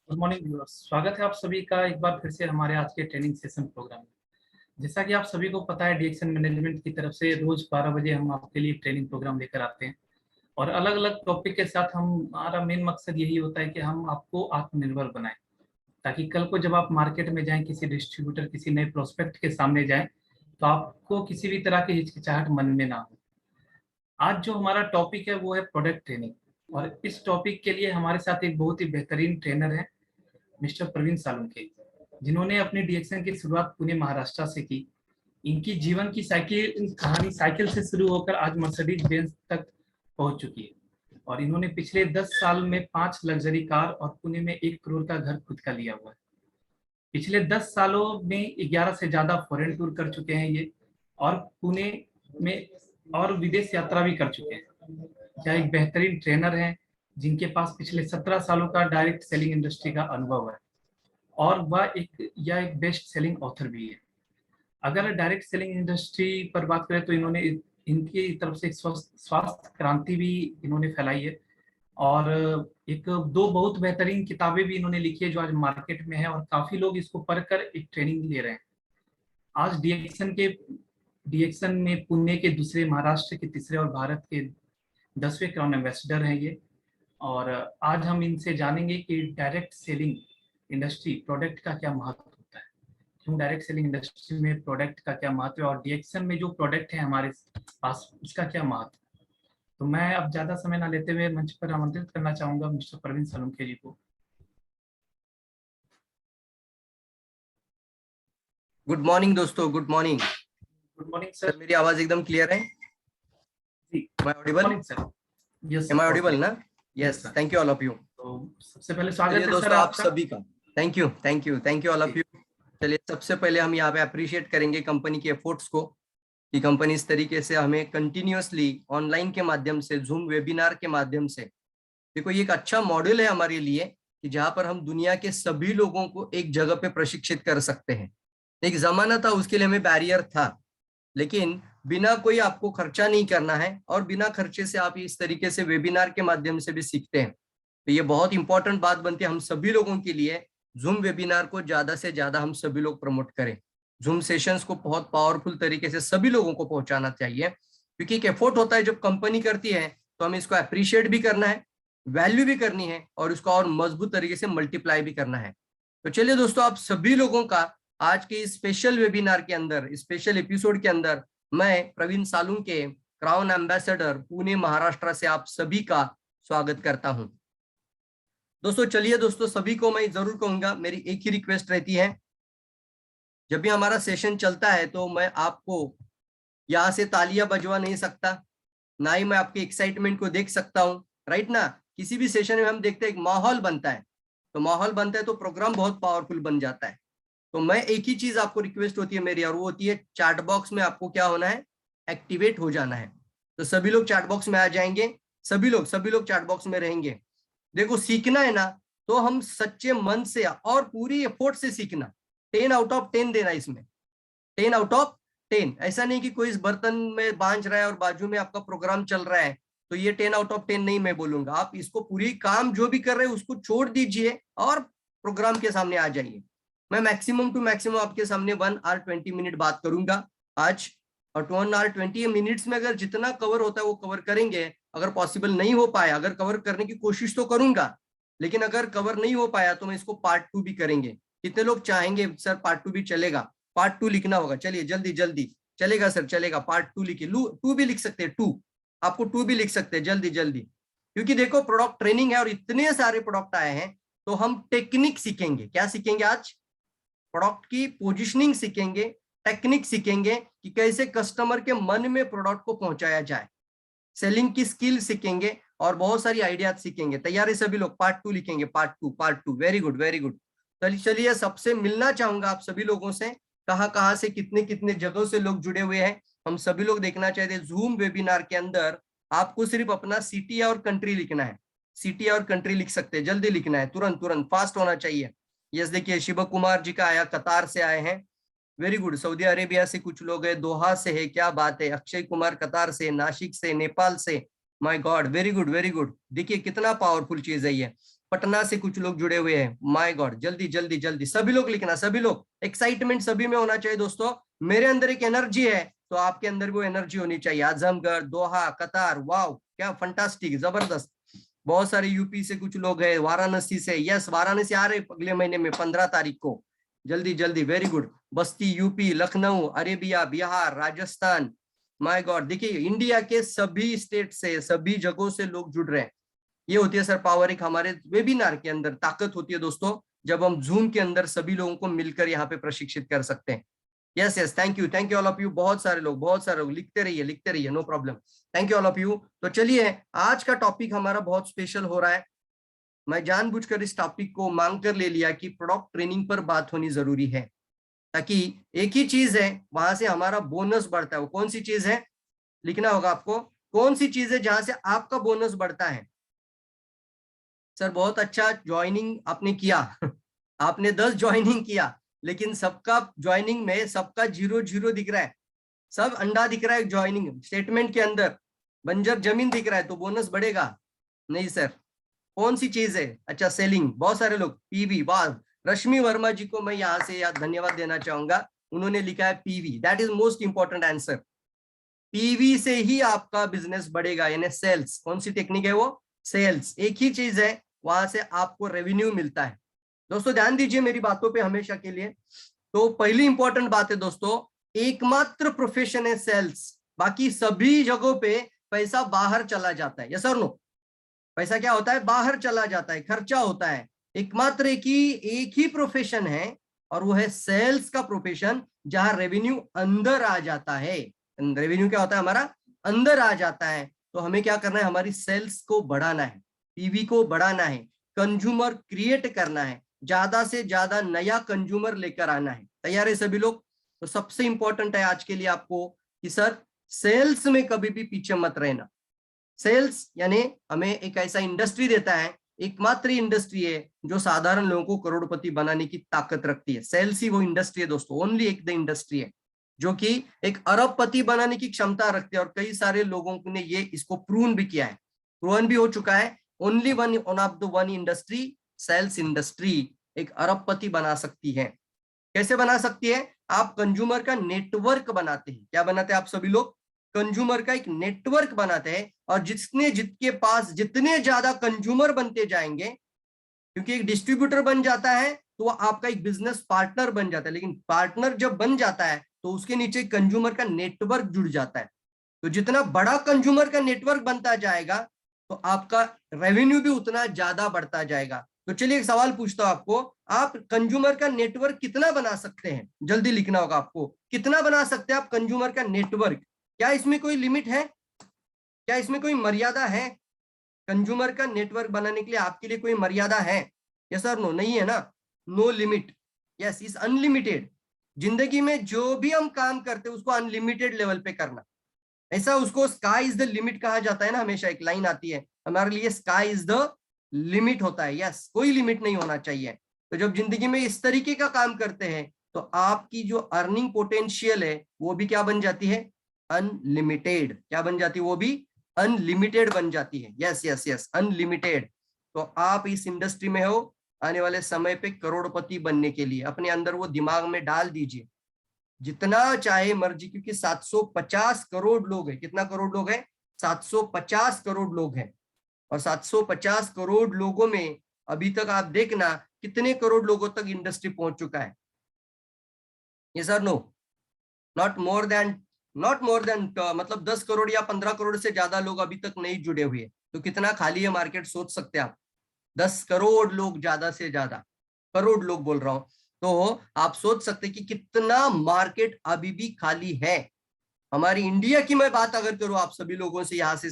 Good morning viewers, स्वागत है आप सभी का एक बार फिर से हमारे आज के ट्रेनिंग सेशन प्रोग्राम में। जैसा कि आप सभी को पता है, डीएक्शन मैनेजमेंट की तरफ से रोज 12 बजे हम आपके लिए ट्रेनिंग प्रोग्राम लेकर आते हैं और अलग अलग टॉपिक के साथ हमारा मेन मकसद यही होता है कि हम आपको आत्मनिर्भर बनाएं, ताकि कल को जब आप मार्केट में जाएं, किसी डिस्ट्रीब्यूटर, किसी नए प्रोस्पेक्ट के सामने जाएं, तो आपको किसी भी तरह की हिचकिचाहट मन में ना हो। आज जो हमारा टॉपिक है वो है प्रोडक्ट ट्रेनिंग, और इस टॉपिक के लिए हमारे साथ एक बहुत ही बेहतरीन ट्रेनर है, मिस्टर प्रवीण सालुंके, जिन्होंने अपनी डीएक्शन की शुरुआत पुणे महाराष्ट्र से की। इनकी जीवन की साइकिल कहानी साइकिल से शुरू होकर आज मर्सिडीज बेंज तक पहुंच चुकी है, और इन्होंने पिछले 10 साल में 5 लग्जरी कार और पुणे में 1 करोड़ का घर खुद का लिया हुआ है। पिछले 10 सालों में 11 से ज्यादा फॉरेन टूर कर चुके हैं ये, और पुणे में और विदेश यात्रा भी कर चुके हैं। यह एक बेहतरीन ट्रेनर है जिनके पास पिछले 17 सालों का डायरेक्ट सेलिंग इंडस्ट्री का अनुभव है, और वह एक बेस्ट सेलिंग ऑथर भी है। अगर डायरेक्ट सेलिंग इंडस्ट्री पर बात करें तो इन्होंने इनकी तरफ से एक स्वास्थ्य क्रांति भी इन्होंने फैलाई है, और एक दो बहुत बेहतरीन किताबें भी इन्होंने लिखी है जो आज मार्केट में है, और काफी लोग इसको पढ़कर एक ट्रेनिंग ले रहे हैं। आज डीएक्शन में पुणे के दूसरे, महाराष्ट्र के तीसरे और भारत के 10वें क्राउन एम्बेसडर हैं ये। और आज हम इनसे जानेंगे कि डायरेक्ट सेलिंग इंडस्ट्री प्रोडक्ट का क्या महत्व होता है, क्यों डायरेक्ट सेलिंग इंडस्ट्री में प्रोडक्ट का क्या महत्व है, और डीएक्शन में जो प्रोडक्ट है हमारे पास उसका क्या महत्व है। तो मैं अब ज्यादा समय ना लेते हुए मंच पर आमंत्रित करना चाहूंगा मिस्टर प्रवीण सालुंके जी को। गुड मॉर्निंग दोस्तों, good morning. Good morning sir, sir. मेरी आवाज एकदम क्लियर है? जी, Am I good audible? Morning sir. Yes Am I sir, audible ना? Yes, sir. thank you all of you। तो सबसे पहले चलिए स्वागत है सर दोस्तों, आप आपका। सभी का thank you all of you. चलिए, सबसे पहले हम यहाँ पे अप्रिशिएट करेंगे कंपनी के एफर्ट्स को कि कंपनी इस तरीके से हमें कंटिन्यूअसली ऑनलाइन के माध्यम से, जूम वेबिनार के माध्यम से, देखो ये एक अच्छा मॉडल है हमारे लिए कि जहां पर हम दुनिया के सभी लोगों को एक जगह पे प्रशिक्षित कर सकते हैं। एक जमाना था, उसके लिए हमें बैरियर था, लेकिन बिना कोई आपको खर्चा नहीं करना है और बिना खर्चे से आप इस तरीके से वेबिनार के माध्यम से भी सीखते हैं। तो ये बहुत इंपॉर्टेंट बात बनती है हम सभी लोगों के लिए। जूम वेबिनार को ज्यादा से ज्यादा हम सभी लोग प्रमोट करें। जूम सेशंस को बहुत पावरफुल तरीके से सभी लोगों को पहुंचाना चाहिए, क्योंकि एक एफर्ट होता है जब कंपनी करती है, तो हमें इसको अप्रिशिएट भी करना है, वैल्यू भी करनी है, और उसको और मजबूत तरीके से मल्टीप्लाई भी करना है। तो चलिए दोस्तों, आप सभी लोगों का आज के इस स्पेशल वेबिनार के अंदर, स्पेशल एपिसोड के अंदर, मैं प्रवीण सालुंके, क्राउन एम्बेसडर पुणे महाराष्ट्र से आप सभी का स्वागत करता हूं। दोस्तों चलिए दोस्तों, सभी को मैं जरूर कहूंगा, मेरी एक ही रिक्वेस्ट रहती है, जब भी हमारा सेशन चलता है तो मैं आपको यहाँ से तालियां बजवा नहीं सकता, ना ही मैं आपके एक्साइटमेंट को देख सकता हूँ, राइट ना। किसी भी सेशन में हम देखते हैं एक माहौल बनता है, तो माहौल बनता है तो प्रोग्राम बहुत पावरफुल बन जाता है। तो मैं एक ही चीज आपको रिक्वेस्ट होती है मेरी, और वो होती है चैट बॉक्स में आपको क्या होना है, एक्टिवेट हो जाना है। तो सभी लोग चैट बॉक्स में आ जाएंगे, सभी लोग चैट बॉक्स में रहेंगे। देखो, सीखना है ना तो हम सच्चे मन से और पूरी एफोर्ट से सीखना, 10 आउट ऑफ 10 देना इसमें, 10 आउट ऑफ 10। ऐसा नहीं कि कोई इस बर्तन में बांझ रहा है और बाजू में आपका प्रोग्राम चल रहा है तो ये 10 आउट ऑफ 10 नहीं मैं बोलूंगा। आप इसको पूरी काम जो भी कर रहे हैं उसको छोड़ दीजिए और प्रोग्राम के सामने आ जाइए। मैं मैक्सिमम टू मैक्सिमम आपके सामने 1 आवर 20 मिनट बात करूंगा आज, और 1 आवर 20 मिनट्स में अगर जितना कवर होता है वो कवर करेंगे। अगर पॉसिबल नहीं हो पाया, अगर कवर करने की कोशिश तो करूंगा, लेकिन अगर कवर नहीं हो पाया तो मैं इसको पार्ट 2 भी करेंगे। कितने लोग चाहेंगे सर पार्ट 2 भी चलेगा? पार्ट 2 लिखना होगा, चलिए जल्दी जल्दी। चलेगा सर, चलेगा, पार्ट 2 लिखिए। 2 भी लिख सकते हैं, 2 आपको 2 भी लिख सकते हैं, जल्दी जल्दी। क्योंकि देखो, प्रोडक्ट ट्रेनिंग है और इतने सारे प्रोडक्ट आए हैं, तो हम टेक्निक सीखेंगे। क्या सीखेंगे आज? प्रोडक्ट की पोजीशनिंग सीखेंगे, टेक्निक सीखेंगे कि कैसे कस्टमर के मन में प्रोडक्ट को पहुंचाया जाए, सेलिंग की स्किल सीखेंगे, और बहुत सारी आइडियाज सीखेंगे। तैयार है सभी लोग? पार्ट 2 लिखेंगे, part 2, part 2। Very good, very good. चलिए, सबसे मिलना चाहूंगा आप सभी लोगों से। कहाँ से, कितने कितने जगहों से लोग जुड़े हुए हैं, हम सभी लोग देखना चाहते हैं। जूम वेबिनार के अंदर आपको सिर्फ अपना सिटी और कंट्री लिखना है, सिटी और कंट्री लिख सकते हैं, जल्दी लिखना है, तुरंत तुरंत, फास्ट होना चाहिए। यस, देखिए शिव कुमार जी का आया, कतार से आए हैं, वेरी गुड। सऊदी अरेबिया से कुछ लोग है, दोहा से है, क्या बात है। अक्षय कुमार कतार से, नासिक से, नेपाल से, my God, very good very good. देखिए कितना पावरफुल चीज है ये। पटना से कुछ लोग जुड़े हुए हैं, माय गॉड, जल्दी जल्दी जल्दी सभी लोग लिखना, सभी लोग, एक्साइटमेंट सभी में होना चाहिए दोस्तों। मेरे अंदर एक एनर्जी है तो आपके अंदर वो एनर्जी होनी चाहिए। आजमगढ़, दोहा, कतार, वाव, क्या फंटास्टिक, जबरदस्त। बहुत सारे यूपी से कुछ लोग हैं, वाराणसी से, यस वाराणसी आ रहे अगले महीने में 15 तारीख को, जल्दी जल्दी, very good. Basti UP, Lucknow, Arabia, Bihar, Rajasthan, my God, देखिए इंडिया के सभी स्टेट से, सभी जगहों से लोग जुड़ रहे हैं। ये होती है सर पावर, एक हमारे वेबिनार के अंदर ताकत होती है दोस्तों, जब हम जूम के अंदर सभी लोगों को मिलकर यहाँ पे प्रशिक्षित कर सकते हैं। Yes yes, thank you all of you, बहुत सारे लोग लिखते रहिए, no problem, thank you all of you. तो चलिए आज का टॉपिक हमारा बहुत स्पेशल हो रहा है। मैं जानबूझकर इस टॉपिक को मांग कर ले लिया कि प्रोडक्ट ट्रेनिंग पर बात होनी जरूरी है, ताकि एक ही चीज है वहां से हमारा बोनस बढ़ता है। वो कौन सी चीज है, लिखना होगा आपको, कौन सी चीज है जहां से आपका बोनस बढ़ता है। सर बहुत अच्छा ज्वाइनिंग आपने किया आपने 10 ज्वाइनिंग किया, लेकिन सबका ज्वाइनिंग में सबका 0 0 दिख रहा है, सब अंडा दिख रहा है ज्वाइनिंग स्टेटमेंट के अंदर, बंजर जमीन दिख रहा है, तो बोनस बढ़ेगा नहीं सर। कौन सी चीज है, अच्छा सेलिंग, बहुत सारे लोग, पीवी, वाह, रश्मि वर्मा जी को मैं यहाँ से धन्यवाद देना चाहूंगा, उन्होंने लिखा है PV, that is most important answer. PV से ही आपका बिजनेस बढ़ेगा, यानी सेल्स। कौन सी टेक्निक है वो, सेल्स, एक ही चीज है, वहां से आपको रेवेन्यू मिलता है। दोस्तों ध्यान दीजिए मेरी बातों पे हमेशा के लिए। तो पहली इंपॉर्टेंट बात है दोस्तों, एकमात्र प्रोफेशन है सेल्स, बाकी सभी जगहों पे पैसा बाहर चला जाता है, यस और नो। पैसा क्या होता है, बाहर चला जाता है, खर्चा होता है। एकमात्र एक ही प्रोफेशन है, और वो है सेल्स का प्रोफेशन, जहां रेवेन्यू अंदर आ जाता है। रेवेन्यू क्या होता है हमारा, अंदर आ जाता है। तो हमें क्या करना है, हमारी सेल्स को बढ़ाना है, पीवी को बढ़ाना है, कंज्यूमर क्रिएट करना है, ज्यादा से ज्यादा नया कंज्यूमर लेकर आना है। तैयार है सभी लोग। तो सबसे इंपॉर्टेंट है आज के लिए आपको कि सर सेल्स में कभी भी पीछे मत रहना। सेल्स यानी हमें एक ऐसा इंडस्ट्री देता है, एकमात्र इंडस्ट्री है जो साधारण लोगों को करोड़पति बनाने की ताकत रखती है। सेल्स ही वो इंडस्ट्री है दोस्तों, ओनली एक द इंडस्ट्री है जो कि एक अरबपति बनाने की क्षमता रखती है, और कई सारे लोगों ने ये इसको प्रूव भी किया है, प्रूवन भी हो चुका है। Only one of the one industry, sales industry एक अरबपति बना सकती है। कैसे बना सकती है, आप कंज्यूमर का नेटवर्क बनाते हैं। क्या बनाते हैं आप सभी लोग, कंज्यूमर का एक नेटवर्क बनाते हैं, और जिसके पास जितने ज्यादा कंज्यूमर बनते जाएंगे, क्योंकि एक डिस्ट्रीब्यूटर बन जाता है तो वो आपका एक बिजनेस पार्टनर बन जाता है, लेकिन पार्टनर जब बन जाता है तो उसके नीचे कंज्यूमर का नेटवर्क जुड़ जाता है। तो जितना बड़ा कंज्यूमर का नेटवर्क बनता जाएगा तो आपका रेवेन्यू भी उतना ज्यादा बढ़ता जाएगा। तो चलिए एक सवाल पूछता हूं आपको, आप कंज्यूमर का नेटवर्क कितना बना सकते हैं, जल्दी लिखना होगा आपको, कितना बना सकते हैं आप कंज्यूमर का नेटवर्क। क्या इसमें कोई लिमिट है, क्या इसमें कोई मर्यादा है, कंज्यूमर का नेटवर्क बनाने के लिए आपके लिए कोई मर्यादा है, यस और नो, नहीं है ना, no limit, yes is unlimited. जिंदगी में जो भी हम काम करते हैं उसको अनलिमिटेड लेवल पे करना, ऐसा उसको स्काई इज द लिमिट कहा जाता है ना, हमेशा एक लाइन आती है हमारे लिए, स्काई इज द लिमिट होता है, यस कोई लिमिट नहीं होना चाहिए। तो जब जिंदगी में इस तरीके का काम करते हैं तो आपकी जो अर्निंग पोटेंशियल है वो भी क्या बन जाती है, अनलिमिटेड। क्या बन जाती है, वो भी अनलिमिटेड बन जाती है, यस यस यस अनलिमिटेड। तो आप इस इंडस्ट्री में हो, आने वाले समय पे करोड़पति बनने के लिए अपने अंदर वो दिमाग में डाल दीजिए, जितना चाहे मर्जी, क्योंकि 750 करोड़ लोग हैं। कितना करोड़ लोग हैं, 750 करोड़ लोग हैं, और 750 करोड़ लोगों में अभी तक आप देखना कितने करोड़ लोगों तक इंडस्ट्री पहुंच चुका है, यस और नो, नॉट मोर देन मतलब 10 करोड़ या 15 करोड़ से ज्यादा लोग अभी तक नहीं जुड़े हुए। तो कितना खाली है मार्केट, सोच सकते हैं आप, 10 करोड़ लोग, ज्यादा से ज्यादा करोड़ लोग बोल रहा हूं, तो आप सोच सकते हैं कि कितना मार्केट अभी भी खाली है। हमारी इंडिया की मैं बात अगर करूं आप सभी लोगों से यहाँ से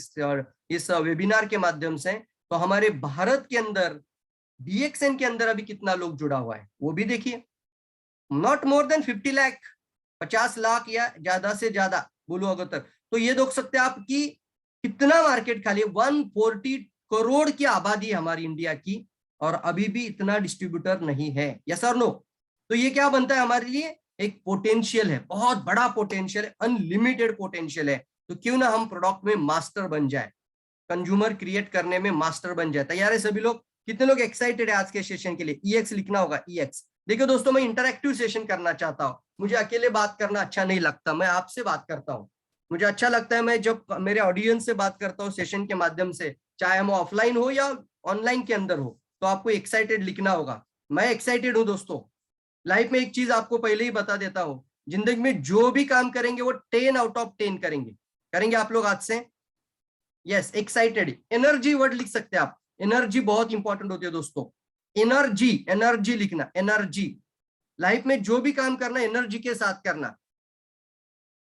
इस वेबिनार के माध्यम से, तो हमारे भारत के अंदर BXN के अंदर अभी कितना लोग जुड़ा हुआ है वो भी देखिए, not more than 50 lakh, 50 lakh या ज्यादा से ज्यादा बोलो अगर तक। तो ये देख सकते हैं आप कि कितना मार्केट खाली है, 140 करोड़ की आबादी है हमारी इंडिया की, और अभी भी इतना डिस्ट्रीब्यूटर नहीं है, यस और नो। तो ये क्या बनता है हमारे लिए, एक पोटेंशियल है, बहुत बड़ा पोटेंशियल है, अनलिमिटेड पोटेंशियल है। तो क्यों ना हम प्रोडक्ट में मास्टर बन जाए, कंज्यूमर क्रिएट करने में मास्टर बन जाए। तैयार है सभी लोग, कितने लोग एक्साइटेड है आज के सेशन के लिए? EX लिखना होगा, EX। देखिए दोस्तों, मैं इंटरैक्टिव सेशन करना चाहता हूँ। मुझे अकेले बात करना अच्छा नहीं लगता, मैं आपसे बात करता हूँ। मुझे अच्छा लगता है मैं जब मेरे ऑडियंस से बात करता हूँ सेशन के माध्यम से, चाहे हम ऑफलाइन हो या ऑनलाइन के अंदर हो, तो आपको एक्साइटेड लिखना होगा। मैं एक्साइटेड हूँ दोस्तों। लाइफ में एक चीज आपको पहले ही बता देता हूँ, जिंदगी में जो भी काम करेंगे वो 10 आउट ऑफ 10 करेंगे। करेंगे आप लोग आज से? Yes, excited. एनर्जी वर्ड लिख सकते हैं आप। एनर्जी बहुत इंपॉर्टेंट होती है दोस्तों। एनर्जी, एनर्जी लिखना, एनर्जी। लाइफ में जो भी काम करना एनर्जी के साथ करना।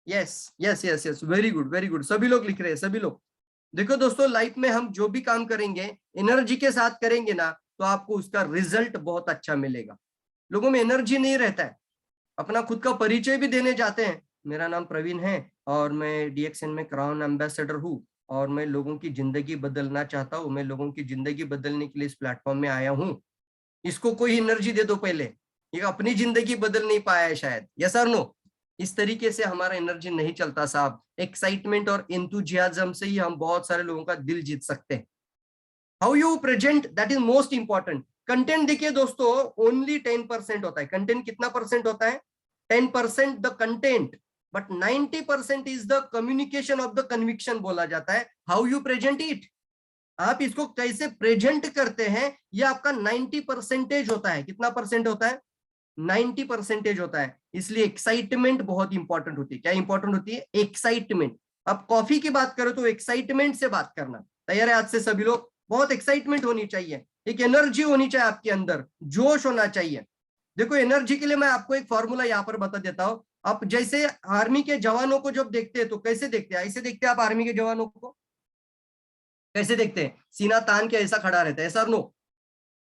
Yes yes yes yes, very good very good, सभी लोग लिख रहे हैं, सभी लोग। देखो दोस्तों, लाइफ में हम जो भी काम करेंगे एनर्जी के साथ करेंगे ना, तो आपको उसका रिजल्ट बहुत अच्छा मिलेगा। लोगों में एनर्जी नहीं रहता है। अपना खुद का परिचय भी देने जाते हैं, मेरा नाम प्रवीण है और मैं डीएक्सएन में क्राउन एम्बेसडर हूँ और मैं लोगों की जिंदगी बदलना चाहता हूँ, मैं लोगों की जिंदगी बदलने के लिए इस प्लेटफॉर्म में आया हूँ। इसको कोई एनर्जी दे दो पहले, ये अपनी जिंदगी बदल नहीं पाया है शायद। यस और नो? इस तरीके से हमारा एनर्जी नहीं चलता साहब। एक्साइटमेंट और एंथुजियाज्म से ही हम बहुत सारे लोगों का दिल जीत सकते हैं। How you present, that is most important. Content देखिए दोस्तों, ओनली 10% होता है। कंटेंट कितना परसेंट होता है? 10% the content, but 90% is the communication of the conviction बोला जाता है। हाउ यू प्रेजेंट इट, आप इसको कैसे प्रेजेंट करते हैं, ये आपका 90% होता है। कितना परसेंट होता है? 90% होता है। इसलिए एक्साइटमेंट बहुत इंपॉर्टेंट होती है। क्या इंपॉर्टेंट होती है? एक्साइटमेंट। अब कॉफी की बात करो तो एक्साइटमेंट से बात करना। तैयार है आज से सभी लोग? बहुत एक्साइटमेंट होनी चाहिए, एक एनर्जी होनी चाहिए आपके अंदर, जोश होना चाहिए। देखो, एनर्जी के लिए मैं आपको एक फॉर्मूला यहाँ पर बता देता हूँ। आप जैसे आर्मी के जवानों को जब देखते हैं तो कैसे देखते हैं? ऐसे देखते हैं आप आर्मी के जवानों को? कैसे देखते हैं? सीना तान के ऐसा खड़ा रहता है, ऐसा नो?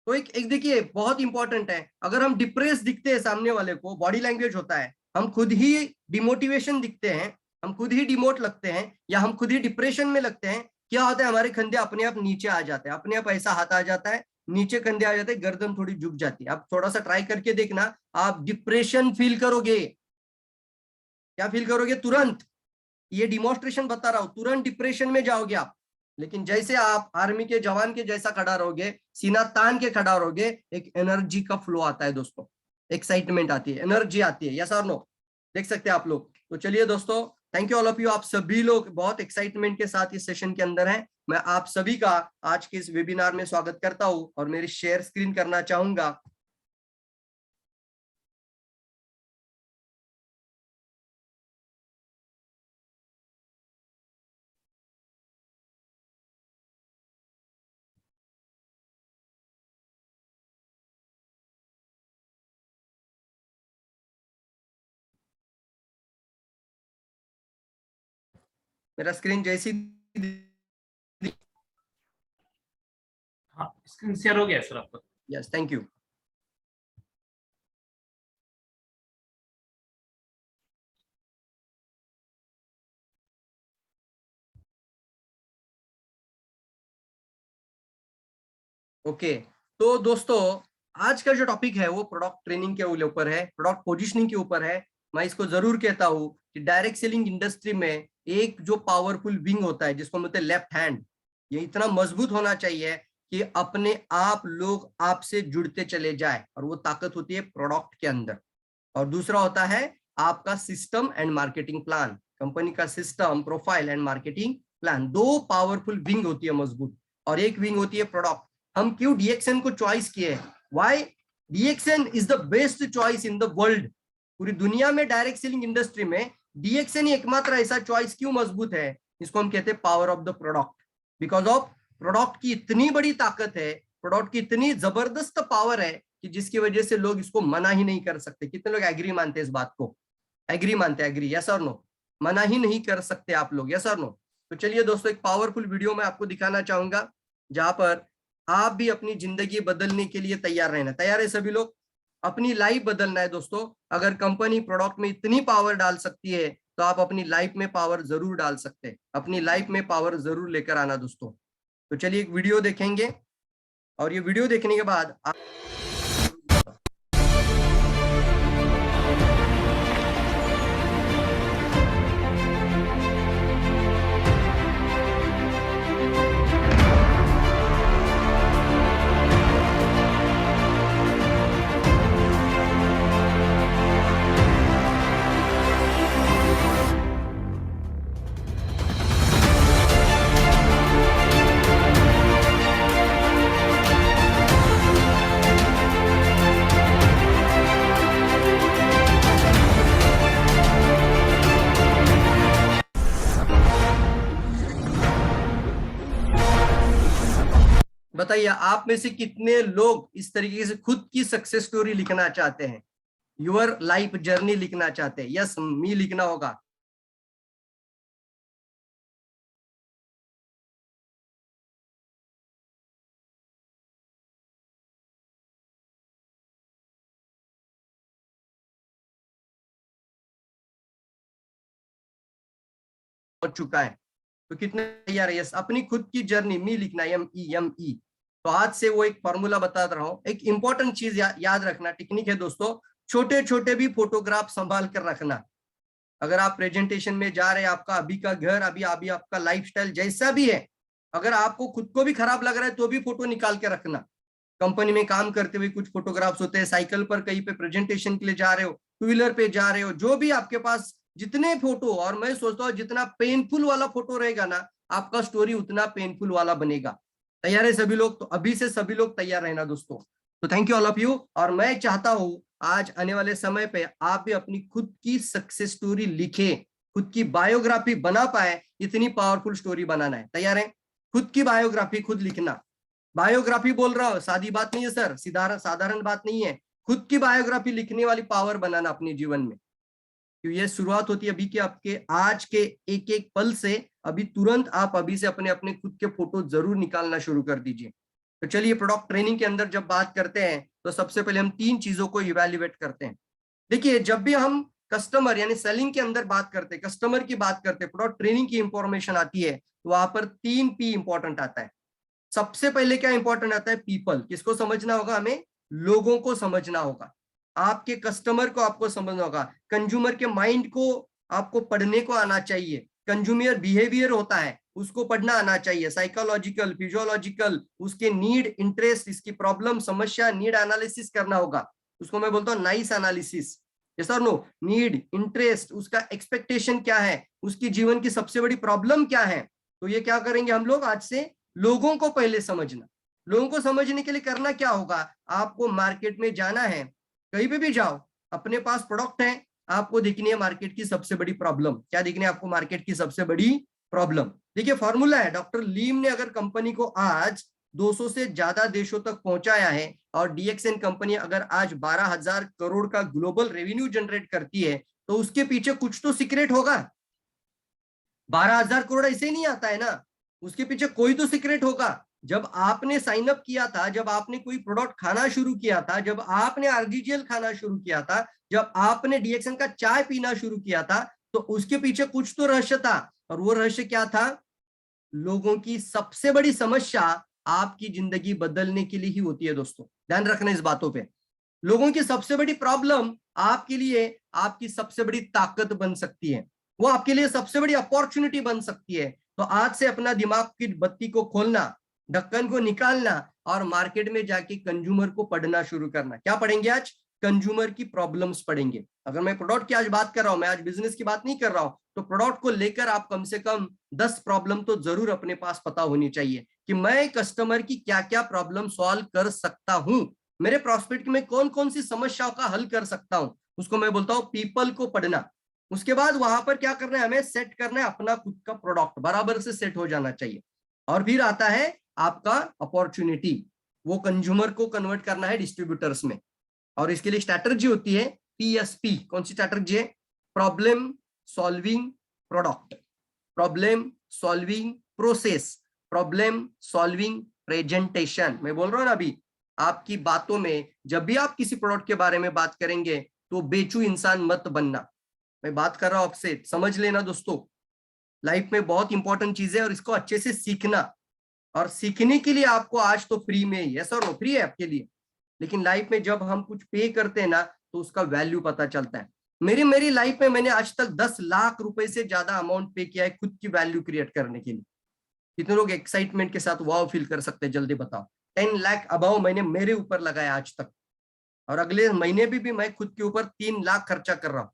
तो एक देखिए, बहुत इंपॉर्टेंट है। अगर हम डिप्रेस दिखते हैं सामने वाले को, बॉडी लैंग्वेज होता है, हम खुद ही डिमोटिवेशन दिखते हैं, हम खुद ही डिमोट लगते हैं या हम खुद ही डिप्रेशन में लगते हैं, क्या होता है? हमारे कंधे अपने आप नीचे आ जाते हैं, अपने आप ऐसा हाथ आ जाता है, नीचे कंधे आ जाते हैं, गर्दन थोड़ी झुक जाती है। आप थोड़ा सा ट्राई करके देखना, आप डिप्रेशन फील करोगे। क्या फील करोगे? तुरंत। ये डिमोन्स्ट्रेशन बता रहा हूं, तुरंत डिप्रेशन में जाओगे आप। लेकिन जैसे आप आर्मी के जवान के जैसा खड़ा रहोगे, सीना तान के खड़ा रहोगे, एक एनर्जी का फ्लो आता है दोस्तों, एक्साइटमेंट आती है, एनर्जी आती है। यस और नो? देख सकते हैं आप लोग। तो चलिए दोस्तों, thank you all of you. आप सभी लोग बहुत एक्साइटमेंट के साथ इस सेशन के अंदर हैं। मैं आप सभी का आज के इस वेबिनार में स्वागत करता हूं और मेरी शेयर स्क्रीन करना चाहूंगा। मेरा स्क्रीन जैसी, हाँ, स्क्रीन शेयर हो गया सर आपका। Yes, thank you. ओके, तो दोस्तों आज का जो टॉपिक है वो प्रोडक्ट ट्रेनिंग के ऊपर है, प्रोडक्ट पोजीशनिंग के ऊपर है। मैं इसको जरूर कहता हूं कि डायरेक्ट सेलिंग इंडस्ट्री में एक जो पावरफुल विंग होता है, जिसको बोलते हैं लेफ्ट हैंड, ये इतना मजबूत होना चाहिए कि अपने आप लोग आपसे जुड़ते चले जाए, और वो ताकत होती है प्रोडक्ट के अंदर। और दूसरा होता है आपका system and marketing plan, company का system, profile and marketing plan. दो पावरफुल विंग होती है मजबूत, और एक विंग होती है प्रोडक्ट। हम क्यों डीएक्सएन को चॉइस किए? Why DXN is the best choice in the world. पूरी दुनिया में डायरेक्ट सेलिंग इंडस्ट्री में डीएक्सएन ही एकमात्र ऐसा चॉइस क्यों मजबूत है? इसको हम कहते हैं power of the product. Because of product की इतनी बड़ी ताकत है, प्रोडक्ट की इतनी जबरदस्त पावर है कि जिसकी वजह से लोग इसको मना ही नहीं कर सकते। कितने लोग एग्री मानते हैं इस बात को? एग्री मानते हैं? एग्री? यस और नो? मना ही नहीं कर सकते आप लोग? यस और नो? तो चलिए दोस्तों, एक पावरफुल वीडियो मैं आपको दिखाना चाहूंगा, जहां पर आप भी अपनी जिंदगी बदलने के लिए तैयार रहना। तैयार है सभी लोग? अपनी लाइफ बदलना है दोस्तों। अगर कंपनी प्रोडक्ट में इतनी पावर डाल सकती है, तो आप अपनी लाइफ में पावर जरूर डाल सकते हैं। अपनी लाइफ में पावर जरूर लेकर आना दोस्तों। तो चलिए एक वीडियो देखेंगे, और ये वीडियो देखने के बाद आप बताइए आप में से कितने लोग इस तरीके से खुद की सक्सेस स्टोरी लिखना चाहते हैं, योर लाइफ जर्नी लिखना चाहते हैं? यस, मी लिखना होगा। हो चुका है तो कितने तैयार है? यस, अपनी खुद की जर्नी मी लिखना, M-E-M-E। तो आज से वो एक फॉर्मूला बता रहा हूं। एक इंपॉर्टेंट चीज याद रखना, टेक्निक है दोस्तों, छोटे छोटे भी फोटोग्राफ संभाल कर रखना। अगर आप प्रेजेंटेशन में जा रहे हैं, आपका अभी का घर, अभी अभी आपका लाइफस्टाइल जैसा भी है, अगर आपको खुद को भी खराब लग रहा है तो भी फोटो निकाल के रखना। कंपनी में काम करते हुए कुछ फोटोग्राफ्स होते हैं, साइकिल पर कहीं पे प्रेजेंटेशन के लिए जा रहे हो, टू व्हीलर पे जा रहे हो, जो भी आपके पास जितने फोटो, और मैं सोचता हूँ जितना पेनफुल वाला फोटो रहेगा ना, आपका स्टोरी उतना पेनफुल वाला बनेगा। तैयार है सभी लोग? तो अभी से सभी लोग तैयार रहना दोस्तों। तो thank you all of you. और मैं चाहता हूं आज आने वाले समय पे आप भी अपनी खुद की सक्सेस स्टोरी लिखे, खुद की बायोग्राफी बना पाए, इतनी पावरफुल स्टोरी बनाना है। तैयार है? खुद की बायोग्राफी खुद लिखना। बायोग्राफी बोल रहा हूं, सादी बात नहीं है सर, साधारण बात नहीं है। खुद की बायोग्राफी लिखने वाली पावर बनाना अपने जीवन में, क्योंकि ये शुरुआत होती है अभी के आपके आज के एक एक पल से। अभी तुरंत आप अभी से अपने अपने खुद के फोटो जरूर निकालना शुरू कर दीजिए। तो चलिए, प्रोडक्ट ट्रेनिंग के अंदर जब बात करते हैं तो सबसे पहले हम 3 चीजों को इवेल्युएट करते हैं। देखिए, जब भी हम कस्टमर यानी सेलिंग के अंदर बात करते हैं, कस्टमर की बात करते हैं, प्रोडक्ट ट्रेनिंग की इंफॉर्मेशन आती है, तो वहां पर 3 P इंपॉर्टेंट आता है। सबसे पहले क्या इंपॉर्टेंट आता है? पीपल। किसको समझना होगा? हमें लोगों को समझना होगा। आपके कस्टमर को आपको समझना होगा। कंज्यूमर के माइंड को आपको पढ़ने को आना चाहिए। कंज्यूमर बिहेवियर होता है, उसको पढ़ना आना चाहिए। साइकोलॉजिकल, फिजियोलॉजिकल, उसके नीड, इंटरेस्ट, इसकी प्रॉब्लम, समस्या, नीड एनालिसिस करना होगा। उसको मैं बोलता हूँ नाइस एनालिसिस। यस और नो? नीड, इंटरेस्ट, उसका एक्सपेक्टेशन क्या है, उसकी जीवन की सबसे बड़ी प्रॉब्लम क्या है। तो ये क्या करेंगे हम लोग आज से? लोगों को पहले समझना। लोगों को समझने के लिए करना क्या होगा? आपको मार्केट में जाना है, कहीं पे भी जाओ, अपने पास प्रोडक्ट है, आपको दिखनी है मार्केट की सबसे बड़ी प्रॉब्लम। क्या दिखनी है आपको? मार्केट की सबसे बड़ी प्रॉब्लम। देखिए, फॉर्मूला है, डॉक्टर लीम ने अगर कंपनी को आज 200 से ज्यादा देशों तक पहुंचाया है, और डीएक्सएन कंपनी अगर आज 12,000 करोड़ का ग्लोबल रेवेन्यू जनरेट करती है, तो उसके पीछे कुछ तो सीक्रेट होगा। 12,000 करोड़ ऐसे ही नहीं आता है ना, उसके पीछे कोई तो सीक्रेट होगा। जब आपने साइन अप किया था, जब आपने कोई प्रोडक्ट खाना शुरू किया था, जब आपने आरजीजीएल खाना शुरू किया था, जब आपने डीएक्सएन का चाय पीना शुरू किया था, तो उसके पीछे कुछ तो रहस्य था। और वो रहस्य क्या था? लोगों की सबसे बड़ी समस्या आपकी जिंदगी बदलने के लिए ही होती है दोस्तों, ध्यान रखना इस बातों पे। लोगों की सबसे बड़ी प्रॉब्लम आपके लिए आपकी सबसे बड़ी ताकत बन सकती है, वो आपके लिए सबसे बड़ी अपॉर्चुनिटी बन सकती है। तो आज से अपना दिमाग की बत्ती को खोलना, ढक्कन को निकालना, और मार्केट में जाके कंज्यूमर को पढ़ना शुरू करना। क्या पढ़ेंगे आज? कंज्यूमर की प्रॉब्लम्स पढ़ेंगे। अगर मैं प्रोडक्ट की आज बात कर रहा हूं, मैं आज बिजनेस की बात नहीं कर रहा हूं, तो प्रोडक्ट को लेकर आप कम से कम 10 प्रॉब्लम तो जरूर अपने पास पता होनी चाहिए कि मैं कस्टमर की क्या क्या प्रॉब्लम सॉल्व कर सकता हूं, मेरे प्रोस्पेक्ट में कौन कौन सी समस्याओं का हल कर सकता हूं। उसको मैं बोलता हूं पीपल को पढ़ना। उसके बाद वहां पर क्या करना है? हमें सेट करना है अपना खुद का प्रोडक्ट, बराबर से सेट हो जाना चाहिए। और फिर आता है आपका अपॉर्चुनिटी, वो कंज्यूमर को कन्वर्ट करना है डिस्ट्रीब्यूटर्स में। और इसके लिए स्ट्रैटेजी होती है PSP। कौन सी स्ट्रैटेजी है? Problem solving product, problem solving process, problem solving presentation. मैं बोल रहा हूं ना अभी, आपकी बातों में जब भी आप किसी प्रोडक्ट के बारे में बात करेंगे तो बेचू इंसान मत बनना। मैं बात कर रहा हूं आपसे, समझ लेना दोस्तों। लाइफ में बहुत इंपॉर्टेंट चीज है और इसको अच्छे से सीखना। और सीखने के लिए आपको आज तो फ्री में ही है, सर वो फ्री है आपके लिए, लेकिन लाइफ में जब हम कुछ पे करते हैं ना, तो उसका वैल्यू पता चलता है। मेरी लाइफ में मैंने आज तक 10 लाख रुपए से ज्यादा अमाउंट पे किया है खुद की वैल्यू क्रिएट करने के लिए। कितने लोग एक्साइटमेंट के साथ वाव फील कर सकते हैं? जल्दी बताओ। 10 लाख अबाव मैंने मेरे ऊपर लगाया आज तक, और अगले महीने भी मैं खुद के ऊपर 3 लाख खर्चा कर रहा हूं।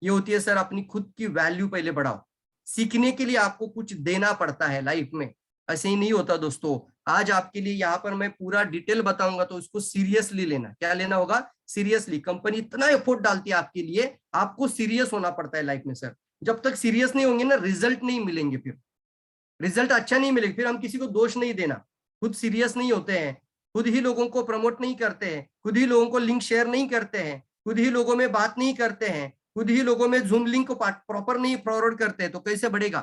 ये होती है सर अपनी खुद की वैल्यू पहले बढ़ाओ। सीखने के लिए आपको कुछ देना पड़ता है लाइफ में, ऐसे ही नहीं होता दोस्तों। आज आपके लिए यहाँ पर मैं पूरा डिटेल बताऊंगा, तो इसको सीरियसली लेना। क्या लेना होगा? सीरियसली। कंपनी इतना एफर्ट डालती है आपके लिए, आपको सीरियस होना पड़ता है लाइफ में सर। जब तक सीरियस नहीं होंगे ना, रिजल्ट नहीं मिलेंगे, फिर रिजल्ट अच्छा नहीं मिलेगा। फिर हम किसी को दोष नहीं देना, खुद सीरियस नहीं होते हैं, खुद ही लोगों को प्रमोट नहीं करते हैं, खुद ही लोगों को लिंक शेयर नहीं करते हैं, खुद ही लोगों में बात नहीं करते हैं, खुद ही लोगों में जूम लिंक को प्रॉपर नहीं फॉरवर्ड करते हैं, तो कैसे बढ़ेगा?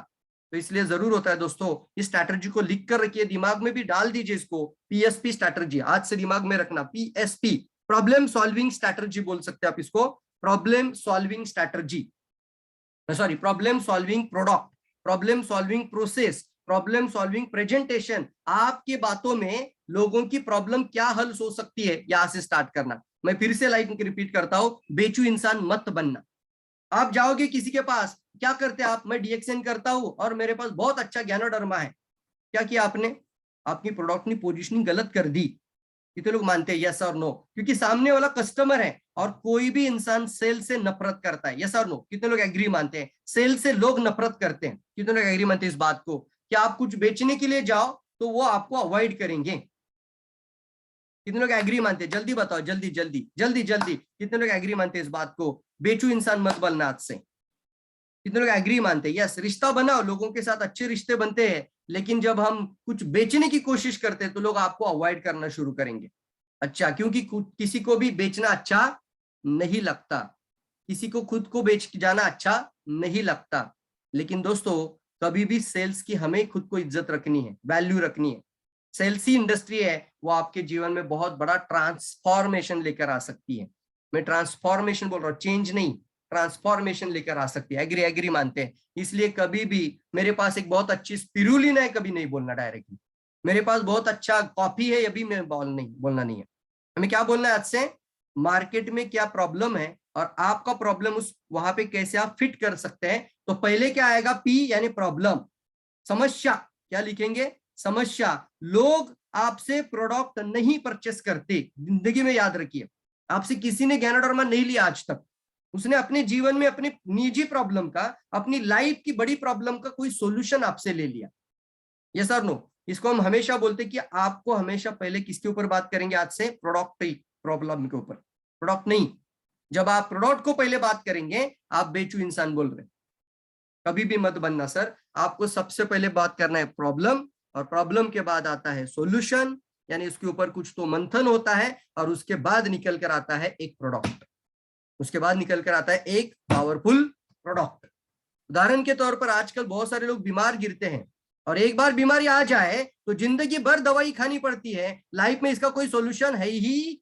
तो इसलिए जरूर होता है दोस्तों, इस स्ट्रैटेजी को लिख कर रखिए, दिमाग में भी डाल दीजिए इसको, पीएसपी स्ट्रैटेजी आज से दिमाग में रखना, पीएसपी, प्रॉब्लम सॉल्विंग स्ट्रैटेजी बोल सकते हैं आप इसको, problem solving strategy, sorry problem solving product, problem solving process, problem solving presentation. आपके बातों में लोगों की प्रॉब्लम क्या हल हो सकती है, यहां से स्टार्ट करना। मैं फिर से लाइक रिपीट करता हूं, बेचू इंसान मत बनना। आप जाओगे किसी के पास, क्या करते हैं आप, मैं डीएक्सएन करता हूं और मेरे पास बहुत अच्छा ज्ञानोडर्मा है, क्या किया आपने, आपकी प्रोडक्ट की पोजीशनिंग गलत कर दी। कितने लोग मानते हैं यस और नो, क्योंकि सामने वाला कस्टमर है और कोई भी इंसान सेल से नफरत करता है, यस और नो, कितने लोग एग्री मानते हैं, सेल से लोग नफरत करते हैं, कितने लोग एग्री मानते हैं इस बात को, कि आप कुछ बेचने के लिए जाओ तो वो आपको अवॉइड करेंगे, कितने लोग एग्री मानते हैं, जल्दी बताओ, जल्दी जल्दी जल्दी जल्दी, कितने लोग एग्री मानते हैं इस बात को, बेचू इंसान मत बनना आज से, कितने लोग एग्री मानते हैं, यस, रिश्ता बनाओ, लोगों के साथ अच्छे रिश्ते बनते हैं, लेकिन जब हम कुछ बेचने की कोशिश करते हैं तो लोग आपको अवॉइड करना शुरू करेंगे। अच्छा, क्योंकि किसी को भी बेचना अच्छा नहीं लगता, किसी को खुद को बेच जाना अच्छा नहीं लगता, लेकिन दोस्तों कभी भी सेल्स की हमें खुद को इज्जत रखनी है, वैल्यू रखनी है। सेल्स ही इंडस्ट्री है, वो आपके जीवन में बहुत बड़ा ट्रांसफॉर्मेशन लेकर आ सकती है। मैं ट्रांसफॉर्मेशन बोल रहा हूँ, चेंज नहीं, ट्रांसफॉर्मेशन लेकर आ सकती है। एग्री एग्री मानते हैं, इसलिए कभी भी मेरे पास एक बहुत अच्छी स्पिरुलिना है कभी नहीं बोलना डायरेक्टली, मेरे पास बहुत अच्छा कॉफी है अभी मैं बोलना नहीं है। हमें क्या बोलना है आज से, मार्केट में क्या प्रॉब्लम है और आपका प्रॉब्लम उस वहां पे कैसे आप फिट कर सकते हैं। तो पहले क्या आएगा, पी यानी प्रॉब्लम, समस्या, क्या लिखेंगे, समस्या। लोग आपसे प्रोडक्ट नहीं परचेस करते, जिंदगी में याद रखिए, आपसे किसी ने ज्ञानोडर्मा नहीं लिया आज तक, उसने अपने जीवन में अपने निजी प्रॉब्लम का, अपनी लाइफ की बड़ी प्रॉब्लम का कोई सॉल्यूशन आपसे ले लिया, यस और नो। इसको हम हमेशा बोलते हैं कि आपको हमेशा पहले किसके ऊपर बात करेंगे आज से, प्रोडक्ट प्रॉब्लम के ऊपर, प्रोडक्ट नहीं। जब आप प्रोडक्ट को पहले बात करेंगे आप बेचू इंसान बोल रहे, कभी भी मत बनना सर, आपको सबसे पहले बात करना है प्रॉब्लम, और प्रॉब्लम के बाद आता है सॉल्यूशन, यानी उसके ऊपर कुछ तो मंथन होता है और उसके बाद निकल कर आता है एक प्रोडक्ट, उसके बाद निकल कर आता है एक पावरफुल प्रोडक्ट। उदाहरण के तौर पर आजकल बहुत सारे लोग बीमार गिरते हैं और एक बार बीमारी आ जाए तो जिंदगी भर दवाई खानी पड़ती है, लाइफ में इसका कोई सॉल्यूशन है ही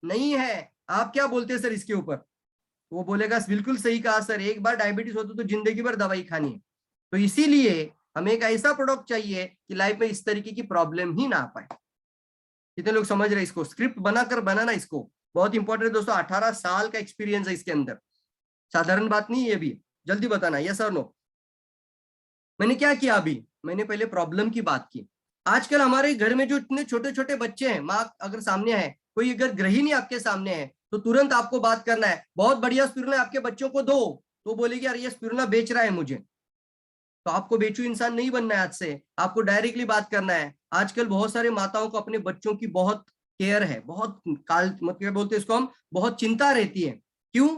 नहीं है। आप क्या बोलते हैं सर इसके ऊपर, वो बोलेगा बिल्कुल सही कहा सर, एक बार डायबिटीज होता तो जिंदगी भर दवाई खानी है। तो इसीलिए हमें एक ऐसा प्रोडक्ट चाहिए कि लाइफ में इस तरीके की प्रॉब्लम ही ना आ पाए। कितने लोग समझ रहे इसको, स्क्रिप्ट बनाकर बनाना इसको बहुत इंपॉर्टेंट है दोस्तों, 18 साल का एक्सपीरियंस है इसके अंदर, साधारण बात नहीं है ये भी, जल्दी बताना यस और नो। मैंने क्या किया अभी, मैंने पहले प्रॉब्लम की बात की। आजकल हमारे घर में जो इतने छोटे छोटे बच्चे हैं, माँ अगर सामने है, कोई अगर गृहिणी आपके सामने है तो तुरंत आपको बात करना है, बहुत बढ़िया स्पिरुलिना आपके बच्चों को दो, तो बोलेगी यार ये स्पिरुलिना बेच रहा है मुझे, तो आपको बेचू इंसान नहीं बनना है आज से, आपको डायरेक्टली बात करना है। आजकल बहुत सारे माताओं को अपने बच्चों की बहुत केयर है, बहुत काल मतलब बोलते हैं इसको हम, बहुत चिंता रहती है। क्यों,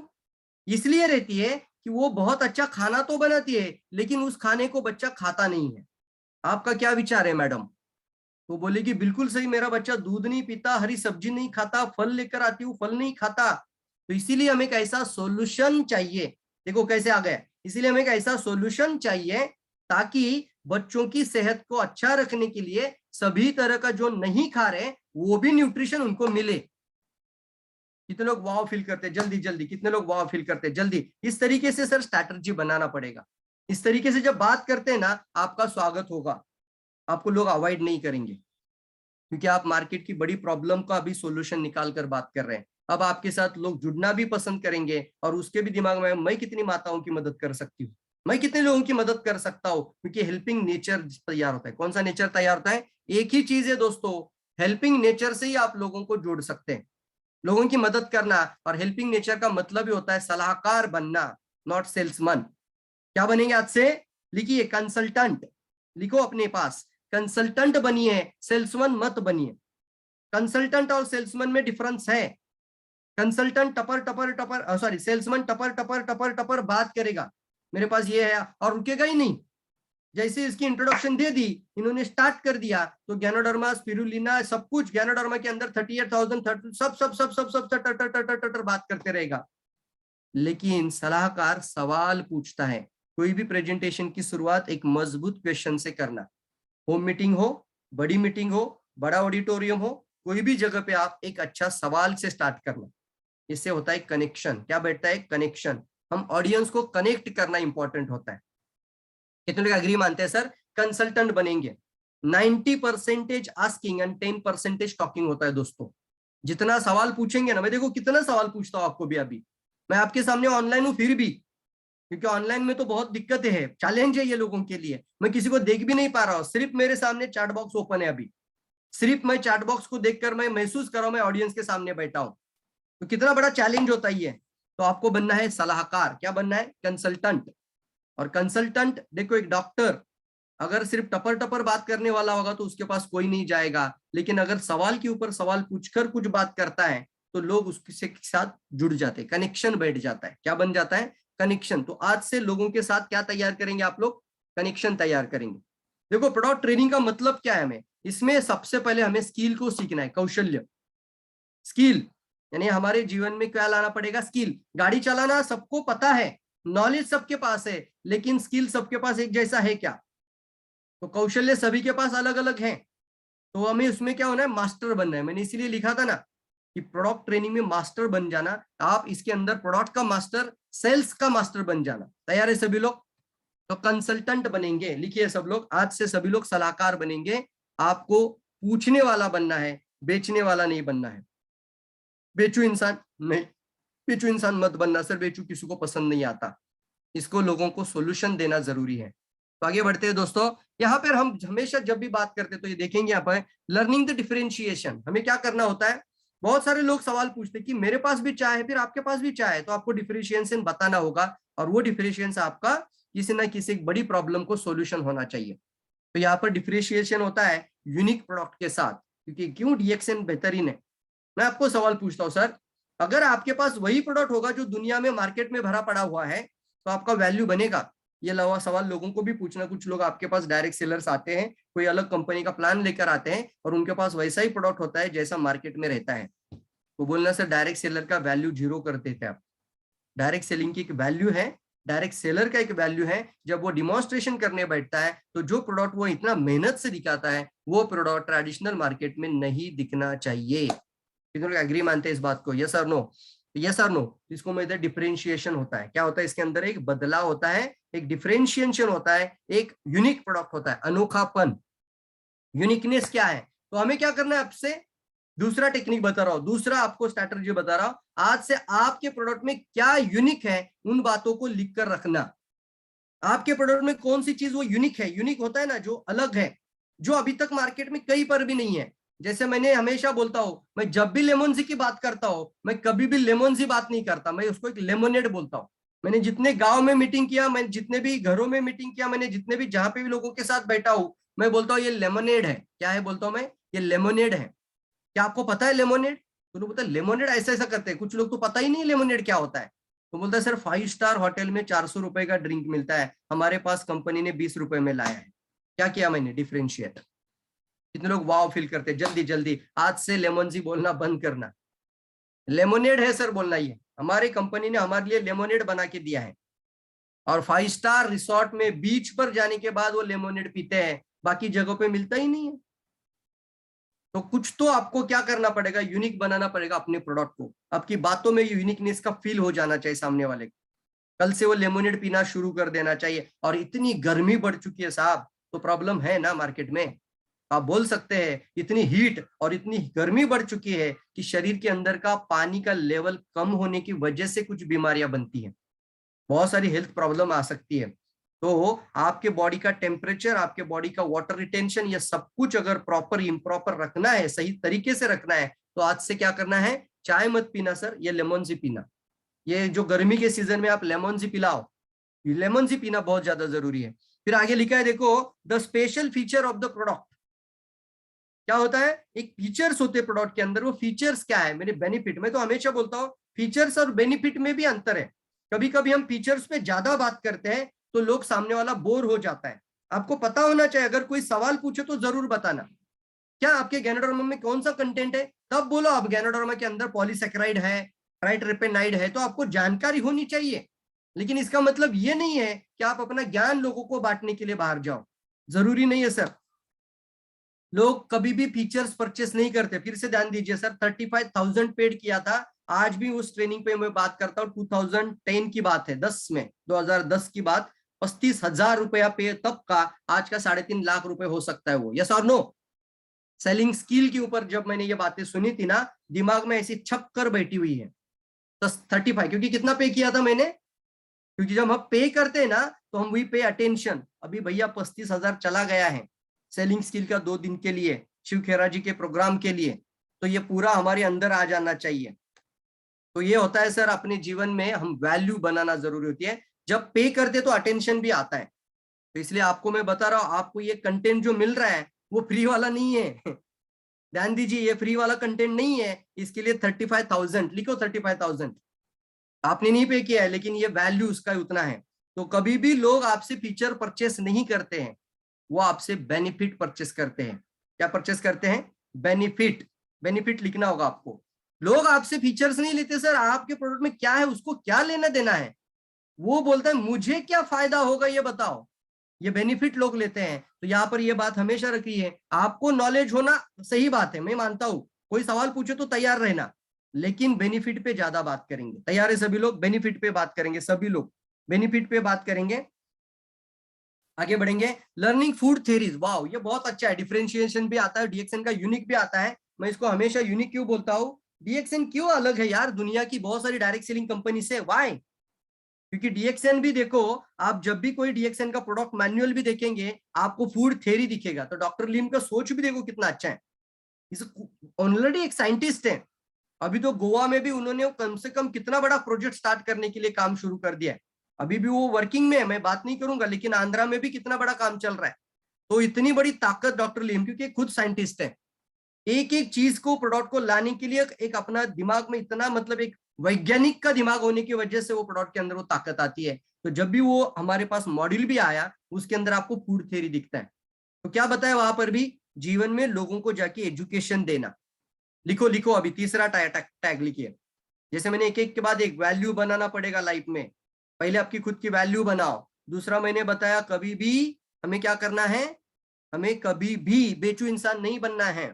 इसलिए रहती है कि वो बहुत अच्छा खाना तो बनाती है लेकिन उस खाने को बच्चा खाता नहीं है। आपका क्या विचार है मैडम, तो बोलेगी बिल्कुल सही, मेरा बच्चा दूध नहीं पीता, हरी सब्जी नहीं खाता, फल लेकर आती हूँ फल नहीं खाता। तो इसीलिए हमें एक ऐसा सॉल्यूशन चाहिए, देखो कैसे आ गया, इसीलिए हमें एक ऐसा सॉल्यूशन चाहिए ताकि बच्चों की सेहत को अच्छा रखने के लिए सभी तरह का जो नहीं खा रहे वो भी न्यूट्रिशन उनको मिले। कितने लोग वाव फील करते हैं, जल्दी जल्दी, कितने लोग वाव फील करते हैं जल्दी। इस तरीके से सर स्ट्रैटेजी बनाना पड़ेगा, इस तरीके से जब बात करते हैं ना आपका स्वागत होगा, आपको लोग अवॉइड नहीं करेंगे, क्योंकि आप मार्केट की बड़ी प्रॉब्लम का अभी सॉल्यूशन निकाल कर बात कर रहे हैं। अब आपके साथ लोग जुड़ना भी पसंद करेंगे और उसके भी दिमाग में मैं कितनी माताओं की मदद कर सकती हूँ, मैं कितने लोगों की मदद कर सकता हूँ, क्योंकि हेल्पिंग नेचर तैयार होता है। कौन सा नेचर तैयार होता है, एक ही चीज है दोस्तों, हेल्पिंग नेचर से ही आप लोगों को जोड़ सकते हैं, लोगों की मदद करना। और हेल्पिंग नेचर का मतलब ही होता है सलाहकार बनना, नॉट सेल्समैन। क्या बनेंगे आज से, लिखिए कंसल्टेंट, लिखो अपने पास, कंसल्टेंट बनिए, सेल्समैन मत बनिए। कंसल्टेंट और सेल्समैन में डिफरेंस है, कंसल्टेंट टपर टपर टपर सॉरी सेल्समैन टपर टपर टपर टपर बात करेगा, मेरे पास ये है और रुकेगा ही नहीं, जैसे इसकी इंट्रोडक्शन दे दी, इन्होंने स्टार्ट कर दिया, तो गैनोडर्मा, स्पिरुलिना, सब कुछ गैनोडर्मा के अंदर 38,000 सब सब सब सब सब टर बात करते रहेगा। लेकिन सलाहकार सवाल पूछता है। कोई भी प्रेजेंटेशन की शुरुआत एक मजबूत क्वेश्चन से करना। होम मीटिंग हो, बड़ी मीटिंग हो, बड़ा ऑडिटोरियम हो, कोई भी जगह पे आप एक अच्छा सवाल से स्टार्ट करना। इससे होता है कनेक्शन। क्या बैठता है? कनेक्शन। हम ऑडियंस को कनेक्ट करना इंपॉर्टेंट होता है। कितने लोग एग्री मानते हैं सर? कंसल्टेंट बनेंगे 90% आस्किंग एंड 10% टॉकिंग होता है दोस्तों। जितना सवाल पूछेंगे ना, मैं देखो कितना सवाल पूछता हूं आपको भी। अभी मैं आपके सामने ऑनलाइन हूं फिर भी, क्योंकि ऑनलाइन में तो बहुत दिक्कतें हैं, चैलेंज है ये लोगों के लिए। मैं किसी को देख भी नहीं पा रहा हूं, सिर्फ मेरे सामने चैट बॉक्स ओपन है अभी। सिर्फ मैं चैट बॉक्स को देखकर मैं महसूस कर रहा हूं मैं ऑडियंस के सामने बैठा हूं। तो कितना बड़ा चैलेंज होता ही है। तो आपको बनना है सलाहकार। क्या बनना है? कंसल्टेंट। और कंसल्टेंट देखो, एक डॉक्टर अगर सिर्फ टपर टपर बात करने वाला होगा तो उसके पास कोई नहीं जाएगा, लेकिन अगर सवाल के ऊपर सवाल पूछकर कुछ बात करता है तो लोग उसके साथ जुड़ जाते हैं, कनेक्शन बैठ जाता है। क्या बन जाता है? कनेक्शन। तो आज से लोगों के साथ क्या तैयार करेंगे आप लोग? कनेक्शन तैयार करेंगे। देखो प्रोडक्ट ट्रेनिंग का मतलब क्या है? हमें इसमें सबसे पहले हमें स्किल को सीखना है, कौशल्य। स्किल यानी हमारे जीवन में क्या लाना पड़ेगा? स्किल। गाड़ी चलाना सबको पता है, नॉलेज सबके पास है, लेकिन स्किल सबके पास एक जैसा है क्या? तो कौशल्य सभी के पास अलग अलग हैं। तो हमें उसमें क्या होना है? मास्टर बनना है। मैंने इसीलिए लिखा था ना कि प्रोडक्ट ट्रेनिंग में मास्टर बन जाना। आप इसके अंदर प्रोडक्ट का मास्टर, सेल्स का मास्टर बन जाना। तैयार है सभी लोग? तो कंसल्टेंट बनेंगे, लिखिए सब लोग, आज से सभी लोग सलाहकार बनेंगे। आपको पूछने वाला बनना है, बेचने वाला नहीं बनना है। बेचू इंसान नहीं, बेचू इंसान मत बनना सर, बेचू किसी को पसंद नहीं आता। इसको लोगों को सोल्यूशन देना जरूरी है। तो आगे बढ़ते हैं दोस्तों। यहाँ पर हम हमेशा जब भी बात करते हैं तो ये देखेंगे यहाँ पर लर्निंग द डिफरेंशिएशन। हमें क्या करना होता है? बहुत सारे लोग सवाल पूछते हैं कि मेरे पास भी चाय है, फिर आपके पास भी चाय है, तो आपको डिफरेंशिएशन बताना होगा, और वो डिफरेंशिएशन आपका किसी ना किसी एक बड़ी प्रॉब्लम को सोल्यूशन होना चाहिए। तो यहाँ पर डिफरेंशिएशन होता है यूनिक प्रोडक्ट के साथ, क्योंकि क्यों डीएक्सएन बेहतरीन है। मैं आपको सवाल पूछता हूँ सर, अगर आपके पास वही प्रोडक्ट होगा जो दुनिया में मार्केट में भरा पड़ा हुआ है, तो आपका वैल्यू बनेगा? ये लवा सवाल लोगों को भी पूछना। कुछ लोग आपके पास डायरेक्ट सेलर्स आते हैं, कोई अलग कंपनी का प्लान लेकर आते हैं, और उनके पास वैसा ही प्रोडक्ट होता है जैसा मार्केट में रहता है। तो बोलना सर डायरेक्ट सेलर का वैल्यू जीरो कर देते आप। डायरेक्ट सेलिंग की एक वैल्यू है, डायरेक्ट सेलर का एक वैल्यू है। जब वो डिमॉन्स्ट्रेशन करने बैठता है तो जो प्रोडक्ट वो इतना मेहनत से दिखाता है, वो प्रोडक्ट ट्रेडिशनल मार्केट में नहीं दिखना चाहिए। कितने लोग एग्री मानते हैं इस बात को? यस और नो? यस और नो? इसको मैं डिफरेंशिएशन होता है। क्या होता है इसके अंदर? एक बदलाव होता है, एक डिफरेंशिएशन होता है, एक यूनिक प्रोडक्ट होता है, अनोखापन। यूनिकनेस क्या है? तो हमें क्या करना है? आपसे दूसरा टेक्निक बता रहा हूं, दूसरा आपको स्ट्रैटेजी बता रहा हूं। आज से आपके प्रोडक्ट में क्या यूनिक है, उन बातों को लिख कर रखना। आपके प्रोडक्ट में कौन सी चीज वो यूनिक है? यूनिक होता है ना जो अलग है, जो अभी तक मार्केट में कहीं पर भी नहीं है। जैसे मैंने हमेशा बोलता हूं, मैं जब भी लेमन जी की बात करता हूं, मैं कभी भी लेमन जी बात नहीं करता, मैं उसको एक लेमोनेड बोलता हूं। मैंने जितने गांव में मीटिंग किया, मैं जितने भी घरों में मीटिंग किया, मैंने जितने भी जहां पे भी लोगों के साथ बैठा हूं, मैं बोलता हूँ ये लेमोनेड है। क्या है बोलता हूँ मैं? ये लेमोनेड है। क्या आपको पता है लेमोनेड? तो लोग बोलते हैं लेमोनेड ऐसा ऐसा करते हैं। कुछ लोग तो पता ही नहीं लेमोनेड क्या होता है। तो बोलता है सर 5 स्टार होटल में 400 रुपए का ड्रिंक मिलता है, हमारे पास कंपनी ने 20 रुपए में लाया है। क्या किया मैंने? डिफरेंशिएट। कितने लोग वाव फील करते हैं? जल्दी जल्दी आज से लेमन जी बोलना बंद करना। लेमोनेड है सर बोलना, ये हमारी कंपनी ने हमारे लिए लेमोनेड बना के दिया है। और 5 स्टार रिसोर्ट में बीच पर जाने के बाद वो लेमोनेड पीते हैं, बाकी जगहों पे मिलता ही नहीं है। तो कुछ तो आपको क्या करना पड़ेगा? यूनिक बनाना पड़ेगा अपने प्रोडक्ट को। आपकी बातों में यूनिकनेस का फील हो जाना चाहिए सामने वाले को। कल से वो लेमोनेड पीना शुरू कर देना चाहिए। और इतनी गर्मी बढ़ चुकी है साहब, तो प्रॉब्लम है ना मार्केट में। आप बोल सकते हैं इतनी हीट और इतनी गर्मी बढ़ चुकी है कि शरीर के अंदर का पानी का लेवल कम होने की वजह से कुछ बीमारियां बनती हैं, बहुत सारी हेल्थ प्रॉब्लम आ सकती है। तो आपके बॉडी का टेम्परेचर, आपके बॉडी का वाटर रिटेंशन, ये सब कुछ अगर प्रॉपर इम्प्रॉपर रखना है, सही तरीके से रखना है, तो आज से क्या करना है? चाय मत पीना सर, ये लेमन जी पीना। ये जो गर्मी के सीजन में आप लेमन जी पिलाओ, लेमन जी पीना बहुत ज्यादा जरूरी है। फिर आगे लिखा है देखो, the special feature of the product. क्या होता है? एक फीचर्स होते हैं प्रोडक्ट के अंदर। वो फीचर्स क्या है? मेरे बेनिफिट। मैं तो हमेशा बोलता हूँ फीचर्स और बेनिफिट में भी अंतर है। कभी कभी हम फीचर्स पे ज्यादा बात करते हैं तो लोग, सामने वाला बोर हो जाता है। आपको पता होना चाहिए, अगर कोई सवाल पूछे तो जरूर बताना, क्या आपके गैनोडर्मा में कौन सा कंटेंट है, तब बोलो आप गैनोडर्मा के अंदर पॉलीसैकेराइड है, ट्राइटरपेनाइड है, तो आपको जानकारी होनी चाहिए। लेकिन इसका मतलब ये नहीं है कि आप अपना ज्ञान लोगों को बांटने के लिए बाहर जाओ, जरूरी नहीं है सर। लोग कभी भी फीचर्स परचेस नहीं करते। फिर से ध्यान दीजिए सर, 35,000 पेड किया था, आज भी उस ट्रेनिंग पे मैं बात करता हूँ, 2010 की बात है, 2010 की बात, 35,000 रुपया पे तब का, आज का 3.5 लाख रुपए हो सकता है वो, यस और नो। सेलिंग स्किल के ऊपर जब मैंने ये बातें सुनी थी ना, दिमाग में ऐसी छप कर बैठी हुई है। तो 35, क्योंकि कितना पे किया था मैंने, क्योंकि जब हम पे करते हैं ना तो हम वी पे अटेंशन। अभी भैया 35,000 चला गया है सेलिंग स्किल का 2 दिन के लिए, शिव खेरा जी के प्रोग्राम के लिए, तो ये पूरा हमारे अंदर आ जाना चाहिए। तो ये होता है सर, अपने जीवन में हम वैल्यू बनाना जरूरी होती है। जब पे करते तो अटेंशन भी आता है। तो इसलिए आपको मैं बता रहा हूं, आपको ये कंटेंट जो मिल रहा है वो फ्री वाला नहीं है। ध्यान दीजिए, ये फ्री वाला कंटेंट नहीं है। इसके लिए 35,000 लिखो, 35,000 आपने नहीं पे किया है, लेकिन ये वैल्यू उसका उतना है। तो कभी भी लोग आपसे फीचर परचेस नहीं करते हैं, वो आपसे बेनिफिट परचेस करते हैं। क्या परचेस करते हैं? बेनिफिट। बेनिफिट लिखना होगा आपको। लोग आपसे फीचर्स नहीं लेते सर, आपके प्रोडक्ट में क्या है उसको क्या लेना देना है, वो बोलता है मुझे क्या फायदा होगा ये बताओ, ये बेनिफिट लोग लेते हैं। तो यहाँ पर ये बात हमेशा रखिए, आपको नॉलेज होना सही बात है, मैं मानता हूं, कोई सवाल पूछे तो तैयार रहना, लेकिन बेनिफिट पे ज्यादा बात करेंगे। तैयार है सभी लोग? बेनिफिट पे बात करेंगे, सभी लोग बेनिफिट पे बात करेंगे। आगे बढ़ेंगे। लर्निंग फूड थ्योरीज, वाओ ये बहुत अच्छा है। डिफरेंशिएशन भी आता है, डीएक्सएन का यूनिक भी आता है। मैं इसको हमेशा यूनिक क्यों बोलता हूँ, डीएक्सएन क्यों अलग है यार दुनिया की बहुत सारी डायरेक्ट सेलिंग कंपनी से, वाई? क्योंकि डीएक्सएन भी देखो, आप जब भी कोई डीएक्सएन का प्रोडक्ट मैनुअल भी देखेंगे आपको फूड थ्योरी दिखेगा। तो डॉक्टर लिम का सोच भी देखो कितना अच्छा है, इस ऑलरेडी एक साइंटिस्ट है। अभी तो गोवा में भी उन्होंने कम से कम कितना बड़ा प्रोजेक्ट स्टार्ट करने के लिए काम शुरू कर दिया है। अभी भी वो वर्किंग में है, मैं बात नहीं करूंगा, लेकिन आंध्रा में भी कितना बड़ा काम चल रहा है। तो इतनी बड़ी ताकत डॉक्टर लिम, क्योंकि खुद साइंटिस्ट है, एक एक चीज को प्रोडक्ट को लाने के लिए एक अपना दिमाग में इतना, मतलब एक वैज्ञानिक का दिमाग होने की वजह से वो प्रोडक्ट के अंदर वो ताकत आती है। तो जब भी वो हमारे पास मॉड्यूल भी आया उसके अंदर आपको फूड थ्योरी दिखता है। तो क्या बताया वहां पर भी, जीवन में लोगों को जाके एजुकेशन देना। लिखो लिखो, अभी तीसरा टैग लिखिए। जैसे मैंने एक एक के बाद एक वैल्यू बनाना पड़ेगा लाइफ में। पहले आपकी खुद की वैल्यू बनाओ। दूसरा मैंने बताया कभी भी हमें क्या करना है, हमें कभी भी बेचू इंसान नहीं बनना है,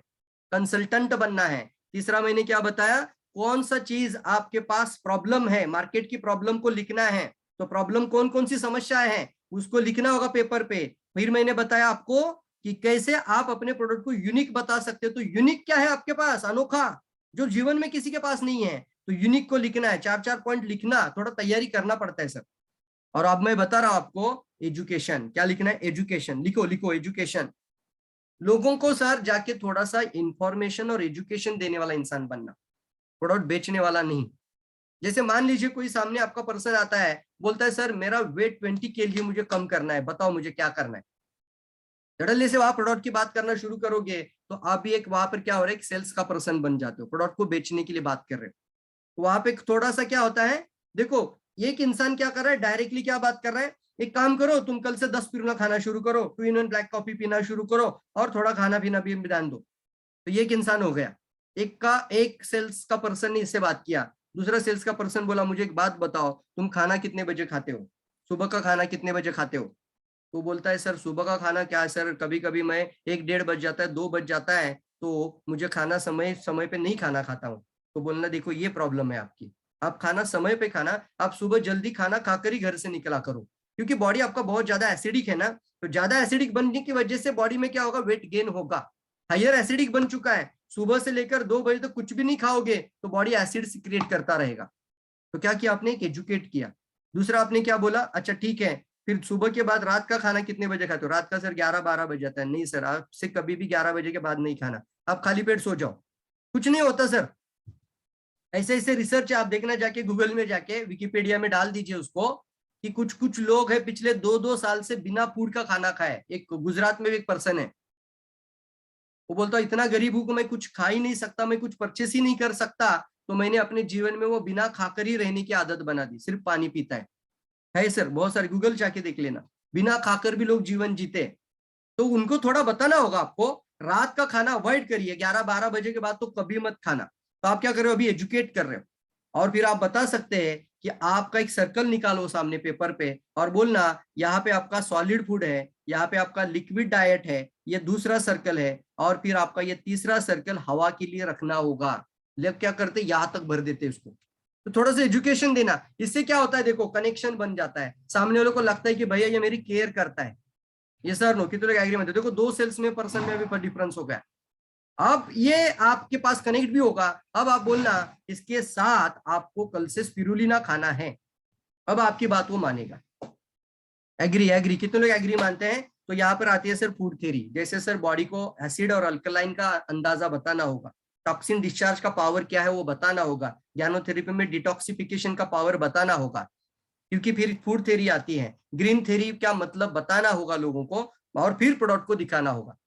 कंसल्टेंट बनना है। तीसरा मैंने क्या बताया, कौन सा चीज आपके पास प्रॉब्लम है, मार्केट की प्रॉब्लम को लिखना है। तो प्रॉब्लम कौन कौन सी समस्याएं हैं उसको लिखना होगा पेपर पे। फिर मैंने बताया आपको कि कैसे आप अपने प्रोडक्ट को यूनिक बता सकते हो। तो यूनिक क्या है आपके पास, अनोखा, जो जीवन में किसी के पास नहीं है। तो यूनिक को लिखना है, 4-4 पॉइंट लिखना, थोड़ा तैयारी करना पड़ता है सर। और अब मैं बता रहा हूं आपको एजुकेशन, क्या लिखना है, एजुकेशन लिखो लिखो, एजुकेशन। लोगों को सर जाके थोड़ा सा इंफॉर्मेशन और एजुकेशन देने वाला इंसान बनना, प्रोडक्ट बेचने वाला नहीं। जैसे मान लीजिए कोई सामने आपका पर्सन आता है, बोलता है सर मेरा वेट 20 के लिए मुझे कम करना है, बताओ मुझे क्या करना है। धड़ल्ले से वहां प्रोडक्ट की बात करना शुरू करोगे तो आप भी एक वहां पर क्या हो रहा है, एक सेल्स का पर्सन बन जाते हो, प्रोडक्ट को बेचने के लिए बात कर रहे हो। वहां पे थोड़ा सा क्या होता है, देखो एक इंसान क्या कर रहा है, डायरेक्टली क्या बात कर रहा है, एक काम करो तुम कल से 10 पिरुला खाना शुरू करो, 2-in-1 ब्लैक कॉफी पीना शुरू करो और थोड़ा खाना पीना भी ध्यान दो। तो ये एक इंसान हो गया। एक सेल्स का पर्सन ने इससे बात किया। दूसरा सेल्स का पर्सन बोला मुझे एक बात बताओ, तुम खाना कितने बजे खाते हो, सुबह का खाना कितने बजे खाते हो। तो बोलता है सर सुबह का खाना क्या है सर, कभी कभी मैं 1-1:30 बज जाता है, 2 बज जाता है, तो मुझे खाना समय समय पे नहीं खाना खाता हूँ। तो बोलना देखो ये प्रॉब्लम है आपकी, आप खाना समय पे खाना, आप सुबह जल्दी खाना खाकर ही घर से निकला करो, क्योंकि बॉडी आपका बहुत ज्यादा एसिडिक है ना। तो ज्यादा एसिडिक बनने की वजह से बॉडी में क्या होगा, वेट गेन होगा। हायर एसिडिक बन चुका है, सुबह से लेकर 2 बजे तक कुछ भी नहीं खाओगे तो बॉडी एसिड सीक्रेट करता रहेगा। तो क्या किया आपने, एक एजुकेट किया। दूसरा आपने क्या बोला, अच्छा ठीक है फिर सुबह के बाद रात का खाना कितने बजे खाते हो, रात का सर 11-12 बज जाता है। नहीं सर, आपसे कभी भी 11 बजे के बाद नहीं खाना, आप खाली पेट सो जाओ, कुछ नहीं होता सर। ऐसे ऐसे रिसर्च आप देखना, जाके गूगल में जाके विकिपीडिया में डाल दीजिए उसको, कि कुछ कुछ लोग हैं पिछले 2-2 साल से बिना फूड का खाना खाए। एक गुजरात में भी एक पर्सन है, वो बोलता इतना गरीब हूं कि मैं कुछ खा ही नहीं सकता, मैं कुछ परचेस ही नहीं कर सकता, तो मैंने अपने जीवन में वो बिना खाकर ही रहने की आदत बना दी, सिर्फ पानी पीता है सर, बहुत सारे, गूगल जाके देख लेना। बिना खाकर भी लोग जीवन जीते, तो उनको थोड़ा बताना होगा आपको रात का खाना अवॉइड करिए, 11-12 बजे के बाद तो कभी मत खाना। तो आप क्या कर रहे हो, अभी एजुकेट कर रहे हो। और फिर आप बता सकते हैं कि आपका एक सर्कल निकालो सामने पेपर पे और बोलना यहाँ पे आपका सॉलिड फूड है, यहाँ पे आपका लिक्विड डाइट है, ये दूसरा सर्कल है, और फिर आपका ये तीसरा सर्कल हवा के लिए रखना होगा। लोग क्या करते, यहाँ तक भर देते उसको। तो थोड़ा सा एजुकेशन देना, इससे क्या होता है, देखो कनेक्शन बन जाता है, सामने वालों को लगता है कि भैया ये मेरी केयर करता है। ये सर नो, कितने लोग एग्री में, देखो 2 सेल्स में पर्सन में भी डिफरेंस हो गया। अब ये आपके पास कनेक्ट भी होगा। अब आप बोलना इसके साथ आपको कल से स्पिरुलिना खाना है, अब आपकी बात वो मानेगा। एग्री एग्री, कितने लोग एग्री मानते हैं। तो यहाँ पर आती है सर फूड थ्योरी, जैसे सर बॉडी को एसिड और अल्कलाइन का अंदाजा बताना होगा, टॉक्सिन डिस्चार्ज का पावर क्या है वो बताना होगा, ज्ञानोथेरेपी में डिटॉक्सिफिकेशन का पावर बताना होगा, क्योंकि फिर फूड थ्योरी आती है, ग्रीन थ्योरी क्या मतलब बताना होगा लोगों को, और फिर प्रोडक्ट को दिखाना होगा।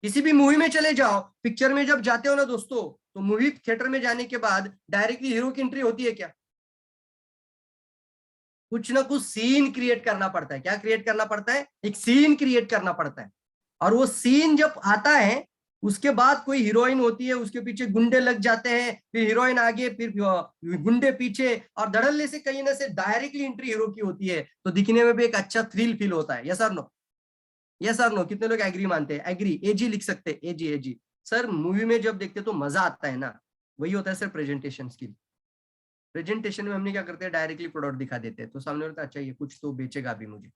किसी भी मूवी में चले जाओ, पिक्चर में जब जाते हो ना दोस्तों, तो मूवी थिएटर में जाने के बाद डायरेक्टली हीरो की एंट्री होती है क्या, कुछ ना कुछ सीन क्रिएट करना पड़ता है। क्या क्रिएट करना पड़ता है, एक सीन क्रिएट करना पड़ता है। और वो सीन जब आता है उसके बाद कोई हीरोइन होती है, उसके पीछे गुंडे लग जाते हैं, फिर हीरोइन आगे, फिर गुंडे पीछे, और धड़ल्ले से कहीं ना से डायरेक्टली एंट्री हीरो की होती है, तो दिखने में भी एक अच्छा थ्रिल फील होता है। यस और नो, यस और नो, कितने लोग एग्री मानते हैं, एग्री, एजी लिख सकते हैं, एजी एजी। सर मूवी में जब देखते तो मजा आता है ना, वही होता है सर प्रेजेंटेशन स्किल। प्रेजेंटेशन में हमने क्या करते हैं, डायरेक्टली प्रोडक्ट दिखा देते हैं, तो सामने वाला अच्छा ये कुछ तो बेचेगा अभी मुझे,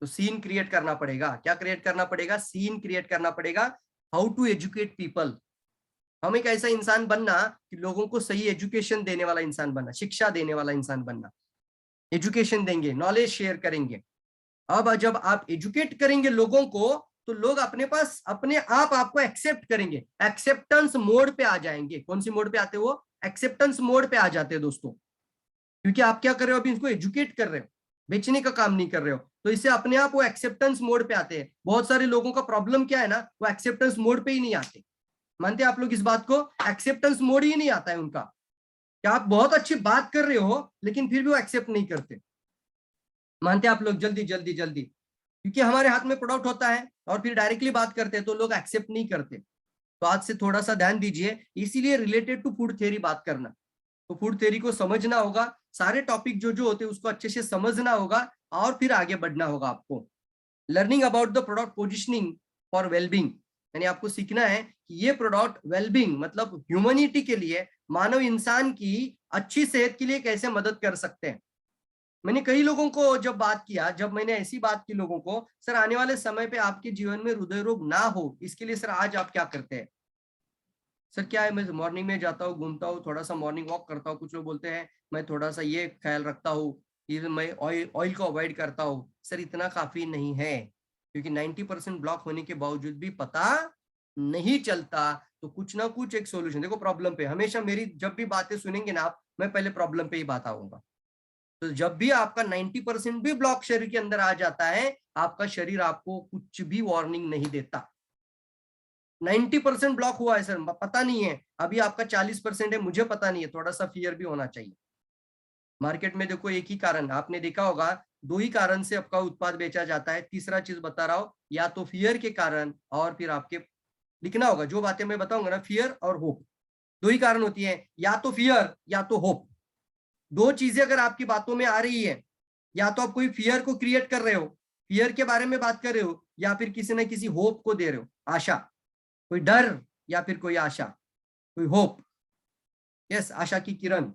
तो सीन क्रिएट करना पड़ेगा। क्या क्रिएट करना पड़ेगा, सीन क्रिएट करना पड़ेगा। हाउ टू एजुकेट पीपल, हम एक ऐसा इंसान बनना कि लोगों को सही एजुकेशन देने वाला इंसान बनना, शिक्षा देने वाला इंसान बनना। एजुकेशन देंगे, नॉलेज शेयर करेंगे। अब जब आप एजुकेट करेंगे लोगों को, तो लोग अपने पास अपने आप आपको एक्सेप्ट करेंगे, एक्सेप्टेंस मोड पे आ जाएंगे। कौन सी मोड पे आते हो, एक्सेप्टेंस मोड पे आ जाते हैं दोस्तों, क्योंकि आप क्या कर रहे हो, अभी इसको एजुकेट कर रहे हो, बेचने का काम नहीं कर रहे हो, तो इससे अपने आप वो एक्सेप्टेंस मोड पे आते हैं। बहुत सारे लोगों का प्रॉब्लम क्या है ना, वो एक्सेप्टेंस मोड पे ही नहीं आते। मानते हैं आप लोग इस बात को, एक्सेप्टेंस मोड ही नहीं आता है उनका, कि आप बहुत अच्छी बात कर रहे हो लेकिन फिर भी वो एक्सेप्ट नहीं करते। मानते हैं आप लोग, जल्दी जल्दी जल्दी, क्योंकि हमारे हाथ में प्रोडक्ट होता है और फिर डायरेक्टली बात करते हैं तो लोग एक्सेप्ट नहीं करते। तो आज से थोड़ा सा ध्यान दीजिए, इसीलिए रिलेटेड टू फूड थ्योरी बात करना, तो फूड थ्योरी को समझना होगा, सारे टॉपिक जो जो होते हैं उसको अच्छे से समझना होगा, और फिर आगे बढ़ना होगा आपको। Learning about the product positioning for wellbeing, यानी आपको सीखना है कि ये प्रोडक्ट वेलबींग मतलब ह्यूमनिटी के लिए, मानव इंसान की अच्छी सेहत के लिए कैसे मदद कर सकते हैं। मैंने कई लोगों को जब बात किया, जब मैंने ऐसी बात की लोगों को, सर आने वाले समय पे आपके जीवन में हृदय रोग ना हो, इसके लिए सर आज आप क्या करते हैं। सर क्या है, मैं मॉर्निंग में जाता हूँ, घूमता हूँ, थोड़ा सा मॉर्निंग वॉक करता हूँ। कुछ लोग बोलते हैं मैं थोड़ा सा ये ख्याल रखता हूँ कि मैं ऑयल को अवॉइड करता हूँ। सर इतना काफी नहीं है, क्योंकि 90% ब्लॉक होने के बावजूद भी पता नहीं चलता। तो कुछ ना कुछ एक सोल्यूशन, देखो प्रॉब्लम पे हमेशा मेरी जब भी बातें सुनेंगे ना आप, मैं पहले प्रॉब्लम पे ही बात आऊंगा। तो जब भी आपका 90% भी ब्लॉक शरीर के अंदर आ जाता है, आपका शरीर आपको कुछ भी वार्निंग नहीं देता। 90% ब्लॉक हुआ है सर, पता नहीं है, अभी आपका 40% है, मुझे पता नहीं है, थोड़ा सा फियर भी होना चाहिए। मार्केट में देखो एक ही कारण, आपने देखा होगा 2 ही कारण से आपका उत्पाद बेचा जाता है। तीसरा चीज बता रहा हूं, या तो फियर के कारण, और फिर आपके लिखना होगा जो बातें मैं बताऊंगा ना, फियर और होप, 2 ही कारण होती है, या तो फियर या तो होप। 2 चीजें अगर आपकी बातों में आ रही है, या तो आप कोई फियर को क्रिएट कर रहे हो, फियर के बारे में बात कर रहे हो, या फिर किसी न किसी होप को दे रहे हो, आशा, कोई डर या फिर कोई आशा, कोई होप। यस, आशा की किरण,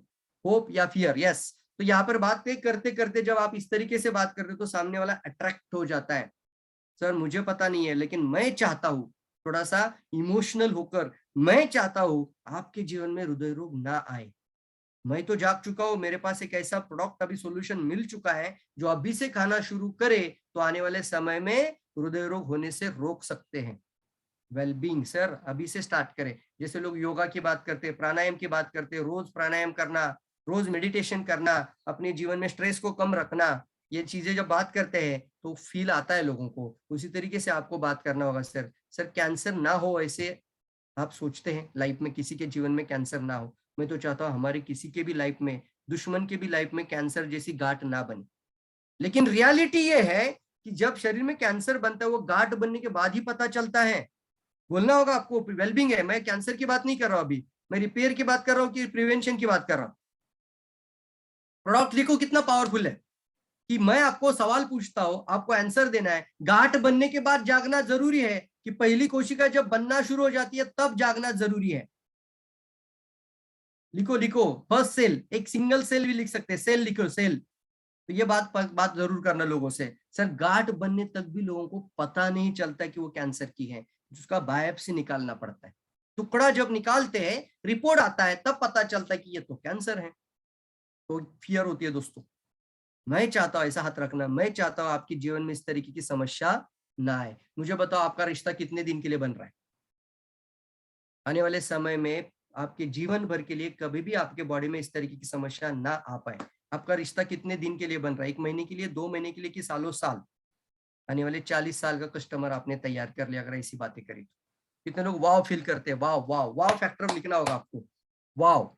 होप या फियर। यस, तो यहाँ पर बात करते करते जब आप इस तरीके से बात करते हो तो सामने वाला अट्रैक्ट हो जाता है। सर मुझे पता नहीं है लेकिन मैं चाहता हूं, थोड़ा सा इमोशनल होकर, मैं चाहता हूं आपके जीवन में हृदय रोग ना आए। मैं तो जाग चुका हूं, मेरे पास एक ऐसा प्रोडक्ट अभी सॉल्यूशन मिल चुका है, जो अभी से खाना शुरू करे तो आने वाले समय में हृदय रोग होने से रोक सकते हैं। वेलबींग सर अभी से स्टार्ट करें। जैसे लोग योगा की बात करते हैं, प्राणायाम की बात करते हैं, रोज प्राणायाम करना, रोज मेडिटेशन करना, अपने जीवन में स्ट्रेस को कम रखना, ये चीजें जब बात करते हैं तो फील आता है लोगों को। उसी तरीके से आपको बात करना होगा। सर कैंसर ना हो ऐसे आप सोचते हैं, लाइफ में किसी के जीवन में कैंसर ना हो। मैं तो चाहता हूँ हमारे किसी के भी लाइफ में, दुश्मन के भी लाइफ में कैंसर जैसी गांठ ना बने। लेकिन रियलिटी ये है कि जब शरीर में कैंसर बनता है वो गांठ बनने के बाद ही पता चलता है। बोलना होगा आपको, वेलबिंग है, मैं कैंसर की बात नहीं कर रहा हूं अभी, मैं रिपेयर की बात कर रहा हूँ कि प्रिवेंशन की बात कर रहा हूं। प्रोडक्ट देखो कितना पावरफुल है कि मैं आपको सवाल पूछता हूं, आपको आंसर देना है। गांठ बनने के बाद जागना जरूरी है कि पहली कोशिका जब बनना शुरू हो जाती है तब जागना जरूरी है? लिखो लिखो, फर्स्ट सेल, एक सिंगल सेल भी लिख सकते हैं, सेल लिखो, सेल। तो ये बात जरूर करना लोगों से। सर गांठ बनने तक भी लोगों को पता नहीं चलता कि वो कैंसर की है, उसका बायोप्सी निकालना पड़ता है। टुकड़ा जब निकालते हैं, रिपोर्ट आता है, तब पता चलता है कि ये तो कैंसर है। तो फियर होती है दोस्तों। मैं चाहता हूं ऐसा हाथ रखना, मैं चाहता हूं आपके जीवन में इस तरीके की समस्या ना आए। मुझे बताओ आपका रिश्ता कितने दिन के लिए बन रहा है? आने वाले समय में आपके जीवन भर के लिए कभी भी आपके बॉडी में इस तरीके की समस्या ना आ पाए। आपका रिश्ता कितने दिन के लिए बन रहा है? 1 महीने के लिए, 2 महीने के लिए, कि सालों साल? आने वाले 40 साल का कस्टमर आपने तैयार कर लिया अगर ऐसी बातें करी तो। कितने लोग वाव फील करते हैं? वाव वाव वाव फैक्टर लिखना होगा आपको। वाव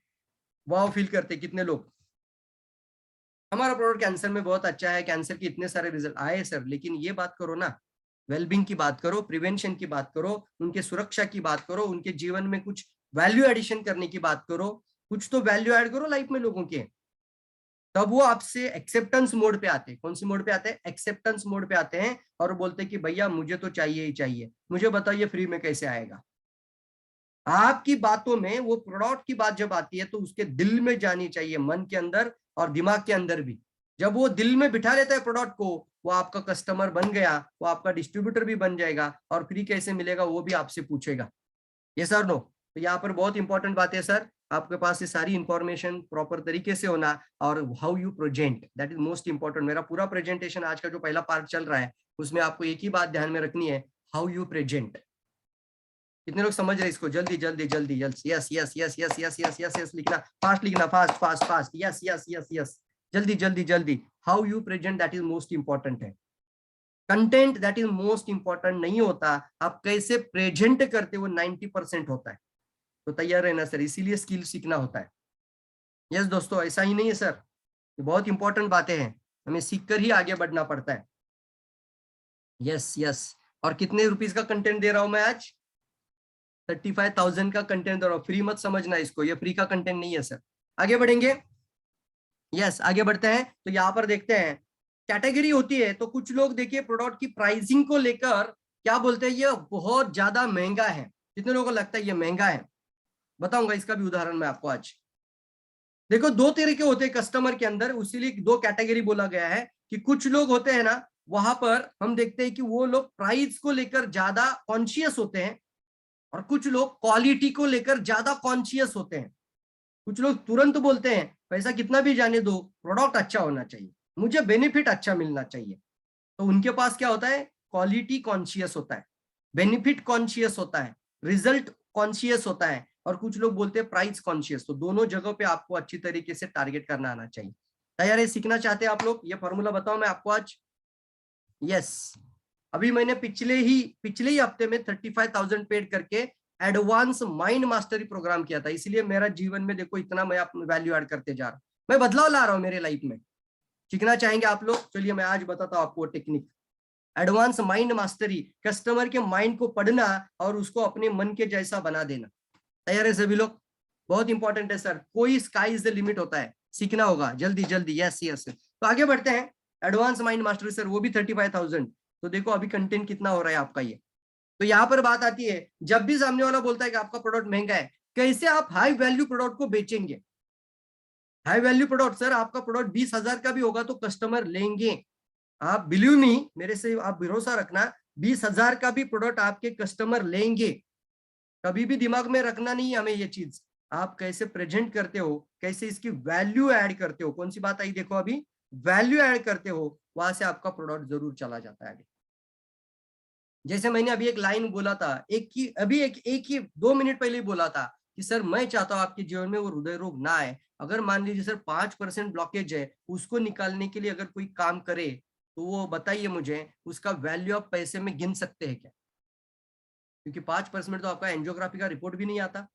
वाव फील करते हैं कितने लोग? हमारा प्रोडक्ट कैंसर में बहुत अच्छा है, कैंसर के इतने सारे रिजल्ट आए सर, लेकिन ये बात करो ना, वेलबींग की बात करो, प्रिवेंशन की बात करो, उनके सुरक्षा की बात करो, उनके जीवन में कुछ वैल्यू एडिशन करने की बात करो, कुछ तो वैल्यू ऐड करो लाइफ में लोगों के। तब वो आपसे एक्सेप्टेंस मोड पे आते हैं। कौन सी मोड पे आते हैं? एक्सेप्टेंस मोड पे आते हैं और बोलते हैं कि भैया मुझे तो चाहिए ही चाहिए, मुझे बताइए फ्री में कैसे आएगा। आपकी बातों में वो प्रोडक्ट की बात जब आती है तो उसके दिल में जानी चाहिए, मन के अंदर और दिमाग के अंदर भी। जब वो दिल में बिठा लेता है प्रोडक्ट को, वो आपका कस्टमर बन गया, वो आपका डिस्ट्रीब्यूटर भी बन जाएगा और फ्री कैसे मिलेगा वो भी आपसे पूछेगा। ये सर नो। तो यहाँ पर बहुत इंपॉर्टेंट बात है सर, आपके पास ये सारी इंफॉर्मेशन प्रॉपर तरीके से होना, और how you present, that is most important. मेरा पूरा प्रेजेंटेशन आज का जो पहला पार्ट चल रहा है उसमें आपको एक ही बात ध्यान में रखनी है, हाउ यू प्रेजेंट। कितने लोग समझ रहे हैं इसको? जल्दी जल्दी जल्दी जल्दी, yes yes yes yes yes yes yes yes लिखना, फास्ट लिखना, fast fast fast, yes yes yes yes, जल्दी जल्दी जल्दी। How you present that is most important है। Content that is most important नहीं होता, आप कैसे प्रेजेंट करते हो 90% होता है। तो तैयार रहना सर, इसीलिए स्किल सीखना होता है। यस दोस्तों, ऐसा ही नहीं है सर, ये बहुत इंपॉर्टेंट बातें हैं, हमें सीखकर ही आगे बढ़ना पड़ता है। Yes yes. और कितने रुपीस का कंटेंट दे रहा हूं मैं आज? 35,000 का कंटेंट दे रहा हूं। फ्री मत समझना इसको, ये फ्री का कंटेंट नहीं है सर। आगे बढ़ेंगे। यस आगे बढ़ते हैं। तो यहाँ पर देखते हैं कैटेगरी होती है, तो कुछ लोग देखिए प्रोडक्ट की प्राइसिंग को लेकर क्या बोलते हैं, ये बहुत ज्यादा महंगा है। कितने लोगों को लगता है ये महंगा है? बताऊंगा इसका भी उदाहरण मैं आपको आज। देखो दो तरीके होते हैं कस्टमर के अंदर, उसीलिए दो कैटेगरी बोला गया है कि कुछ लोग होते हैं ना, वहां पर हम देखते हैं कि वो लोग प्राइस को लेकर ज्यादा कॉन्शियस होते हैं और कुछ लोग क्वालिटी को लेकर ज्यादा कॉन्शियस होते हैं। कुछ लोग तुरंत बोलते हैं पैसा कितना भी जाने दो, प्रोडक्ट अच्छा होना चाहिए, मुझे बेनिफिट अच्छा मिलना चाहिए। तो उनके पास क्या होता है? क्वालिटी कॉन्शियस होता है, बेनिफिट कॉन्शियस होता है, रिजल्ट कॉन्शियस होता है, और कुछ लोग बोलते हैं प्राइस कॉन्शियस। तो दोनों जगह पे आपको अच्छी तरीके से टारगेट करना आना चाहिए। तैयार है? सीखना चाहते हैं आप लोग? ये फॉर्मूला बताओ मैं आपको आज। यस। अभी मैंने पिछले ही हफ्ते में 35,000 पेड करके एडवांस माइंड मास्टरी प्रोग्राम किया था, इसलिए मेरा जीवन में देखो इतना मैं वैल्यू ऐड करते जा रहा हूं, मैं बदलाव ला रहा हूं मेरे लाइफ में। सीखना चाहेंगे आप लोग? चलिए मैं आज बताता हूं आपको technique. Advance mind mastery, customer के माइंड को पढ़ना और उसको अपने मन के जैसा बना देना। तैयार है सभी लोग? बहुत इंपॉर्टेंट है सर, कोई स्काई इज द लिमिट होता है, सीखना होगा जल्दी जल्दी। Yes yes. तो आगे बढ़ते हैं। एडवांस माइंड मास्टरी सर, वो भी 35,000। तो देखो अभी कंटेंट कितना हो रहा है आपका ये। तो यहाँ पर बात आती है, जब भी सामने वाला बोलता है कि आपका प्रोडक्ट महंगा है, कैसे आप हाई वैल्यू प्रोडक्ट को बेचेंगे? हाई वैल्यू प्रोडक्ट सर, आपका प्रोडक्ट 20,000 का भी होगा तो कस्टमर लेंगे। आप बिलीव मी, मेरे से आप भरोसा रखना, 20,000 का भी प्रोडक्ट आपके कस्टमर लेंगे। कभी भी दिमाग में रखना नहीं है हमें ये चीज। आप कैसे प्रेजेंट करते हो, कैसे इसकी वैल्यू ऐड करते हो, कौन सी बात आई देखो अभी, वैल्यू ऐड करते हो, वहां से आपका प्रोडक्ट जरूर चला जाता है आगे। जैसे मैंने अभी एक लाइन बोला था, एक ही 2 मिनट पहले ही बोला था कि सर मैं चाहता हूं आपके जीवन में वो हृदय रोग ना आए। अगर मान लीजिए सर 5% ब्लॉकेज है, उसको निकालने के लिए अगर कोई काम करे तो वो बताइए मुझे, उसका वैल्यू आप पैसे में गिन सकते हैं क्या? क्योंकि 5% तो आपका एंजियोग्राफी का रिपोर्ट भी नहीं आता।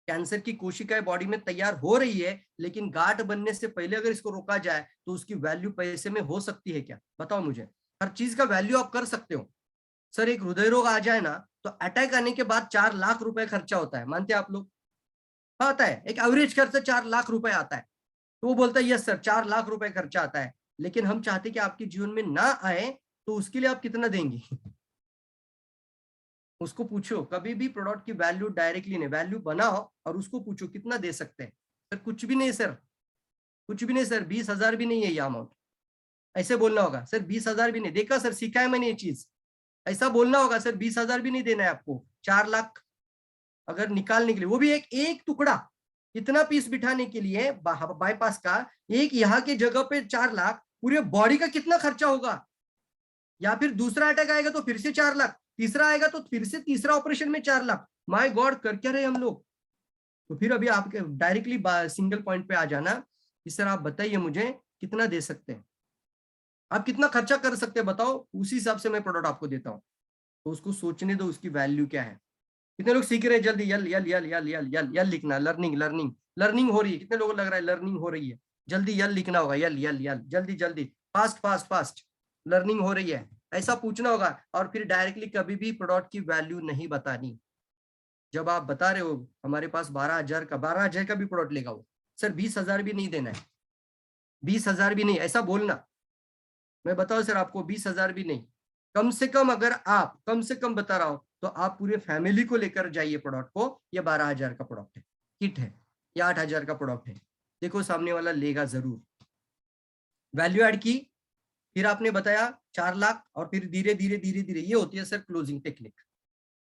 कैंसर की कोशिकाएं बॉडी में तैयार हो रही है, लेकिन गांठ बनने से पहले अगर इसको रोका जाए तो उसकी वैल्यू पैसे में हो सकती है क्या? बताओ मुझे। हर चीज का वैल्यू आप कर सकते हो। सर एक हृदय रोग आ जाए ना तो अटैक आने के बाद 4 लाख रुपए खर्चा होता है, मानते हैं आप लोग? आता है, एक एवरेज खर्चा 4 लाख रुपए आता है। तो वो बोलता है यस सर 4 लाख रुपए खर्चा आता है, लेकिन हम चाहते कि आपके जीवन में ना आए, तो उसके लिए आप कितना देंगे? उसको पूछो, कभी भी प्रोडक्ट की वैल्यू डायरेक्टली नहीं, वैल्यू बनाओ और उसको पूछो कितना दे सकते हैं। सर कुछ भी नहीं सर, कुछ भी नहीं सर, 20,000 भी नहीं है ये अमाउंट। ऐसे बोलना होगा, सर 20,000 भी नहीं, देखा सर सीखा है मैंने ये चीज। ऐसा बोलना होगा, सर 20,000 भी नहीं देना है आपको, 4 लाख अगर निकालने के लिए, वो भी एक एक टुकड़ा, इतना पीस बिठाने के लिए बाईपास का, एक यहाँ की जगह पे 4 लाख, पूरे बॉडी का कितना खर्चा होगा? या फिर दूसरा अटैक आएगा तो फिर से 4 लाख, तीसरा आएगा तो फिर से तीसरा ऑपरेशन में 4 लाख। माय गॉड, कर क्या रहे हम लोग? तो फिर अभी आप डायरेक्टली सिंगल पॉइंट पे आ जाना कि सर आप बताइए मुझे कितना दे सकते हैं, आप कितना खर्चा कर सकते हैं बताओ, उसी हिसाब से मैं प्रोडक्ट आपको देता हूँ। तो उसको सोचने दो उसकी वैल्यू क्या है। कितने लोग सीख रहे हैं? जल्दी यल यल यल यल यल यल यल लिखना, लर्निंग लर्निंग लर्निंग हो रही है। कितने लोगों को लग रहा है लर्निंग हो रही है? जल्दी यल लिखना होगा, यल यल यल, जल्दी जल्दी, फास्ट फास्ट फास्ट, लर्निंग हो रही है, ऐसा पूछना होगा। और फिर डायरेक्टली कभी भी प्रोडक्ट की वैल्यू नहीं बतानी। जब आप बता रहे हो हमारे पास 12,000 का, 12,000 का भी प्रोडक्ट लेगा वो, सर 20,000 भी नहीं देना है, 20,000 भी नहीं, ऐसा बोलना। मैं बताऊं सर आपको 20,000 भी नहीं, कम से कम अगर आप, कम से कम बता रहा हूं, तो आप पूरे फैमिली को लेकर जाइए प्रोडक्ट को। ये 12,000 का प्रोडक्ट है, किट है, या 8,000 का प्रोडक्ट है, देखो सामने वाला लेगा जरूर। वैल्यू ऐड की, फिर आपने बताया 4 लाख, और फिर धीरे धीरे धीरे धीरे, ये होती है सर क्लोजिंग टेक्निक।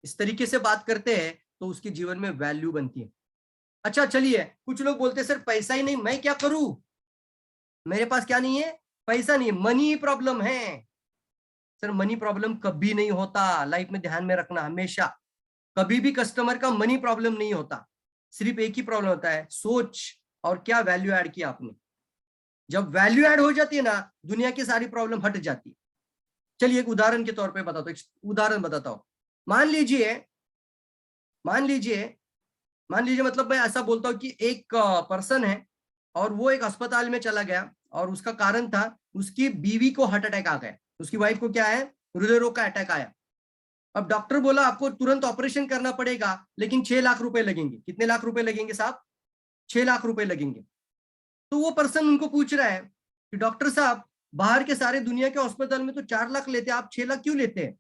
इस तरीके से बात करते हैं तो उसके जीवन में वैल्यू बनती है। अच्छा चलिए, कुछ लोग बोलते हैं सर पैसा ही नहीं, मैं क्या करूं? मेरे पास क्या नहीं है? पैसा नहीं है, मनी प्रॉब्लम है। सर मनी प्रॉब्लम कभी नहीं होता, लाइफ में ध्यान में रखना हमेशा। कभी भी कस्टमर का मनी प्रॉब्लम नहीं होता, सिर्फ एक ही प्रॉब्लम होता है, सोच और क्या वैल्यू ऐड किया आपने। जब वैल्यू ऐड हो जाती है ना, दुनिया की सारी प्रॉब्लम हट जाती है। चलिए एक उदाहरण के तौर पे बताता हूँ, एक उदाहरण बताता हूँ। मान लीजिए, मान लीजिए, मान लीजिए, मतलब मैं ऐसा बोलता हूँ कि एक पर्सन है और वो एक अस्पताल में चला गया, और उसका कारण था उसकी बीवी को हार्ट अटैक आ गया। उसकी वाइफ को क्या है? हृदय रोग का अटैक आया। अब डॉक्टर बोला आपको तुरंत ऑपरेशन करना पड़ेगा, लेकिन 6 लाख रुपए लगेंगे। कितने लाख रुपए लगेंगे साहब? 6 लाख रुपए लगेंगे। तो वो पर्सन उनको पूछ रहा है कि डॉक्टर साहब, बाहर के सारे दुनिया के हॉस्पिटल में तो 4 लाख लेते हैं, आप 6 लाख क्यों लेते हैं?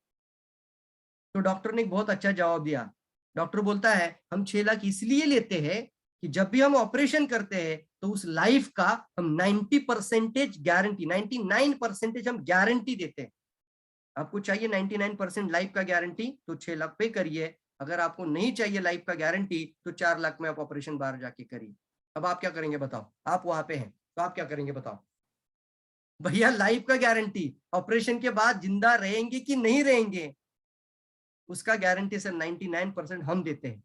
तो डॉक्टर ने एक बहुत अच्छा जवाब दिया। डॉक्टर बोलता है हम 6 लाख इसलिए लेते हैं कि जब भी हम ऑपरेशन करते हैं तो उस लाइफ का हम 90% गारंटी, 99% हम गारंटी देते हैं। आपको चाहिए 99% लाइफ का गारंटी तो 6 लाख पे करिए। अगर आपको नहीं चाहिए लाइफ का गारंटी तो 4 लाख में आप ऑपरेशन बाहर जाके करिए। अब आप क्या करेंगे बताओ? आप वहां पे हैं तो आप क्या करेंगे बताओ? भैया लाइफ का गारंटी, ऑपरेशन के बाद जिंदा रहेंगे कि नहीं रहेंगे, उसका गारंटी सर 99% हम देते हैं।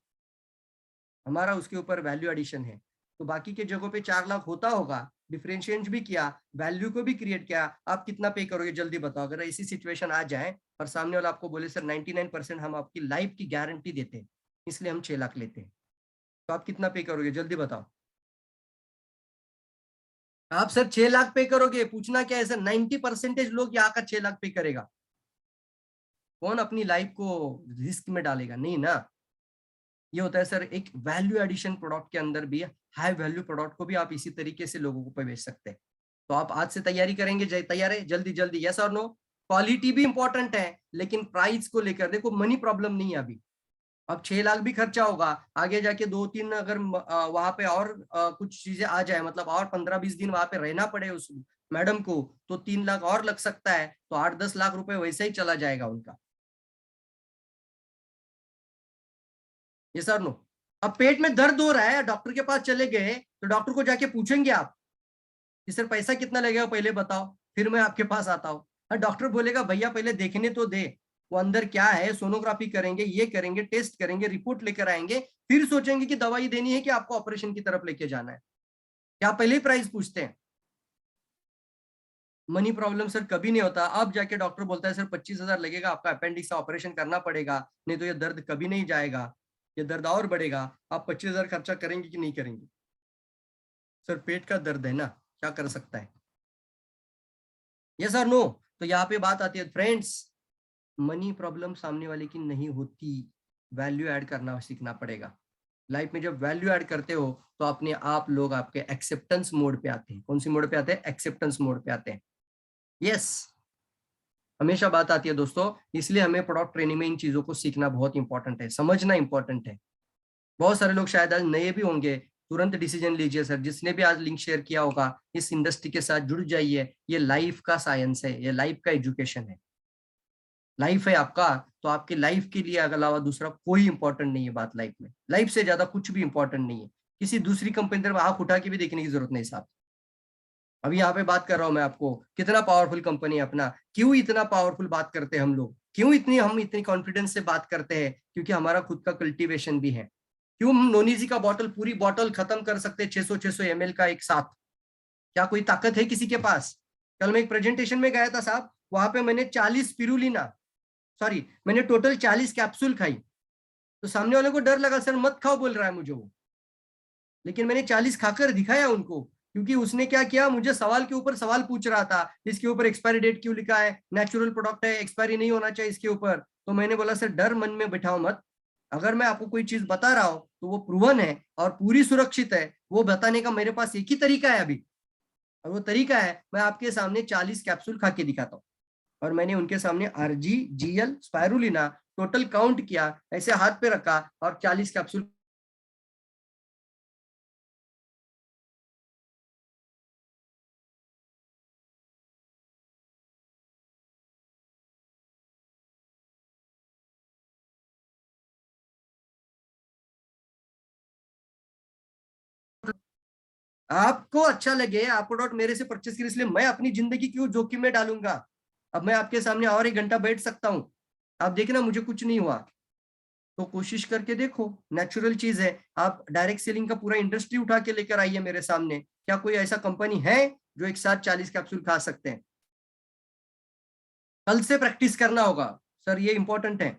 हमारा उसके ऊपर वैल्यू एडिशन है। तो बाकी के जगहों पे 4 लाख होता होगा, डिफरेंशिएट भी किया, वैल्यू को भी क्रिएट किया, आप कितना पे करोगे जल्दी बताओ? अगर ऐसी सिचुएशन आ जाए और सामने वाला आपको बोले सर 99% हम आपकी लाइफ की गारंटी देते हैं, इसलिए हम 6 लाख लेते हैं, तो आप कितना पे करोगे जल्दी बताओ? आप सर 6 लाख पे करोगे? पूछना क्या है सर, 90% लोग यहाँ का 6 लाख पे करेगा। कौन अपनी लाइफ को रिस्क में डालेगा? नहीं ना। ये होता है सर एक वैल्यू एडिशन प्रोडक्ट के अंदर भी, हाई वैल्यू प्रोडक्ट को भी आप इसी तरीके से लोगों को बेच सकते हैं। तो आप आज से तैयारी करेंगे? तैयार है? जल्दी जल्दी, यस और नो? क्वालिटी भी इंपॉर्टेंट है, लेकिन प्राइस को लेकर देखो, मनी प्रॉब्लम नहीं है अभी। अब 6 लाख भी खर्चा होगा, आगे जाके 2-3 अगर वहां पे और कुछ चीजें आ जाए, मतलब और 15-20 दिन वहां पे रहना पड़े उस मैडम को, तो 3 लाख और लग सकता है, तो 8-10 लाख रुपए वैसे ही चला जाएगा उनका। ये सर नो? अब पेट में दर्द हो रहा है, डॉक्टर के पास चले गए, तो डॉक्टर को जाके पूछेंगे आप कि सर पैसा कितना लगेगा पहले बताओ, फिर मैं आपके पास आता हूँ? और डॉक्टर बोलेगा भैया पहले देखने तो दे, वो अंदर क्या है, सोनोग्राफी करेंगे, ये करेंगे, टेस्ट करेंगे, रिपोर्ट लेकर आएंगे, फिर सोचेंगे कि दवाई देनी है कि आपको ऑपरेशन की तरफ लेके जाना है। क्या पहले ही प्राइस पूछते हैं? मनी प्रॉब्लम सर कभी नहीं होता। अब जाके डॉक्टर बोलता है सर 25,000 लगेगा, आपका अपेंडिक्स का ऑपरेशन करना पड़ेगा, नहीं तो ये दर्द कभी नहीं जाएगा। ये दर्द और बढ़ेगा। आप 25,000 खर्चा करेंगे कि नहीं करेंगे? सर पेट का दर्द है ना, क्या कर सकता है? यस और नो? तो यहाँ पे बात आती है फ्रेंड्स, मनी प्रॉब्लम सामने वाले की नहीं होती, वैल्यू ऐड करना सीखना पड़ेगा। लाइफ में जब वैल्यू ऐड करते हो तो अपने आप लोग आपके एक्सेप्टेंस मोड पे आते हैं। कौन सी मोड पे आते हैं? एक्सेप्टेंस मोड पे आते हैं। यस, हमेशा बात आती है दोस्तों, इसलिए हमें प्रोडक्ट ट्रेनिंग में इन चीजों को सीखना बहुत इंपॉर्टेंट है, समझना इंपॉर्टेंट है। बहुत सारे लोग शायद आज नए भी होंगे, तुरंत डिसीजन लीजिए सर। जिसने भी आज लिंक शेयर किया होगा, इस इंडस्ट्री के साथ जुड़ जाइए। ये लाइफ का साइंस है, ये लाइफ का एजुकेशन है। लाइफ है आपका, तो आपकी लाइफ के लिए अलावा दूसरा कोई इंपॉर्टेंट नहीं है बात लाइफ में। लाइफ से ज्यादा कुछ भी इंपॉर्टेंट नहीं है। किसी दूसरी कंपनी तरफ आंख उठा के भी देखने की जरूरत नहीं साहब। अभी यहाँ पे बात कर रहा हूं मैं आपको, कितना पावरफुल कंपनी है अपना। क्यों इतना पावरफुल बात करते हैं हम लोग? क्यों हम इतनी कॉन्फिडेंस से बात करते हैं? क्योंकि हमारा खुद का कल्टीवेशन भी है। क्यों हम नोनीजी का बॉटल, पूरी बॉटल खत्म कर सकते हैं 600 ml का एक साथ? क्या कोई ताकत है किसी के पास? कल मैं एक प्रेजेंटेशन में गया था साहब, वहां पे मैंने 40 स्पिरुलिना, सॉरी मैंने टोटल 40 कैप्सूल खाई। तो सामने वाले को डर लगा, सर मत खाओ बोल रहा है मुझे वो, लेकिन मैंने 40 खाकर दिखाया उनको। क्योंकि उसने क्या किया, मुझे सवाल के ऊपर सवाल पूछ रहा था, इसके ऊपर एक्सपायरी डेट क्यों लिखा है, नेचुरल प्रोडक्ट है, एक्सपायरी नहीं होना चाहिए इसके ऊपर। तो मैंने बोला सर डर मन में बिठाओ मत, अगर मैं आपको कोई चीज बता रहा हूं तो वो प्रूवन है और पूरी सुरक्षित है। वो बताने का मेरे पास एक ही तरीका है अभी, और वो तरीका है मैं आपके सामने 40 कैप्सूल खा के दिखाता हूँ। और मैंने उनके सामने RG, GL, spirulina total count किया, ऐसे हाथ पे रखा और 40 कैप्सूल। आपको अच्छा लगे, आप प्रोडक्ट मेरे से परचेस करें, इसलिए मैं अपनी जिंदगी क्यों जोखिम में डालूंगा? अब मैं आपके सामने और 1 घंटा बैठ सकता हूं, आप देखना मुझे कुछ नहीं हुआ। तो कोशिश करके देखो, नेचुरल चीज है। आप डायरेक्ट सेलिंग का पूरा इंडस्ट्री उठा के लेकर आइए मेरे सामने। क्या कोई ऐसा कंपनी है जो एक साथ 40 कैप्सूल खा सकते हैं? कल से प्रैक्टिस करना होगा सर, ये इंपॉर्टेंट है।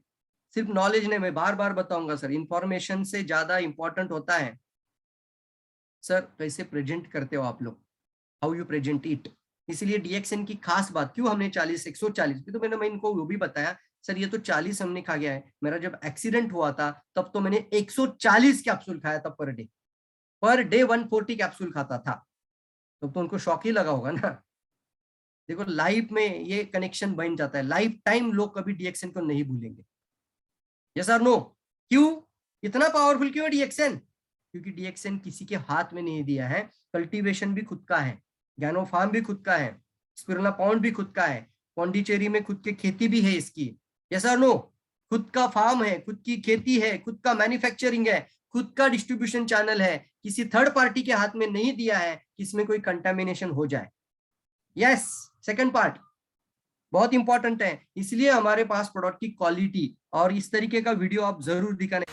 सिर्फ नॉलेज नहीं, मैं बार बार बताऊंगा सर, इंफॉर्मेशन से ज्यादा इंपॉर्टेंट होता है सर कैसे प्रेजेंट करते हो आप लोग, हाउ यू प्रेजेंट इट। इसलिए डीएक्सएन की खास बात, क्यों हमने 40 140 भी, तो मैं इनको वो भी बताया सर, ये तो 40 हमने खा गया है। मेरा जब एक्सीडेंट हुआ था तब तो मैंने 140 कैप्सूल खाया था पर डे 140 कैप्सूल खाता था। तब तो उनको शॉक ही लगा होगा ना। देखो लाइफ में ये कनेक्शन बन जाता है, लाइफ टाइम लोग कभी डीएक्सएन को नहीं भूलेंगे। यस और नो? क्यों इतना पावरफुल क्यों है डीएक्सएन? क्योंकि डीएक्सएन किसी के हाथ में नहीं दिया है। कल्टीवेशन भी खुद का है, गैनो फार्म भी खुद का है, स्पिरुलिना पॉन्ड भी खुद का है, पौंडीचेरी में खुद की खेती भी है इसकी। यस और नो? खुद का फार्म है, खुद की खेती है, खुद का मैन्युफैक्चरिंग है, खुद का डिस्ट्रीब्यूशन चैनल है। किसी थर्ड पार्टी के हाथ में नहीं दिया है कि इसमें कोई कंटामिनेशन हो जाए। यस, सेकंड पार्ट बहुत इंपॉर्टेंट है। इसलिए हमारे पास प्रोडक्ट की क्वालिटी और इस तरीके का वीडियो आप जरूर दिखाने।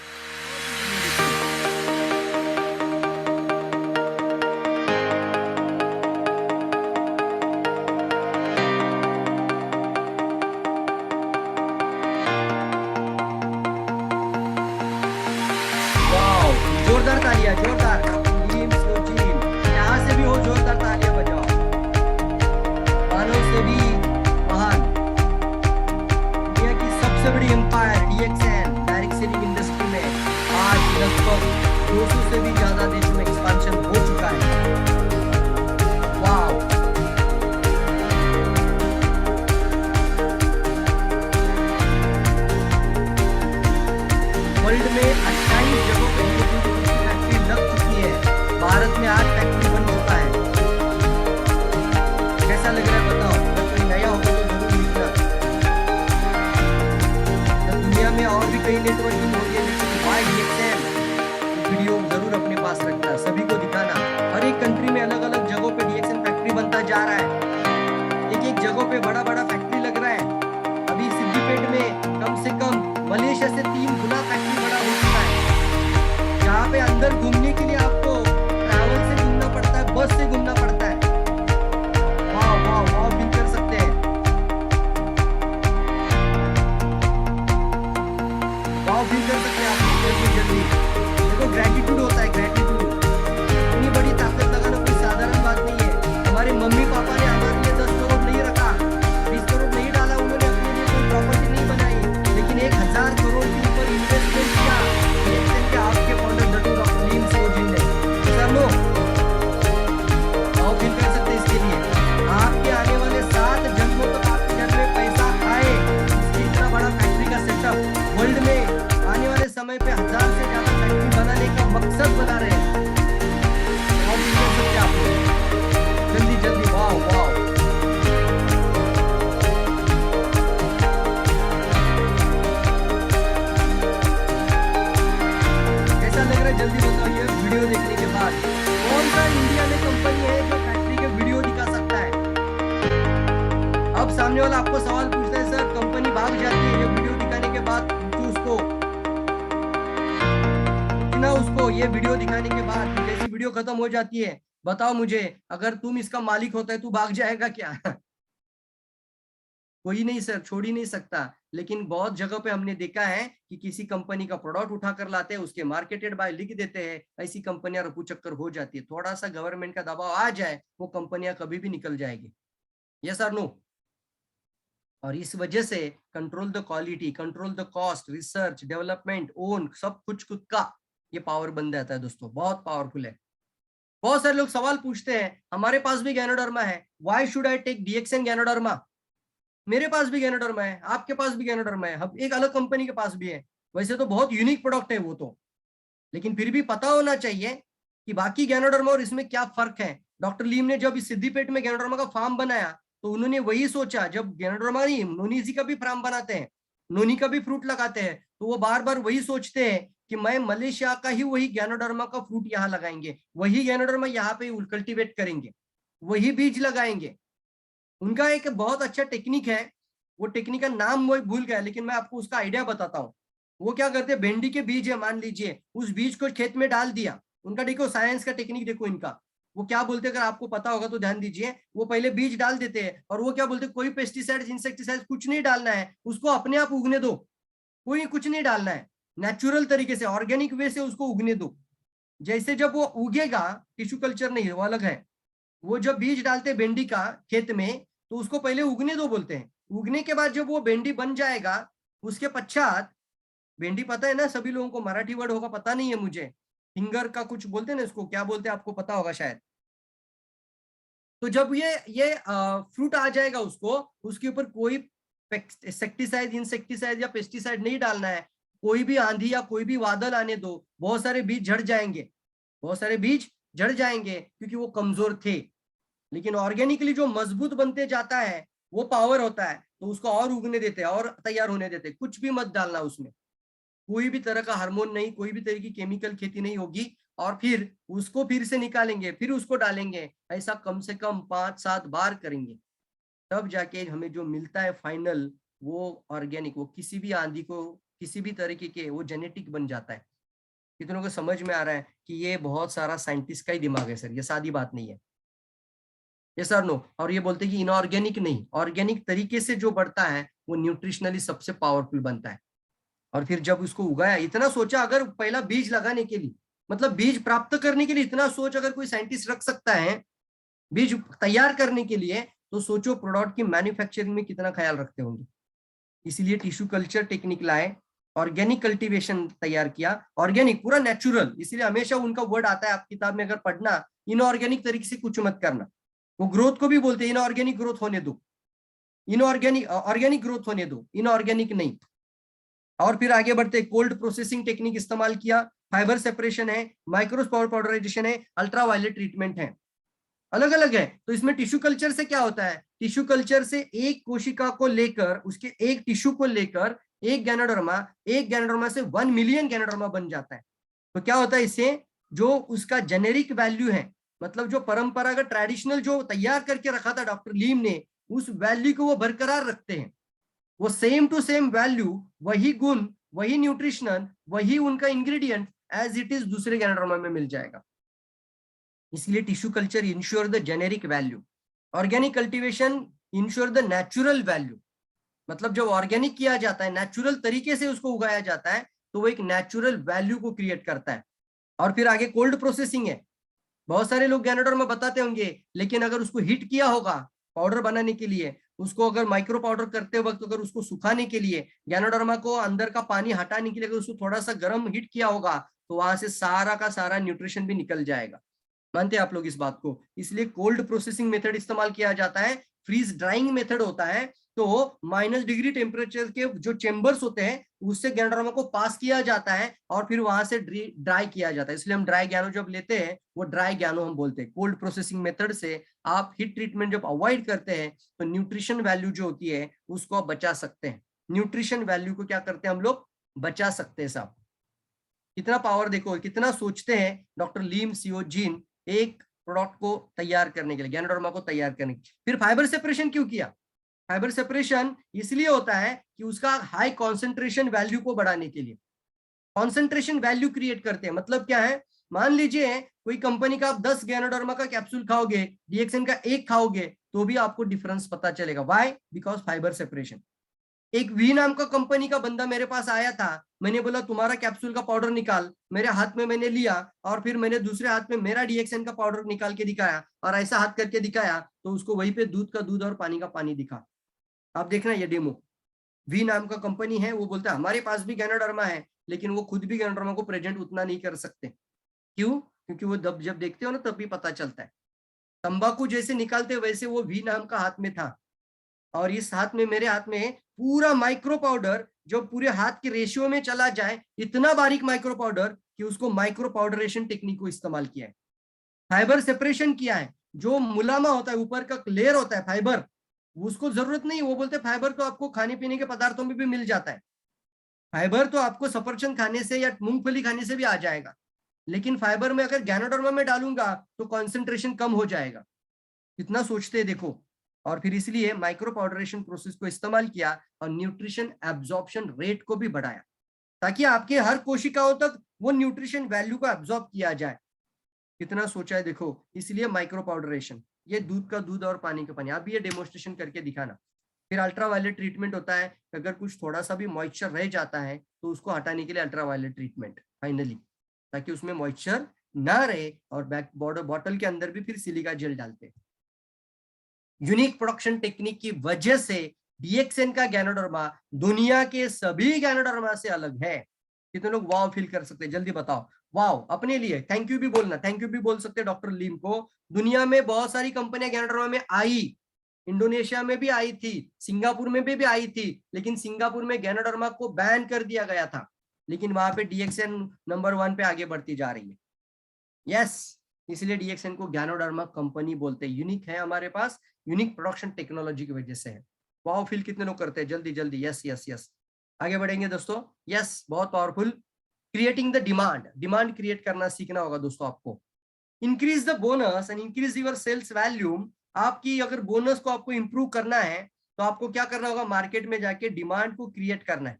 जोरदार तालियां, जोरदार। यहाँ से भी हो जोरदार तालियां बजाओ। मानव से भी महान, दुनिया की सबसे बड़ी empire DXN direct selling industry में आज लगभग 200 से भी ज्यादा देशों में एक्सपांशन हो चुका है। वाओ, वर्ल्ड में 28 जगहों पे फैक्ट्री लग चुकी है। भारत में 8 फैक्ट्री बन चुका है। कैसा लग रहा है बताओ? अगर कोई नया होगा तो जरूर लिखना। तो दुनिया में और भी कई नेटवर्किंग हो रही है, लेकिन वाई डीएक्सएन वीडियो जरूर अपने पास रखना, सभी को दिखाना। हर एक कंट्री में अलग अलग जगहों पे डीएक्सएन फैक्ट्री बनता जा रहा है। एक एक जगहों पे बड़ा बड़ा फैक्ट्री लग रहा है। अभी सिद्दीपेट में कम से कम मलेशिया से 3 गुना फैक्ट्री बड़ा हो चुका है, जहाँ पे अंदर घूमने के लिए आपको ट्रैवल से घूमना पड़ता है, बस से घूमना पड़ता है। वाह वाह वाह, फील कर सकते हैं, वाह फील कर सकते हैं आप जल्दी। ग्रेटिट्यूड होता है, ग्रेटिट्यूड। इतनी बड़ी ताकत लगाना कोई साधारण बात नहीं है। हमारे मम्मी पापा ने हमारे लिए 10 करोड़ नहीं रखा, 20 करोड़ नहीं डाला, उन्होंने अपने लिए कोई प्रॉपर्टी नहीं बनाई, लेकिन 1000 करोड़ के ऊपर इन्वेस्टमेंट किया के आपके फाउंडर डॉक्टर लीम सोजिन ने। सर लो आओ फील कर सकते हैं इसके लिए। आपके आने वाले 7 जन्मों तक आपके घर में पैसा आए, इतना बड़ा फैक्ट्री का सेटअप वर्ल्ड में आने वाले समय पे 1000 से ज्यादा फैक्ट्री बनाने का मकसद बना रहे हैं। और देख सकते आप लोग जल्दी जल्दी, वाओ वाओ। कैसा लग रहा है जल्दी बताइए वीडियो देखने के बाद। कौन सा इंडिया में कंपनी है जो फैक्ट्री के वीडियो दिखा सकता है? अब सामने वाला आपको सवाल पूछता है, सर कंपनी भाग जाती है ये वीडियो दिखाने के बाद, उसको ये वीडियो दिखाने के बाद जैसी वीडियो खत्म हो जाती है, बताओ मुझे, अगर तुम इसका मालिक होता है तू भाग जाएगा क्या? कोई नहीं सर, छोड़ ही नहीं सकता। लेकिन बहुत जगह पे हमने देखा है कि किसी कंपनी का प्रोडक्ट उठा कर लाते हैं, उसके मार्केटेड बाय लिख देते हैं, ऐसी कंपनियां रफू चक्कर हो जाती है। थोड़ा सा गवर्नमेंट का दबाव आ जाए, वो कंपनियां कभी भी निकल जाएगी। यस और नो? और इस वजह से control the quality, control the cost, research, development, own, सब कुछ खुद का, ये पावर बन जाता है दोस्तों, बहुत पावरफुल है। बहुत सारे लोग सवाल पूछते हैं, हमारे पास भी गैनोडर्मा है, why should I take DXN ganoderma? मेरे पास भी गैनोडर्मा है, आपके पास भी गैनोडर्मा है, अब एक अलग कंपनी के पास भी है। वैसे तो बहुत यूनिक प्रोडक्ट है वो तो, लेकिन फिर भी पता होना चाहिए कि बाकी गैनोडर्मा और इसमें क्या फर्क है। डॉक्टर लीम ने जब इस सिद्दीपेट में गैनोडर्मा का फार्म बनाया तो उन्होंने वही सोचा, जब गैनोडर्मा नहीं, नोनीजी का भी फार्म बनाते हैं, नोनी का भी फ्रूट लगाते हैं, तो वो बार बार वही सोचते हैं कि मैं मलेशिया का ही वही गैनोडर्मा का फ्रूट यहाँ लगाएंगे, वही गैनोडर्मा यहाँ पे कल्टीवेट करेंगे, वही बीज लगाएंगे। उनका एक बहुत अच्छा टेक्निक है, वो टेक्निक का नाम वो भूल गया, लेकिन मैं आपको उसका आइडिया बताता हूँ। वो क्या करते हैं, भिंडी के बीज है मान लीजिए, उस बीज को खेत में डाल दिया। उनका देखो साइंस का टेक्निक देखो इनका, वो क्या बोलते हैं, अगर आपको पता होगा तो ध्यान दीजिए। वो पहले बीज डाल देते हैं और वो क्या बोलते हैं, कोई पेस्टिसाइड इंसेक्टिसाइड कुछ नहीं डालना है, उसको अपने आप उगने दो, कोई कुछ नहीं डालना है, नेचुरल तरीके से, ऑर्गेनिक वे से उसको उगने दो। जैसे जब वो उगेगा, टिश्यू कल्चर नहीं, वो अलग है, वो जब बीज डालते हैं भिंडी का खेत में, तो उसको पहले उगने दो बोलते हैं। उगने के बाद जब वो भिंडी बन जाएगा, उसके पश्चात, भिंडी पता है ना सभी लोगों को, मराठी वर्ड होगा पता नहीं है मुझे, फिंगर का कुछ बोलते हैं ना, इसको क्या बोलते हैं आपको पता होगा शायद। तो जब ये फ्रूट आ जाएगा, उसके ऊपर कोई इंसेक्टिसाइड या पेस्टिसाइड नहीं डालना है, कोई भी आंधी या कोई भी बादल आने दो, बहुत सारे बीज झड़ जाएंगे, बहुत सारे बीज झड़ जाएंगे क्योंकि वो कमजोर थे। लेकिन ऑर्गेनिकली जो मजबूत बनते जाता है वो पावर होता है, तो उसको और उगने देते हैं और तैयार होने देते हैं। कुछ भी मत डालना उसमें, कोई भी तरह का हार्मोन नहीं, कोई भी तरह की केमिकल खेती नहीं होगी, और फिर उसको फिर से निकालेंगे, फिर उसको डालेंगे, ऐसा कम से कम 5-7 बार करेंगे, तब जाके हमें जो मिलता है फाइनल, वो ऑर्गेनिक, वो किसी भी आंधी को, किसी भी तरीके के, वो जेनेटिक बन जाता है। कितनों को समझ में आ रहा है कि ये बहुत सारा साइंटिस्ट का ही दिमाग है सर, ये सादी बात नहीं है। ये सर नो। और ये बोलते हैं कि इनऑर्गेनिक नहीं, ऑर्गेनिक तरीके से जो बढ़ता है वो न्यूट्रिशनली सबसे पावरफुल बनता है। और फिर जब उसको उगाया, इतना सोचा, अगर पहला बीज लगाने के लिए, मतलब बीज प्राप्त करने के लिए इतना सोच अगर कोई साइंटिस्ट रख सकता है बीज तैयार करने के लिए, तो सोचो प्रोडक्ट की मैन्युफैक्चरिंग में कितना ख्याल रखते होंगे। इसीलिए टिश्यू कल्चर टेक्निक लाए, ऑर्गेनिक कल्टीवेशन तैयार किया, ऑर्गेनिक पूरा नेचुरल। इसीलिए हमेशा उनका वर्ड आता है आप किताब में अगर पढ़ना, इनऑर्गेनिक तरीके से कुछ मत करना। वो ग्रोथ को भी बोलते हैं इनऑर्गेनिक ग्रोथ होने दो, इनऑर्गेनिक ऑर्गेनिक ग्रोथ होने दो, इनऑर्गेनिक नहीं। और फिर आगे बढ़ते, कोल्ड प्रोसेसिंग टेक्निक इस्तेमाल किया, फाइबर सेपरेशन है, माइक्रो पाउडराइजेशन है, अल्ट्रावायलेट ट्रीटमेंट है, अलग अलग है। तो इसमें टिश्यू कल्चर से क्या होता है, टिश्यू कल्चर से एक कोशिका को लेकर, उसके एक टिश्यू को लेकर एक गैनोडर्मा से 1 मिलियन गैनोडर्मा बन जाता है। तो क्या होता है इससे, जो उसका जेनेरिक वैल्यू है, मतलब जो परंपरागत ट्रेडिशनल जो तैयार करके रखा था डॉक्टर लीम ने, उस वैल्यू को वो बरकरार रखते हैं। वो सेम टू सेम वैल्यू, वही गुण, वही न्यूट्रिशनल, वही उनका इंग्रेडिएंट एज इट इज दूसरे गैनोडर्मा में मिल जाएगा। इसलिए tissue culture ensure the generic value, organic cultivation ensure the natural value. मतलब जब ऑर्गेनिक किया जाता है, नेचुरल तरीके से उसको उगाया जाता है, तो वो एक नेचुरल वैल्यू को क्रिएट करता है। और फिर आगे कोल्ड प्रोसेसिंग है। बहुत सारे लोग गैनोडर्मा बताते होंगे, लेकिन अगर उसको हीट किया होगा पाउडर बनाने के लिए, उसको अगर माइक्रो पाउडर करते वक्त अगर उसको सुखाने के लिए, गैनोडर्मा को अंदर का पानी हटाने के लिए अगर उसको थोड़ा सा गर्म हीट किया होगा, तो वहां से सारा का सारा न्यूट्रिशन भी निकल जाएगा। मानते हैं आप लोग इस बात को? इसलिए कोल्ड प्रोसेसिंग मेथड इस्तेमाल किया जाता है। फ्रीज ड्राइंग मेथड होता है, तो -डिग्री टेम्परेचर के जो चेंबर्स होते हैं उससे गैनोडर्मा को पास किया जाता है और फिर वहां से ड्राई किया जाता है। इसलिए हम ड्राई गैनो जब लेते हैं वो ड्राई गैनो हम बोलते हैं। कोल्ड प्रोसेसिंग मेथड से आप हीट ट्रीटमेंट जब अवॉइड करते हैं तो न्यूट्रिशन वैल्यू जो होती है उसको आप बचा सकते हैं। न्यूट्रिशन वैल्यू को क्या करते हैं हम लोग? बचा सकते हैं साहब। कितना पावर देखो, कितना सोचते हैं डॉक्टर लीम सियोजीन एक प्रोडक्ट को तैयार करने के लिए, गैनोडर्मा को तैयार करने के लिए। फिर फाइबर सेपरेशन क्यों किया? फाइबर सेपरेशन इसलिए होता है कि उसका हाई कॉन्सेंट्रेशन वैल्यू को बढ़ाने के लिए। कॉन्सेंट्रेशन वैल्यू क्रिएट करते हैं, मतलब क्या है? मान लीजिए कोई कंपनी का आप 10 गैनोडर्मा का कैप्सूल खाओगे, डीएक्सएन का 1 खाओगे, तो भी आपको डिफरेंस पता चलेगा। व्हाई? Because fibre separation. एक वी नाम का कंपनी का बंदा मेरे पास आया था, मैंने बोला तुम्हारा कैप्सूल का पाउडर निकाल, मेरे हाथ में मैंने लिया और फिर मैंने दूसरे हाथ में मेरा डीएक्सएन का पाउडर निकाल के दिखाया और ऐसा हाथ करके दिखाया, तो उसको वहीं पे दूध का दूध और पानी का पानी दिखा। आप देखना ये डेमो। वी नाम का कंपनी है, वो बोलता है हमारे पास भी गैनोडर्मा है, लेकिन वो खुद भी गैनोडर्मा को प्रेजेंट उतना नहीं कर सकते। क्यों? क्योंकि वो जब देखते हो ना तब भी पता चलता है। तंबाकू जैसे निकालते वैसे वो वी नाम का हाथ में था, और इस हाथ में, मेरे हाथ में पूरा माइक्रो पाउडर जो पूरे हाथ के रेशियो में चला जाए, इतना बारीक माइक्रो पाउडर कि उसको माइक्रो पाउडरेशन टेक्निक को इस्तेमाल किया है। फाइबर सेपरेशन किया है। जो मुलामा होता है, ऊपर का लेयर होता है फाइबर, उसको जरूरत नहीं। वो बोलते हैं फाइबर तो आपको खाने पीने के पदार्थों में भी मिल जाता है। फाइबर तो आपको सफरचंद खाने से या मूंगफली खाने से भी आ जाएगा, लेकिन फाइबर में अगर गैनोडर्मा में डालूंगा तो कॉन्सेंट्रेशन कम हो जाएगा। कितना सोचते हैं देखो। और फिर इसलिए माइक्रो पाउडरेशन प्रोसेस को इस्तेमाल किया और न्यूट्रिशन एब्जॉर्प्शन रेट को भी बढ़ाया, ताकि आपके हर कोशिकाओं तक वो न्यूट्रिशन वैल्यू को एब्जॉर्ब किया जाए। कितना सोचा है देखो। इसलिए माइक्रो पाउडरेशन, ये दूध का दूध और पानी का पानी। आप ये डेमोन्स्ट्रेशन करके दिखाना। फिर अल्ट्रावायलेट ट्रीटमेंट होता है, अगर कुछ थोड़ा सा भी मॉइस्चर रह जाता है तो उसको हटाने के लिए अल्ट्रावायलेट ट्रीटमेंट फाइनली, ताकि उसमें मॉइस्चर ना रहे। और बैक बॉटल के अंदर भी फिर सिलिका जेल डालते हैं। यूनिक प्रोडक्शन टेक्निक की वजह से डीएक्सएन का गैनोडर्मा दुनिया के सभी गैनोडर्मा से अलग है। कितने लोग वाव फील कर सकते हैं? जल्दी बताओ। वाव अपने लिए थैंक यू भी बोलना, थैंक यू भी बोल सकते हैं डॉक्टर लीम को। दुनिया में बहुत सारी कंपनियां गैनोडर्मा में आई, इंडोनेशिया में भी आई थी, सिंगापुर में भी आई थी, लेकिन सिंगापुर में गैनोडर्मा को बैन कर दिया गया था, लेकिन वहां पे डीएक्सएन नंबर 1 पे आगे बढ़ती जा रही है। यस, इसलिए डीएक्सएन को गैनोडर्मा कंपनी बोलते हैं। यूनिक है हमारे पास, यूनिक प्रोडक्शन टेक्नोलॉजी की वजह से है। वाओ फील कितने लोग करते हैं? जल्दी जल्दी। यस यस यस, आगे बढ़ेंगे दोस्तों। यस, बहुत powerful. Creating the demand, demand create करना सीखना होगा दोस्तों आपको। Increase the bonus and increase your sales volume. आपकी अगर बोनस को आपको इंप्रूव करना है तो आपको क्या करना होगा? मार्केट में जाके डिमांड को क्रिएट करना है।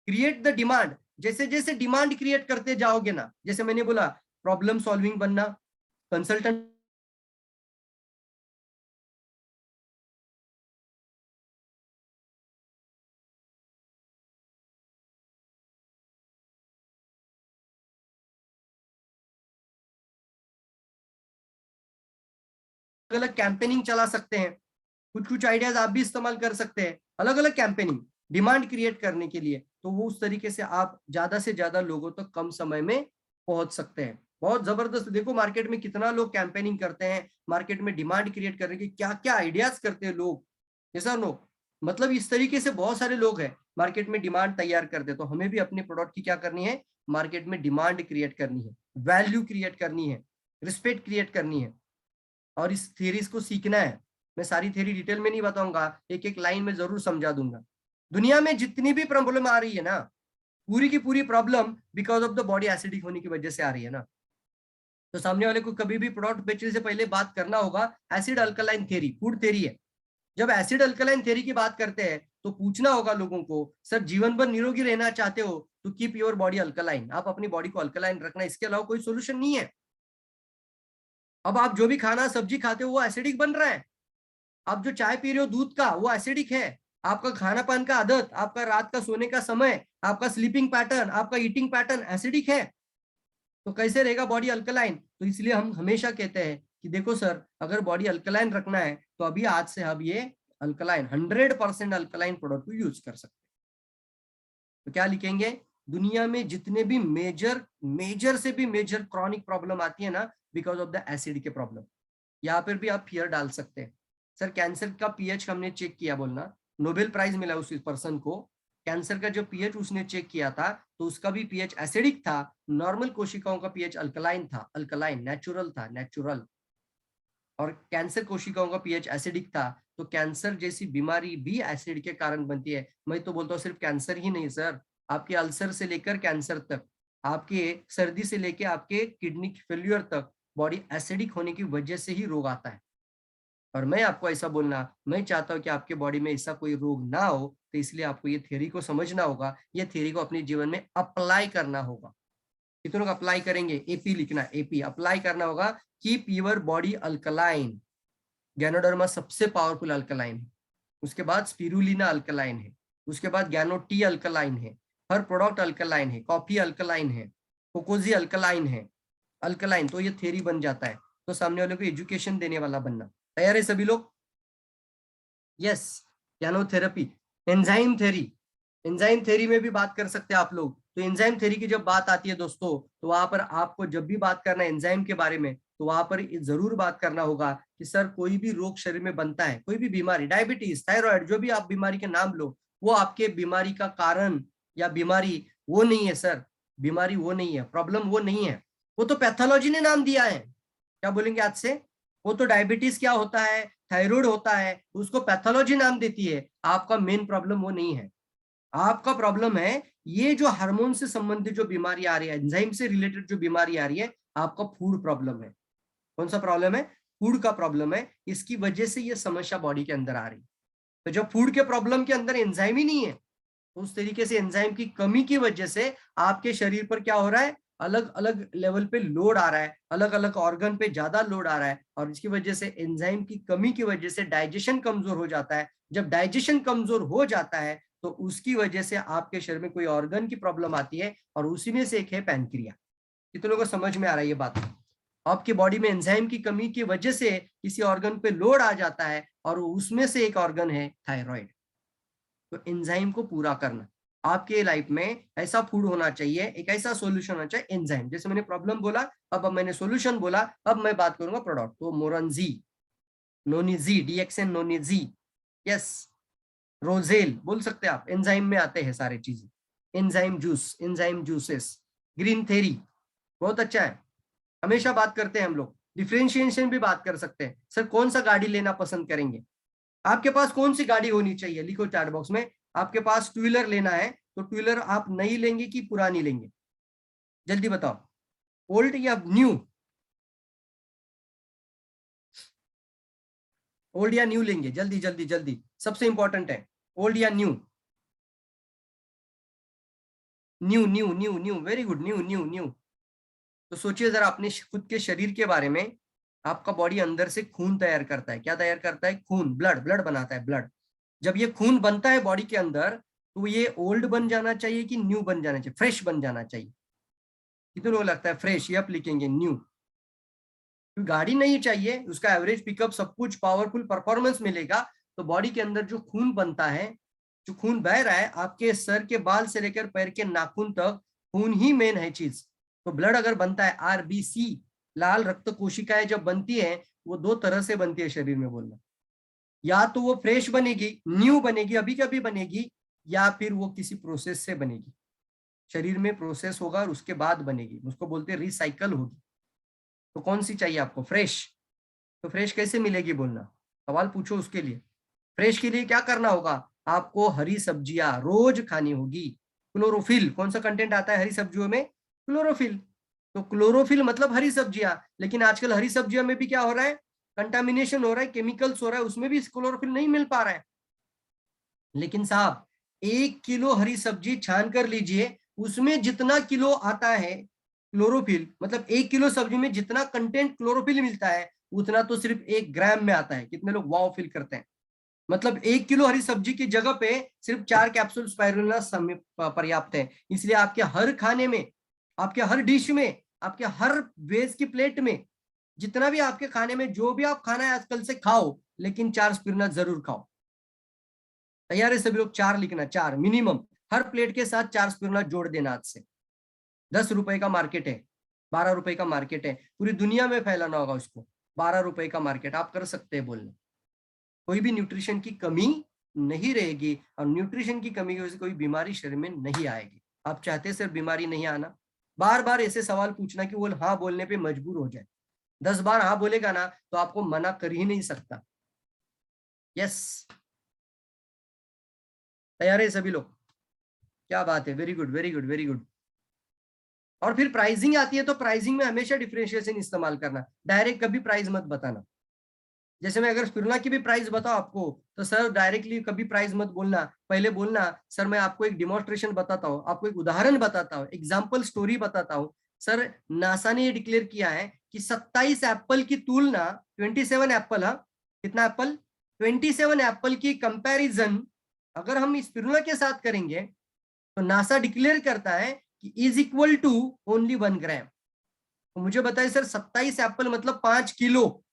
Create the demand. जैसे जैसे डिमांड क्रिएट करते जाओगे ना, जैसे मैंने बोला प्रॉब्लम सॉल्विंग बनना, कंसल्टेंट अलग अलग कैंपेनिंग चला सकते हैं। कुछ कुछ आइडियाज आप भी इस्तेमाल कर सकते हैं, अलग अलग कैंपेनिंग डिमांड क्रिएट करने के लिए। तो वो उस तरीके से आप ज्यादा से ज्यादा लोगों तक कम समय में पहुंच सकते हैं। बहुत जबरदस्त। देखो मार्केट में कितना लोग कैंपेनिंग करते हैं, मार्केट में डिमांड क्रिएट करने की क्या क्या आइडियाज करते हैं लोग। ऐसा नो, मतलब इस तरीके से बहुत सारे लोग हैं मार्केट में डिमांड तैयार करते हैं। तो हमें भी अपने प्रोडक्ट की क्या करनी है? मार्केट में डिमांड क्रिएट करनी है, वैल्यू क्रिएट करनी है, रिस्पेक्ट क्रिएट करनी है। और इस थ्योरीज को सीखना है। मैं सारी थ्योरी डिटेल में नहीं बताऊंगा, एक एक लाइन में जरूर समझा दूंगा। दुनिया में जितनी भी प्रॉब्लम आ रही है ना, पूरी की पूरी problem because of the body acidic होने की वजह से आ रही है ना। तो सामने वाले को कभी भी प्रोडक्ट बेचने से पहले बात करना होगा acid alkaline theory, food theory है। जब एसिड अल्कलाइन थ्योरी की बात करते हैं तो पूछना होगा लोगों को, सर जीवन भर निरोगी रहना चाहते हो तो कीप योर बॉडी अल्कलाइन। आप अपनी बॉडी को अल्कलाइन रखना, इसके अलावा कोई सोल्यूशन नहीं है। अब आप जो भी खाना सब्जी खाते हो वो एसिडिक बन रहा है। आप जो चाय पी रहे हो दूध का, वो एसिडिक है। आपका खाना पान का आदत, आपका रात का सोने का समय, आपका स्लीपिंग पैटर्न, आपका ईटिंग पैटर्न एसिडिक है। तो कैसे रहेगा बॉडी अल्कलाइन? तो इसलिए हम हमेशा कहते हैं कि देखो सर, अगर बॉडी अल्कलाइन रखना है तो अभी आज से हम ये अल्कलाइन 100% अल्कलाइन प्रोडक्ट को यूज कर सकते हैं। तो क्या लिखेंगे? दुनिया में जितने भी मेजर से भी मेजर क्रॉनिक प्रॉब्लम आती है ना, बिकॉज ऑफ द एसिड के प्रॉब्लम, यहाँ पर भी आप फियर डाल सकते हैं। सर कैंसर का पीएच हमने चेक किया, बोलना नोबेल प्राइज मिला उस पर्सन को, कैंसर का जो पीएच उसने चेक किया था तो उसका भी पीएच एसिडिक था, नॉर्मल कोशिकाओं का पीएच अल्कलाइन था, अल्कलाइन नेचुरल था, नेचुरल। और कैंसर कोशिकाओं का पीएच एसिडिक था, तो कैंसर जैसी बीमारी भी एसिड के कारण बनती है। मैं तो बोलता हूँ सिर्फ कैंसर ही नहीं सर, आपके अल्सर से लेकर कैंसर तक, आपके सर्दी से लेकर आपके किडनी फेल्यूर तक, बॉडी एसिडिक होने की वजह से ही रोग आता है। और मैं आपको ऐसा बोलना, मैं चाहता हूं कि आपके बॉडी में ऐसा कोई रोग ना हो, तो इसलिए आपको ये थ्योरी को समझना होगा, ये थ्योरी को अपने जीवन में अप्लाई करना होगा। कितने लोग अप्लाई करेंगे? एपी लिखना, एपी अप्लाई करना होगा। Keep your body alkaline. Ganoderma सबसे पावरफुल अल्कलाइन है, उसके बाद स्पिरुलिना अल्कलाइन है, उसके बाद गैनो टी अल्कलाइन है, हर प्रोडक्ट अल्कलाइन है, कॉफी अल्कलाइन है, कोकोजी अल्कलाइन है, अल्कलाइन। तो ये थ्योरी बन जाता है। तो सामने वाले को एजुकेशन देने वाला बनना। तैयार है सभी लोग? यस। गैनोथेरेपी, एंजाइम थ्योरी, एंजाइम थ्योरी में भी बात कर सकते हैं आप लोग। तो एंजाइम थ्योरी की जब बात आती है दोस्तों, तो वहां पर आपको जब भी बात करना है एंजाइम के बारे में, तो वहां पर जरूर बात करना होगा कि सर कोई भी रोग शरीर में बनता है, कोई भी बीमारी, डायबिटीज, थायराइड, जो भी आप बीमारी के नाम लो, वो आपके बीमारी का कारण या बीमारी वो नहीं है सर, बीमारी वो नहीं है, प्रॉब्लम वो नहीं है, वो तो पैथोलॉजी ने नाम दिया है। क्या बोलेंगे आज से? वो तो डायबिटीज क्या होता है, थायराइड होता है, उसको पैथोलॉजी नाम देती है। आपका मेन प्रॉब्लम वो नहीं है, आपका प्रॉब्लम है ये जो हार्मोन से संबंधित जो बीमारी आ रही है, एंजाइम से रिलेटेड जो बीमारी आ रही है, आपका फूड प्रॉब्लम है। कौन सा प्रॉब्लम है? फूड का प्रॉब्लम है। इसकी वजह से ये समस्या बॉडी के अंदर आ रही है। तो जब फूड के प्रॉब्लम के अंदर एंजाइम ही नहीं है, तो उस तरीके से एंजाइम की कमी की वजह से आपके शरीर पर क्या हो रहा है, अलग अलग लेवल पे लोड आ रहा है, अलग अलग ऑर्गन पे ज्यादा लोड आ रहा है, और इसकी वजह से एंजाइम की कमी की वजह से डाइजेशन कमजोर हो जाता है। जब डाइजेशन कमजोर हो जाता है तो उसकी वजह से आपके शरीर में कोई ऑर्गन की प्रॉब्लम आती है, और उसी में से एक है पैनक्रिया। कितने लोगों को समझ में आ रहा है ये बात? आपकी बॉडी में एंजाइम की कमी की वजह से किसी ऑर्गन पे लोड आ जाता है, और उसमें से एक ऑर्गन है थायराइड। तो एंजाइम को पूरा करना, आपके लाइफ में ऐसा फूड होना चाहिए, एक ऐसा सॉल्यूशन होना चाहिए एंजाइम। जैसे मैंने प्रॉब्लम बोला, अब मैंने सॉल्यूशन बोला, अब मैं बात करूंगा प्रोडक्ट। तो मोरनजी, नोनिजी, डीएक्सएन नोनिजी, यस, रोजेल बोल सकते हैं आप, एंजाइम में आते हैं सारे चीजें। Enzyme juice, enzyme juices, green theory बहुत अच्छा है, हमेशा बात करते हैं हम लोग। डिफरेंशिएशन भी बात कर सकते हैं। सर कौन सा गाड़ी लेना पसंद करेंगे? आपके पास कौन सी गाड़ी होनी चाहिए? लिखो चैट बॉक्स में। आपके पास टू व्हीलर लेना है तो टू व्हीलर आप नई लेंगे कि पुरानी लेंगे? जल्दी बताओ, ओल्ड या न्यू? ओल्ड या न्यू लेंगे? जल्दी जल्दी जल्दी, सबसे इंपॉर्टेंट है, ओल्ड या new? New new new new, very good, new new new. तो सोचिए जरा अपने खुद के शरीर के बारे में। आपका बॉडी अंदर से खून तैयार करता है, क्या तैयार करता है? खून, ब्लड, ब्लड बनाता है, ब्लड। जब ये खून बनता है बॉडी के अंदर, तो ये ओल्ड बन जाना चाहिए कि न्यू बन जाना चाहिए, फ्रेश बन जाना चाहिए? कितने लोगों को लगता है फ्रेश? ये आप लिखेंगे न्यू। गाड़ी नहीं चाहिए, उसका एवरेज पिकअप सब कुछ पावरफुल परफॉर्मेंस मिलेगा। तो बॉडी के अंदर जो खून बनता है, जो खून बह रहा है, आपके सर के बाल से लेकर पैर के नाखून तक खून ही मेन है चीज। तो ब्लड अगर बनता है, आरबीसी, लाल रक्त कोशिकाएं जब बनती है, वो दो तरह से बनती है शरीर में, बोलना, या तो वो फ्रेश बनेगी, न्यू बनेगी, अभी कभी बनेगी, या फिर वो किसी प्रोसेस से बनेगी, शरीर में प्रोसेस होगा और उसके बाद बनेगी, उसको बोलते हैं रिसाइकल होगी। तो कौन सी चाहिए आपको? फ्रेश। तो फ्रेश कैसे मिलेगी, बोलना, सवाल पूछो उसके लिए। फ्रेश के लिए क्या करना होगा? आपको हरी सब्जियां रोज खानी होगी। क्लोरोफिल, कौन सा कंटेंट आता है हरी सब्जियों में? क्लोरोफिल। तो क्लोरोफिल मतलब हरी सब्जियां। लेकिन आजकल हरी सब्जियों में भी क्या हो रहा है? कंटामिनेशन हो रहा है, केमिकल्स हो रहा है, उसमें भी क्लोरोफिल नहीं मिल पा रहा है। लेकिन साहब 1 किलो हरी सब्जी छान कर लीजिए, उसमें जितना किलो आता है क्लोरोफिल, मतलब 1 किलो सब्जी में जितना कंटेंट क्लोरोफिल मिलता है, उतना तो सिर्फ 1 ग्राम में आता है। कितने लोग वाव फील करते हैं? मतलब 1 किलो हरी सब्जी की जगह पे सिर्फ 4 कैप्सूल स्पाइरुलिना पर्याप्त है। इसलिए आपके हर खाने में, आपके हर डिश में आपके हर वेज की प्लेट में, जितना भी आपके खाने में जो भी आप खाना है आजकल से खाओ, लेकिन 4 स्पिरुलिना जरूर खाओ। तैयार है सभी लोग? 4 लिखना, 4 मिनिमम, हर प्लेट के साथ 4 स्पिरुलिना जोड़ देना आज से। 10 रुपए का मार्केट है, 12 रुपए का मार्केट है, पूरी दुनिया में फैलाना होगा उसको। 12 रुपए का मार्केट, आप कर सकते हैं बोलने। कोई भी न्यूट्रिशन की कमी नहीं रहेगी, और न्यूट्रिशन की कमी की वजह से कोई बीमारी शरीर में नहीं आएगी। आप चाहते सिर्फ बीमारी नहीं आना? बार बार ऐसे सवाल पूछना कि वो हाँ बोलने पे मजबूर हो जाए। 10 बार हाँ बोलेगा ना तो आपको मना कर ही नहीं सकता। यस, तैयार है सभी लोग? क्या बात है, very good very good very good. और फिर प्राइसिंग आती है, तो प्राइसिंग में हमेशा डिफरेंशिएशन इस्तेमाल करना, डायरेक्ट कभी प्राइस मत बताना। जैसे मैं अगर स्पिरुलिना की भी प्राइस बताऊं आपको, तो सर डायरेक्टली कभी प्राइस मत बोलना, पहले बोलना सर मैं आपको एक डिमॉन्स्ट्रेशन बताता हूँ, आपको एक उदाहरण बताता हूँ, एग्जाम्पल स्टोरी बताता हूँ। सर नासा ने ये डिक्लेयर किया है कि 27 एप्पल की तुलना 27 एप्पल, हाँ कितना एप्पल, 27 एप्पल की कंपैरिजन अगर हम स्पिरुलिना के साथ करेंगे, तो नासा डिक्लेयर करता है कि इज इक्वल टू ओनली 1 ग्राम। तो मुझे बताइए सर 27 एप्पल मतलब 5 किलो,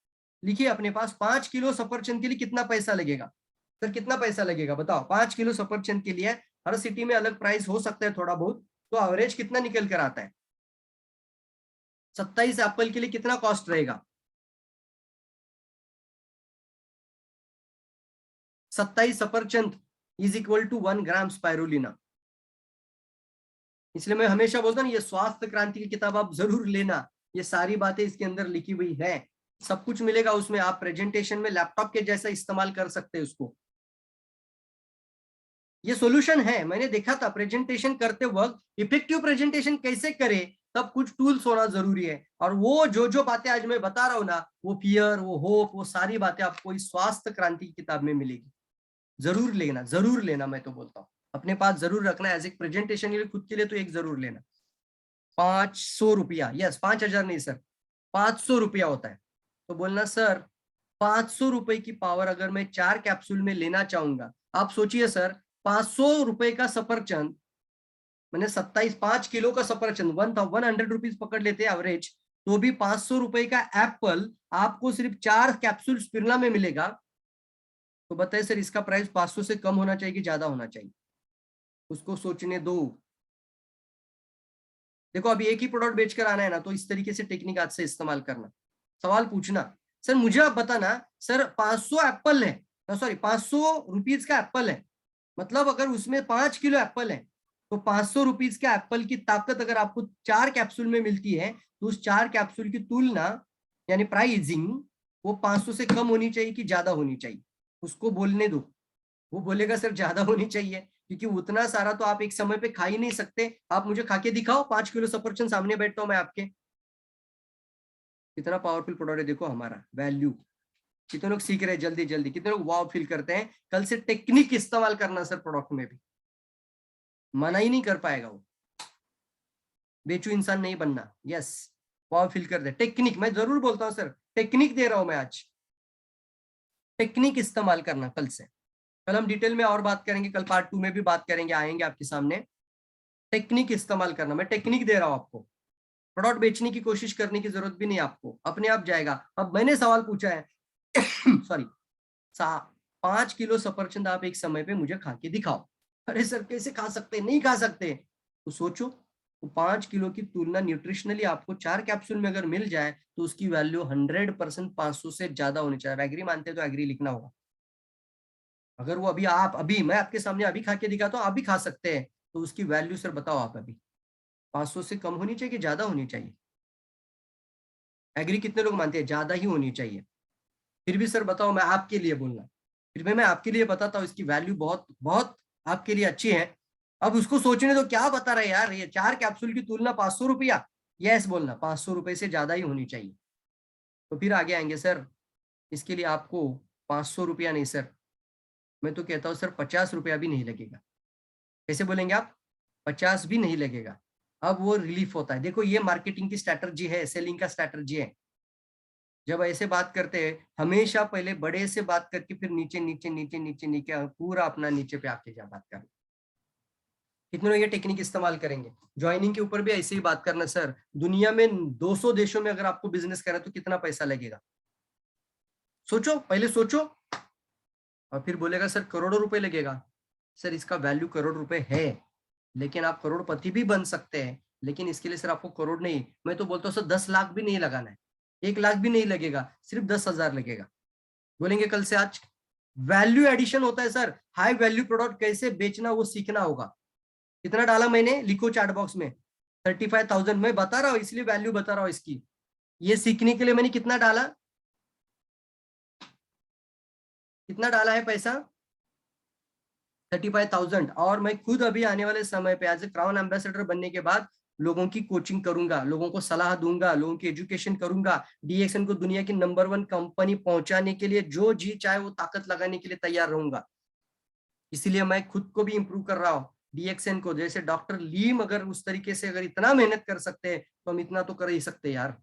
लिखिए अपने पास, 5 किलो सफरचंद के लिए कितना पैसा लगेगा? सर कितना पैसा लगेगा बताओ? 5 किलो सफरचंद के लिए हर सिटी में अलग प्राइस हो सकता है थोड़ा बहुत, तो एवरेज कितना निकल कर आता है? 27 एप्पल के लिए कितना कॉस्ट रहेगा? 27 सफरचंद is equal to 1 gram spirulina. इसलिए मैं हमेशा बोलता हूँ ये स्वास्थ्य क्रांति की किताब आप जरूर लेना, ये सारी बातें इसके अंदर लिखी हुई है, सब कुछ मिलेगा उसमें। आप प्रेजेंटेशन में लैपटॉप के जैसा इस्तेमाल कर सकते हैं उसको। ये सॉल्यूशन है, मैंने देखा था प्रेजेंटेशन करते वक्त इफेक्टिव प्रेजेंटेशन कैसे करे, तब कुछ टूल्स होना जरूरी है। और वो जो बातें आज मैं बता रहा हूँ ना, वो फियर, वो होप, वो सारी बातें आपको इस स्वास्थ्य क्रांति की किताब में मिलेगी। जरूर लेना, जरूर लेना, मैं तो बोलता हूँ अपने पास जरूर रखना एज एक प्रेजेंटेशन के लिए, खुद के लिए तो एक जरूर लेना। 500 रुपया, यस 5,000 नहीं सर, 500 रुपया होता है। तो बोलना सर 500 रुपए की पावर अगर मैं 4 कैप्सूल में लेना चाहूंगा, आप सोचिए सर 500 रुपए का सफरचंद, मैंने 5 किलो का सफरचंद 100 रुपीज पकड़ लेते हैं एवरेज, तो भी 500 रुपए का एप्पल आपको सिर्फ 4 कैप्सूल स्पिरुलिना में मिलेगा। तो बताइए सर इसका प्राइस 500 से कम होना चाहिए कि ज्यादा होना चाहिए? उसको सोचने दो। देखो अभी एक ही प्रोडक्ट बेचकर आना है ना, तो इस तरीके से टेक्निक आज से इस्तेमाल करना। सवाल पूछना, सर मुझे आप बताना सर 500 एप्पल है, सॉरी 500 रुपीज का एप्पल है, मतलब अगर उसमें 5 किलो एप्पल है, तो 500 रुपीज का एप्पल की ताकत अगर आपको 4 कैप्सूल में मिलती है, तो उस 4 कैप्सूल की तुलना यानी प्राइसिंग वो 500 से कम होनी चाहिए कि ज्यादा होनी चाहिए? उसको बोलने दो, वो बोलेगा सर ज्यादा होनी चाहिए, क्योंकि उतना सारा तो आप एक समय पे खा ही नहीं सकते। आप मुझे खा के दिखाओ, 5 किलो सफरचंद सामने बैठता हूं मैं आपके। कितना पावरफुल प्रोडक्ट है देखो हमारा, वैल्यू। कितने लोग सीख रहे हैं जल्दी जल्दी, कितने लोग वाव फील करते हैं? कल से टेक्निक इस्तेमाल करना सर प्रोडक्ट में भी, मना ही नहीं कर पाएगा वो। बेचू इंसान नहीं बनना। यस, वाव फील कर दे, टेक्निक मैं जरूर बोलता हूँ सर, टेक्निक दे रहा हूं मैं आज, टेक्निक इस्तेमाल करना कल से। कल हम डिटेल में और बात करेंगे, कल पार्ट 2 में भी बात करेंगे, आएंगे आपके सामने। टेक्निक इस्तेमाल करना, मैं टेक्निक दे रहा हूं आपको, प्रोडक्ट बेचने की कोशिश करने की जरूरत भी नहीं आपको, अपने आप जाएगा। अब मैंने सवाल पूछा है सॉरी 5 किलो सफरचंद आप एक समय पे मुझे खा के दिखाओ। अरे सर कैसे खा सकते, नहीं खा सकते, तो सोचो तो 5 किलो की तुलना न्यूट्रिशनली आपको 4 कैप्सूल में अगर मिल जाए, तो उसकी वैल्यू 100% 500 से ज्यादा होनी चाहिए। एग्री मानते हैं तो एग्री लिखना होगा। अगर वो अभी मैं आपके सामने अभी खा के दिखाता हूँ, आप भी खा सकते हैं, तो उसकी वैल्यू सर बताओ आप अभी 500 से कम होनी चाहिए कि ज्यादा होनी चाहिए? एग्री कितने लोग मानते हैं ज्यादा ही होनी चाहिए? फिर भी सर बताओ, मैं आपके लिए बोलना, फिर भी मैं आपके लिए बताता हूँ इसकी वैल्यू बहुत बहुत आपके लिए अच्छी है। अब उसको सोचने तो क्या बता रहे यार, ये 4 कैप्सूल की तुलना 500 रुपया, यस बोलना 500 रुपए से ज्यादा ही होनी चाहिए। तो फिर आगे आएंगे सर इसके लिए आपको 500 रुपया नहीं सर, मैं तो कहता हूँ सर 50 रुपया भी नहीं लगेगा। कैसे बोलेंगे आप? 50 भी नहीं लगेगा। अब वो रिलीफ होता है। देखो ये मार्केटिंग की स्ट्रैटेजी है, सेलिंग का स्ट्रैटेजी है। जब ऐसे बात करते हैं हमेशा पहले बड़े से बात करके फिर नीचे नीचे नीचे नीचे नीचे पूरा अपना नीचे पे आके जा बात कर। कितने लोग ये टेक्निक इस्तेमाल करेंगे? ज्वाइनिंग के ऊपर भी ऐसे ही बात करना सर, दुनिया में 200 देशों में अगर आपको बिजनेस करना है तो कितना पैसा लगेगा? सोचो, पहले सोचो, और फिर बोलेगा सर करोड़ों रुपए लगेगा। सर इसका वैल्यू करोड़ रुपए है, लेकिन आप करोड़पति भी बन सकते हैं, लेकिन इसके लिए सर आपको करोड़ नहीं, मैं तो बोलता हूँ सर 10 लाख भी नहीं लगाना है, 1 लाख भी नहीं लगेगा, सिर्फ 10,000 लगेगा। बोलेंगे कल से आज। वैल्यू एडिशन होता है सर, हाई वैल्यू प्रोडक्ट कैसे बेचना वो सीखना होगा। कितना डाला मैंने, लिखो चैट बॉक्स में, 35,000 मैं बता रहा हूँ, इसलिए वैल्यू बता रहा हूँ इसकी। ये सीखने के लिए मैंने कितना डाला, कितना डाला है पैसा, 35,000। और मैं खुद अभी आने वाले समय पे एज ए क्राउन एम्बेसडर बनने के बाद लोगों की कोचिंग करूंगा, लोगों को सलाह दूंगा, लोगों की एजुकेशन करूंगा, डीएक्सएन को दुनिया की नंबर 1 कंपनी पहुंचाने के लिए जो जी चाहे वो ताकत लगाने के लिए तैयार रहूंगा। इसीलिए मैं खुद को भी इंप्रूव कर रहा हूँ, डीएक्सएन को। जैसे डॉक्टर लीम अगर उस तरीके से अगर इतना मेहनत कर सकते हैं तो हम इतना तो कर ही सकते यार।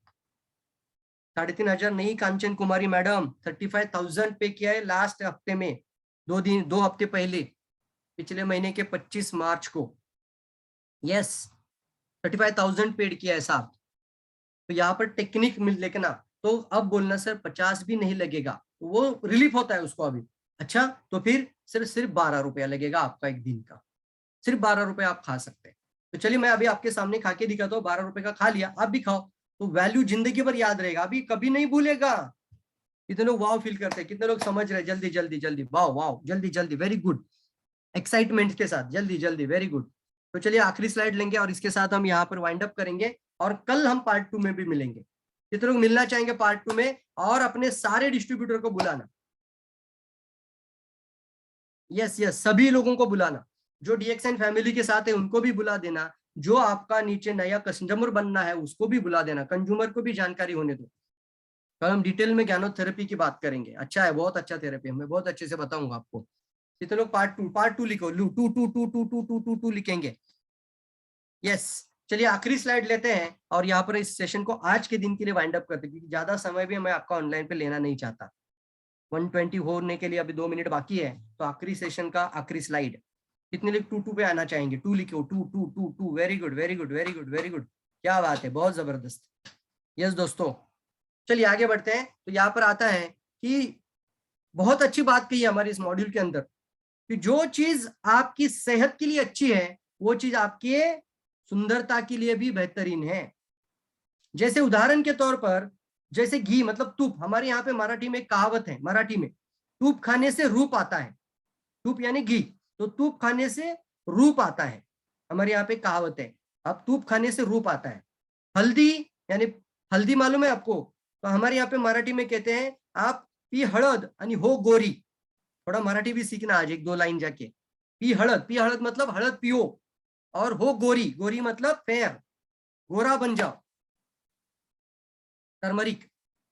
3,500 नहीं कांचन कुमारी मैडम, 35,000 पे किया है लास्ट हफ्ते में, 2 हफ्ते पहले, पिछले महीने के 25 मार्च को। यस, 35,000 पेड किया है साहब। तो यहाँ पर टेक्निक मिल लेकिन तो अब बोलना सर 50 भी नहीं लगेगा, वो रिलीफ होता है उसको अभी। अच्छा, तो फिर सिर्फ 12 रुपया लगेगा आपका एक दिन का, सिर्फ 12 रुपए आप खा सकते हैं। तो चलिए मैं अभी आपके सामने खा के दिखाता हूँ, 12 रुपए का खा लिया, आप भी खाओ, तो वैल्यू जिंदगी भर याद रहेगा, अभी कभी नहीं भूलेगा। कितने लोग वाव फील करते हैं, कितने लोग समझ रहे हैं, जल्दी जल्दी जल्दी, वाव वाव, जल्दी जल्दी, वेरी गुड, एक्साइटमेंट के साथ, जल्दी जल्दी, वेरी गुड। तो चलिए आखिरी स्लाइड लेंगे और इसके साथ हम यहाँ पर वाइंड अप करेंगे, और कल हम पार्ट 2 में भी मिलेंगे। कितने लोग मिलना चाहेंगे पार्ट 2 में? और अपने सारे डिस्ट्रीब्यूटर को बुलाना, यस यस, सभी लोगों को बुलाना, जो डीएक्सएन फैमिली के साथ है उनको भी बुला देना, जो आपका नीचे नया कस्टमर बनना है उसको भी बुला देना, कंज्यूमर को भी जानकारी होने दो। कल हम डिटेल में ज्ञानोथेरेपी की बात करेंगे, अच्छा है, बहुत अच्छा थेरेपी है, मैं बहुत अच्छे से बताऊंगा आपको। कितने लोग पार्ट टू लिखो, लू two two two two two two two two लिखेंगे। यस, चलिए आखिरी स्लाइड लेते हैं और यहाँ पर इस सेशन को आज के दिन के लिए वाइंड अप करते हैं, क्योंकि ज्यादा समय भी मैं आपका ऑनलाइन पे लेना नहीं चाहता। 120 होने के लिए अभी 2 मिनट बाकी है, तो आखिरी सेशन का आखिरी स्लाइड। कितने लोग 2 पे आना चाहेंगे? 2 लिखो, 2 very good very good very good very good, क्या बात है, बहुत जबरदस्त। यस दोस्तों, चलिए आगे बढ़ते हैं। तो यहाँ पर आता है कि बहुत अच्छी बात कही है हमारे इस मॉड्यूल के अंदर, कि जो चीज आपकी सेहत के लिए अच्छी है वो चीज आपके सुंदरता के लिए भी बेहतरीन है। जैसे उदाहरण के तौर पर, जैसे घी मतलब तुप, हमारे यहाँ पे मराठी में कहावत है, मराठी में, तुप खाने से रूप आता है, तुप यानी घी, तो तुप खाने से रूप आता है, हमारे यहाँ पे कहावत है। अब तुप खाने से रूप आता है। हल्दी, यानी हल्दी मालूम है आपको? तो हमारे यहाँ पे मराठी में कहते हैं आप पी हळद आणि हो गोरी। थोड़ा मराठी भी सीखना आज, 1-2 लाइन जाके। पी हळद मतलब हळद पियो, और हो गोरी, गोरी मतलब फेयर, गोरा बन जाओ, टर्मरिक।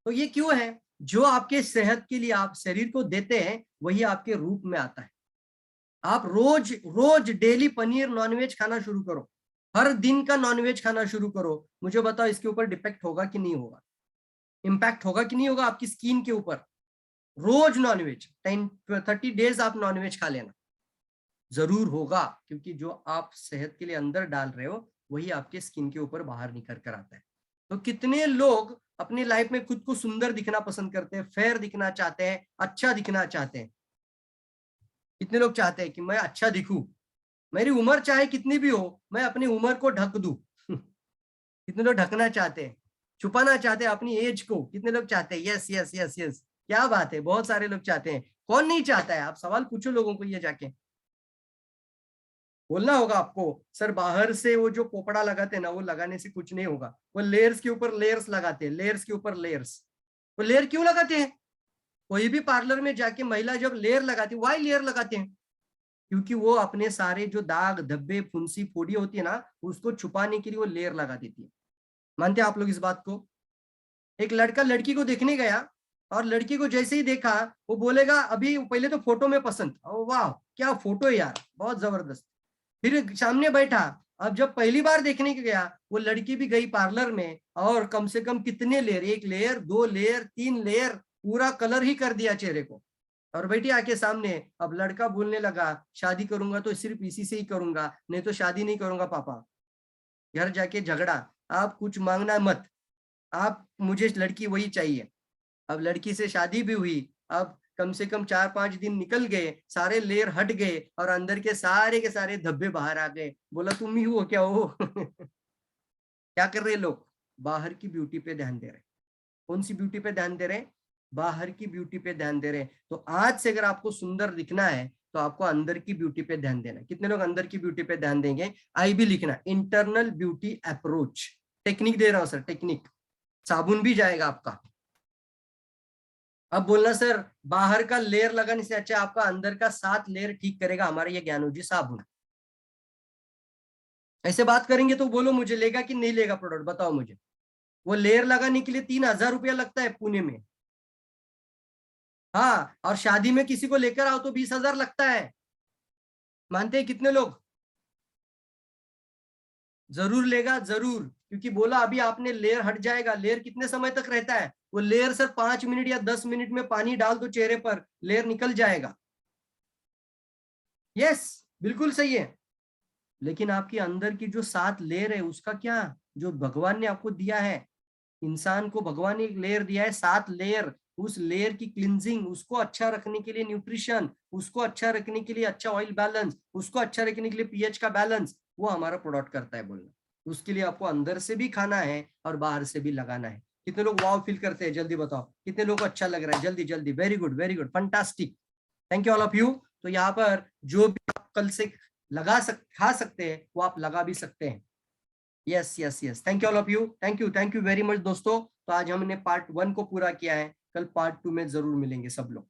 तो ये क्यों है? जो आपके सेहत के लिए आप शरीर को देते हैं वही आपके रूप में आता है। आप रोज रोज डेली पनीर नॉनवेज खाना शुरू करो, हर दिन का नॉनवेज खाना शुरू करो, मुझे बताओ इसके ऊपर डिपेक्ट होगा कि नहीं होगा, इम्पैक्ट होगा कि नहीं होगा आपकी स्किन के ऊपर? रोज नॉनवेज 30 डेज आप नॉनवेज खा लेना, जरूर होगा, क्योंकि जो आप सेहत के लिए अंदर डाल रहे हो वही आपके स्किन के ऊपर बाहर निकल कर आता है। तो कितने लोग अपनी लाइफ में खुद को सुंदर दिखना पसंद करते हैं, फेयर दिखना चाहते हैं, अच्छा दिखना चाहते हैं? कितने लोग चाहते हैं कि मैं अच्छा दिखूं, मेरी उम्र चाहे कितनी भी हो मैं अपनी उम्र को ढक दूं? कितने लोग ढकना चाहते हैं, छुपाना चाहते हैं अपनी एज को? कितने लोग चाहते हैं? यस यस यस यस, क्या बात है, बहुत सारे लोग चाहते हैं। कौन नहीं चाहता है? आप सवाल पूछो लोगों को, ये जाके बोलना होगा आपको। सर बाहर से वो जो पोपड़ा लगाते हैं ना, वो लगाने से कुछ नहीं होगा, वो लेयर्स के ऊपर लेयर्स लगाते हैं, लेयर्स के ऊपर लेयर्स। वो लेयर क्यों लगाते हैं? कोई भी पार्लर में जाके महिला जब लेयर लगाती है, वाई लेयर लगाते हैं? क्योंकि वो अपने सारे जो दाग धब्बे फुंसी फोड़ी होती है ना, उसको छुपाने के लिए वो लेयर लगा देती है। मानते हैं आप लोग इस बात को? एक लड़का लड़की को देखने गया और लड़की को जैसे ही देखा वो बोलेगा, अभी पहले तो फोटो में पसंद, वाह क्या फोटो है यार, बहुत जबरदस्त। फिर सामने बैठा, अब जब पहली बार देखने के गया, वो लड़की भी गई पार्लर में और कम से कम कितने लेयर, 1 लेयर 2 लेयर 3 लेयर, पूरा कलर ही कर दिया चेहरे को। और बेटी आके सामने, अब लड़का बोलने लगा शादी करूंगा तो सिर्फ इसी से ही करूंगा, नहीं तो शादी नहीं करूंगा पापा। घर जाके झगड़ा, आप कुछ मांगना मत, आप मुझे लड़की वही चाहिए। अब लड़की से शादी भी हुई, अब कम से कम 4-5 दिन निकल गए, सारे लेयर हट गए और अंदर के सारे धब्बे बाहर आ गए। बोला तुम ही हो क्या हो? क्या कर रहे लोग? बाहर की ब्यूटी पे ध्यान दे रहे। कौन सी ब्यूटी पे ध्यान दे रहे? बाहर की ब्यूटी पे ध्यान दे रहे। तो आज से अगर आपको सुंदर दिखना है तो आपको अंदर की ब्यूटी पे ध्यान देना। कितने लोग अंदर की ब्यूटी पे ध्यान देंगे? आई भी लिखना, इंटरनल ब्यूटी अप्रोच। टेक्निक दे रहा हूं सर, टेक्निक। साबुन भी जाएगा आपका। अब बोलना सर बाहर का लेयर लगाने से अच्छा आपका अंदर का 7 लेयर ठीक करेगा हमारा ये ज्ञानोजी साबुन। ऐसे बात करेंगे तो बोलो मुझे लेगा कि नहीं लेगा प्रोडक्ट, बताओ मुझे। वो लेयर लगाने के लिए 3,000 रुपया लगता है पुणे में। हाँ, और शादी में किसी को लेकर आओ तो 20,000 लगता है। मानते हैं कितने लोग? जरूर लेगा, जरूर, क्योंकि बोला अभी आपने लेयर हट जाएगा। लेयर कितने समय तक रहता है? वो लेयर सर 5 मिनट या 10 मिनट में पानी डाल दो चेहरे पर, लेयर निकल जाएगा। यस, बिल्कुल सही है। लेकिन आपके अंदर की जो 7 लेयर है उसका क्या? जो भगवान ने आपको दिया है, इंसान को भगवान ने एक लेयर दिया है, 7 लेयर। उस लेयर की क्लिनजिंग, उसको अच्छा रखने के लिए न्यूट्रिशन, उसको अच्छा रखने के लिए अच्छा ऑयल बैलेंस, उसको अच्छा रखने के लिए पीएच का बैलेंस, वो हमारा प्रोडक्ट करता है बोलना। उसके लिए आपको अंदर से भी खाना है और बाहर से भी लगाना है। कितने लोग वाव फील करते हैं? जल्दी बताओ कितने लोगों को अच्छा लग रहा है? जल्दी जल्दी। Very good, very good, fantastic, thank you all of you. तो यहाँ पर जो भी आप कल से खा सकते हैं वो आप लगा भी सकते हैं। Yes yes yes, thank you all of you, thank you very much दोस्तों। तो आज हमने पार्ट 1 को पूरा किया है, कल पार्ट 2 में जरूर मिलेंगे सब लोग,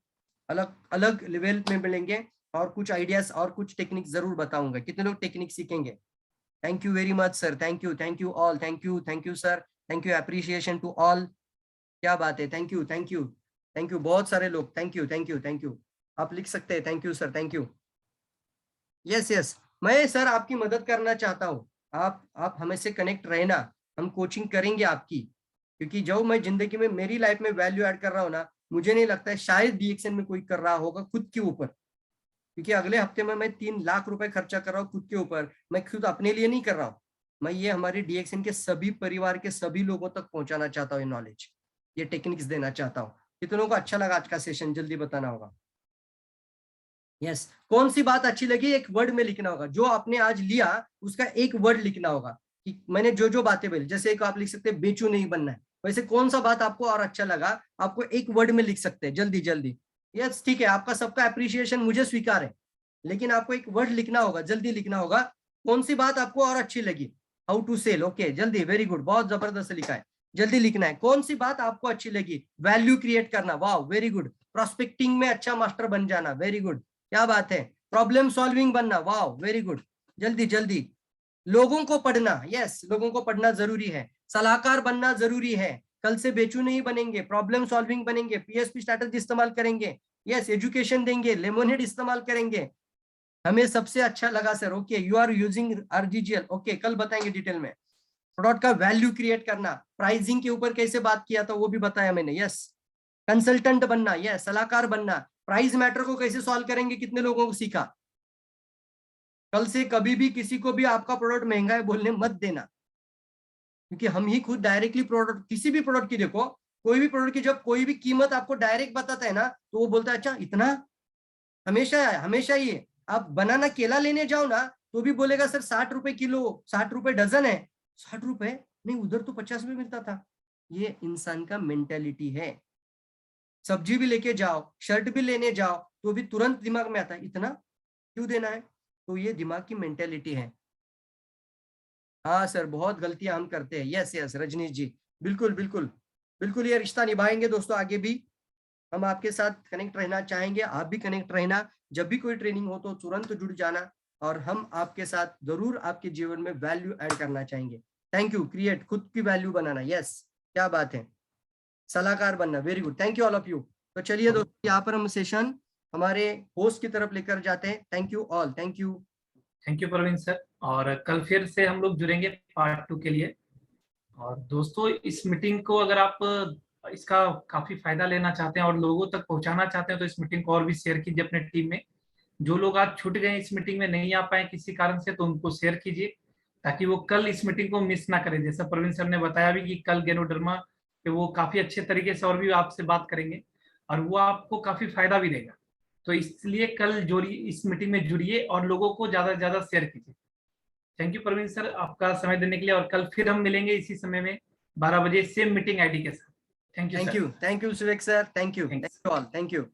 अलग अलग लेवल में मिलेंगे और कुछ आइडियाज और कुछ टेक्निक जरूर बताऊंगा। कितने लोग टेक्निक सीखेंगे? Thank you very much sir, thank you all, thank you sir, thank you, appreciation to all. क्या बात है, thank you thank you thank you, बहुत सारे लोग, thank you thank you thank you. आप लिख सकते हैं, thank you sir, thank you. Yes yes, मैं सर आपकी मदद करना चाहता हूँ। आप हमें से कनेक्ट रहना, हम कोचिंग करेंगे आपकी, क्योंकि जो मैं जिंदगी में मेरी लाइफ में वैल्यू ऐड कर रहा हूँ ना, मुझे नहीं लगता है शायद डीएक्शन में कोई कर रहा होगा खुद के ऊपर। क्योंकि अगले हफ्ते में मैं 3 लाख रुपए खर्चा कर रहा हूँ खुद के ऊपर। मैं खुद अपने लिए नहीं कर रहा हूँ, मैं ये हमारे डीएक्शन के सभी परिवार के सभी लोगों तक पहुंचाना चाहता हूँ, ये नॉलेज, ये टेक्निक्स देना चाहता हूँ। कितनों को अच्छा लगा आज का सेशन? जल्दी बताना होगा। यस, कौन सी बात अच्छी लगी एक वर्ड में लिखना होगा। जो आपने आज लिया उसका एक वर्ड लिखना होगा कि मैंने जो जो बातें बोली। जैसे एक आप लिख सकते हैं बेचू नहीं बनना है, वैसे कौन सा बात आपको और अच्छा लगा आपको एक वर्ड में लिख सकते हैं, जल्दी जल्दी। यस ठीक है, आपका सबका अप्रिशिएशन मुझे स्वीकार है, लेकिन आपको एक वर्ड लिखना होगा, जल्दी लिखना होगा। कौन सी बात आपको और अच्छी लगी? हाउ टू सेल, ओके जल्दी, वेरी गुड, बहुत जबरदस्त लिखा है, जल्दी लिखना है। कौन सी बात आपको अच्छी लगी? वैल्यू क्रिएट करना, वाह वेरी गुड। प्रोस्पेक्टिंग में अच्छा मास्टर बन जाना, वेरी गुड, क्या बात है। प्रॉब्लम सॉल्विंग बनना, वाह वेरी गुड, जल्दी जल्दी। लोगों को पढ़ना, यस लोगों को पढ़ना जरूरी है। सलाहकार बनना जरूरी है, कल से बेचू नहीं बनेंगे, प्रॉब्लम सॉल्विंग बनेंगे, पीएसपी स्ट्रैटेजी इस्तेमाल करेंगे, यस एजुकेशन देंगे, लेमोनेड इस्तेमाल करेंगे। हमें सबसे अच्छा लगा sir, okay you are using RGGL, okay कल बताएंगे डिटेल में। प्रोडक्ट का वैल्यू क्रिएट करना, प्राइसिंग के ऊपर कैसे बात किया था वो भी बताया मैंने, यस। कंसल्टेंट बनना, यस सलाहकार बनना। प्राइस मैटर को कैसे सॉल्व करेंगे, कितने लोगों को सीखा? कल से कभी भी किसी को भी आपका प्रोडक्ट महंगा है बोलने मत देना, क्योंकि हम ही खुद डायरेक्टली प्रोडक्ट, किसी भी प्रोडक्ट की देखो, कोई भी प्रोडक्ट की जब कोई भी कीमत आपको डायरेक्ट बताता है ना, तो वो बोलता है अच्छा इतना, हमेशा हमेशा ये। आप बनाना केला लेने जाओ ना तो भी बोलेगा सर 60 रुपए किलो, 60 रुपए डजन है। 60 रुपए नहीं, उधर तो 50 में मिलता था। ये इंसान का मेंटेलिटी है। सब्जी भी लेके जाओ, शर्ट भी लेने जाओ, तो भी तुरंत दिमाग में आता है इतना क्यों देना है। तो ये दिमाग की मेंटेलिटी है। हाँ सर, बहुत गलतियां हम करते हैं। यस यस रजनीश जी, बिल्कुल बिल्कुल बिल्कुल, ये रिश्ता निभाएंगे दोस्तों आगे भी। हम आपके साथ कनेक्ट रहना चाहेंगे, आप भी कनेक्ट रहना। जब भी कोई ट्रेनिंग हो तो तुरंत जुड़ जाना, और हम आपके साथ जरूर आपके जीवन में वैल्यू ऐड करना चाहेंगे। थैंक यू, क्रिएट, खुद की वैल्यू बनाना, यस क्या बात है। सलाहकार बनना, very good, thank you all of you. तो चलिए दोस्तों, यहाँ पर हम सेशन हमारे होस्ट की तरफ लेकर जाते हैं। Thank you all, thank you. Thank you Praveen sir, और कल फिर से हम लोग जुड़ेंगे पार्ट 2 के लिए। और दोस्तों इस मीटिंग को अगर आप इसका काफी फायदा लेना चाहते हैं और लोगों तक पहुंचाना चाहते हैं, तो इस मीटिंग को और भी शेयर कीजिए अपने टीम में। जो लोग आज छूट गए इस मीटिंग में, नहीं आ पाए किसी कारण से, तो उनको शेयर कीजिए ताकि वो कल इस मीटिंग को मिस ना करें। जैसा प्रवीण सर ने बताया भी कि कल गैनोडर्मा पे वो काफी अच्छे तरीके से और भी आपसे बात करेंगे और वो आपको काफी फायदा भी देगा। तो इसलिए कल जोड़िए, इस मीटिंग में जुड़िए और लोगों को ज्यादा से ज्यादा शेयर कीजिए। थैंक यू प्रवीण सर, आपका समय देने के लिए। और कल फिर हम मिलेंगे इसी समय में 12 बजे सेम मीटिंग आईडी के साथ। Thank you sir. Thank you Suvek sir, thank you all, thank you.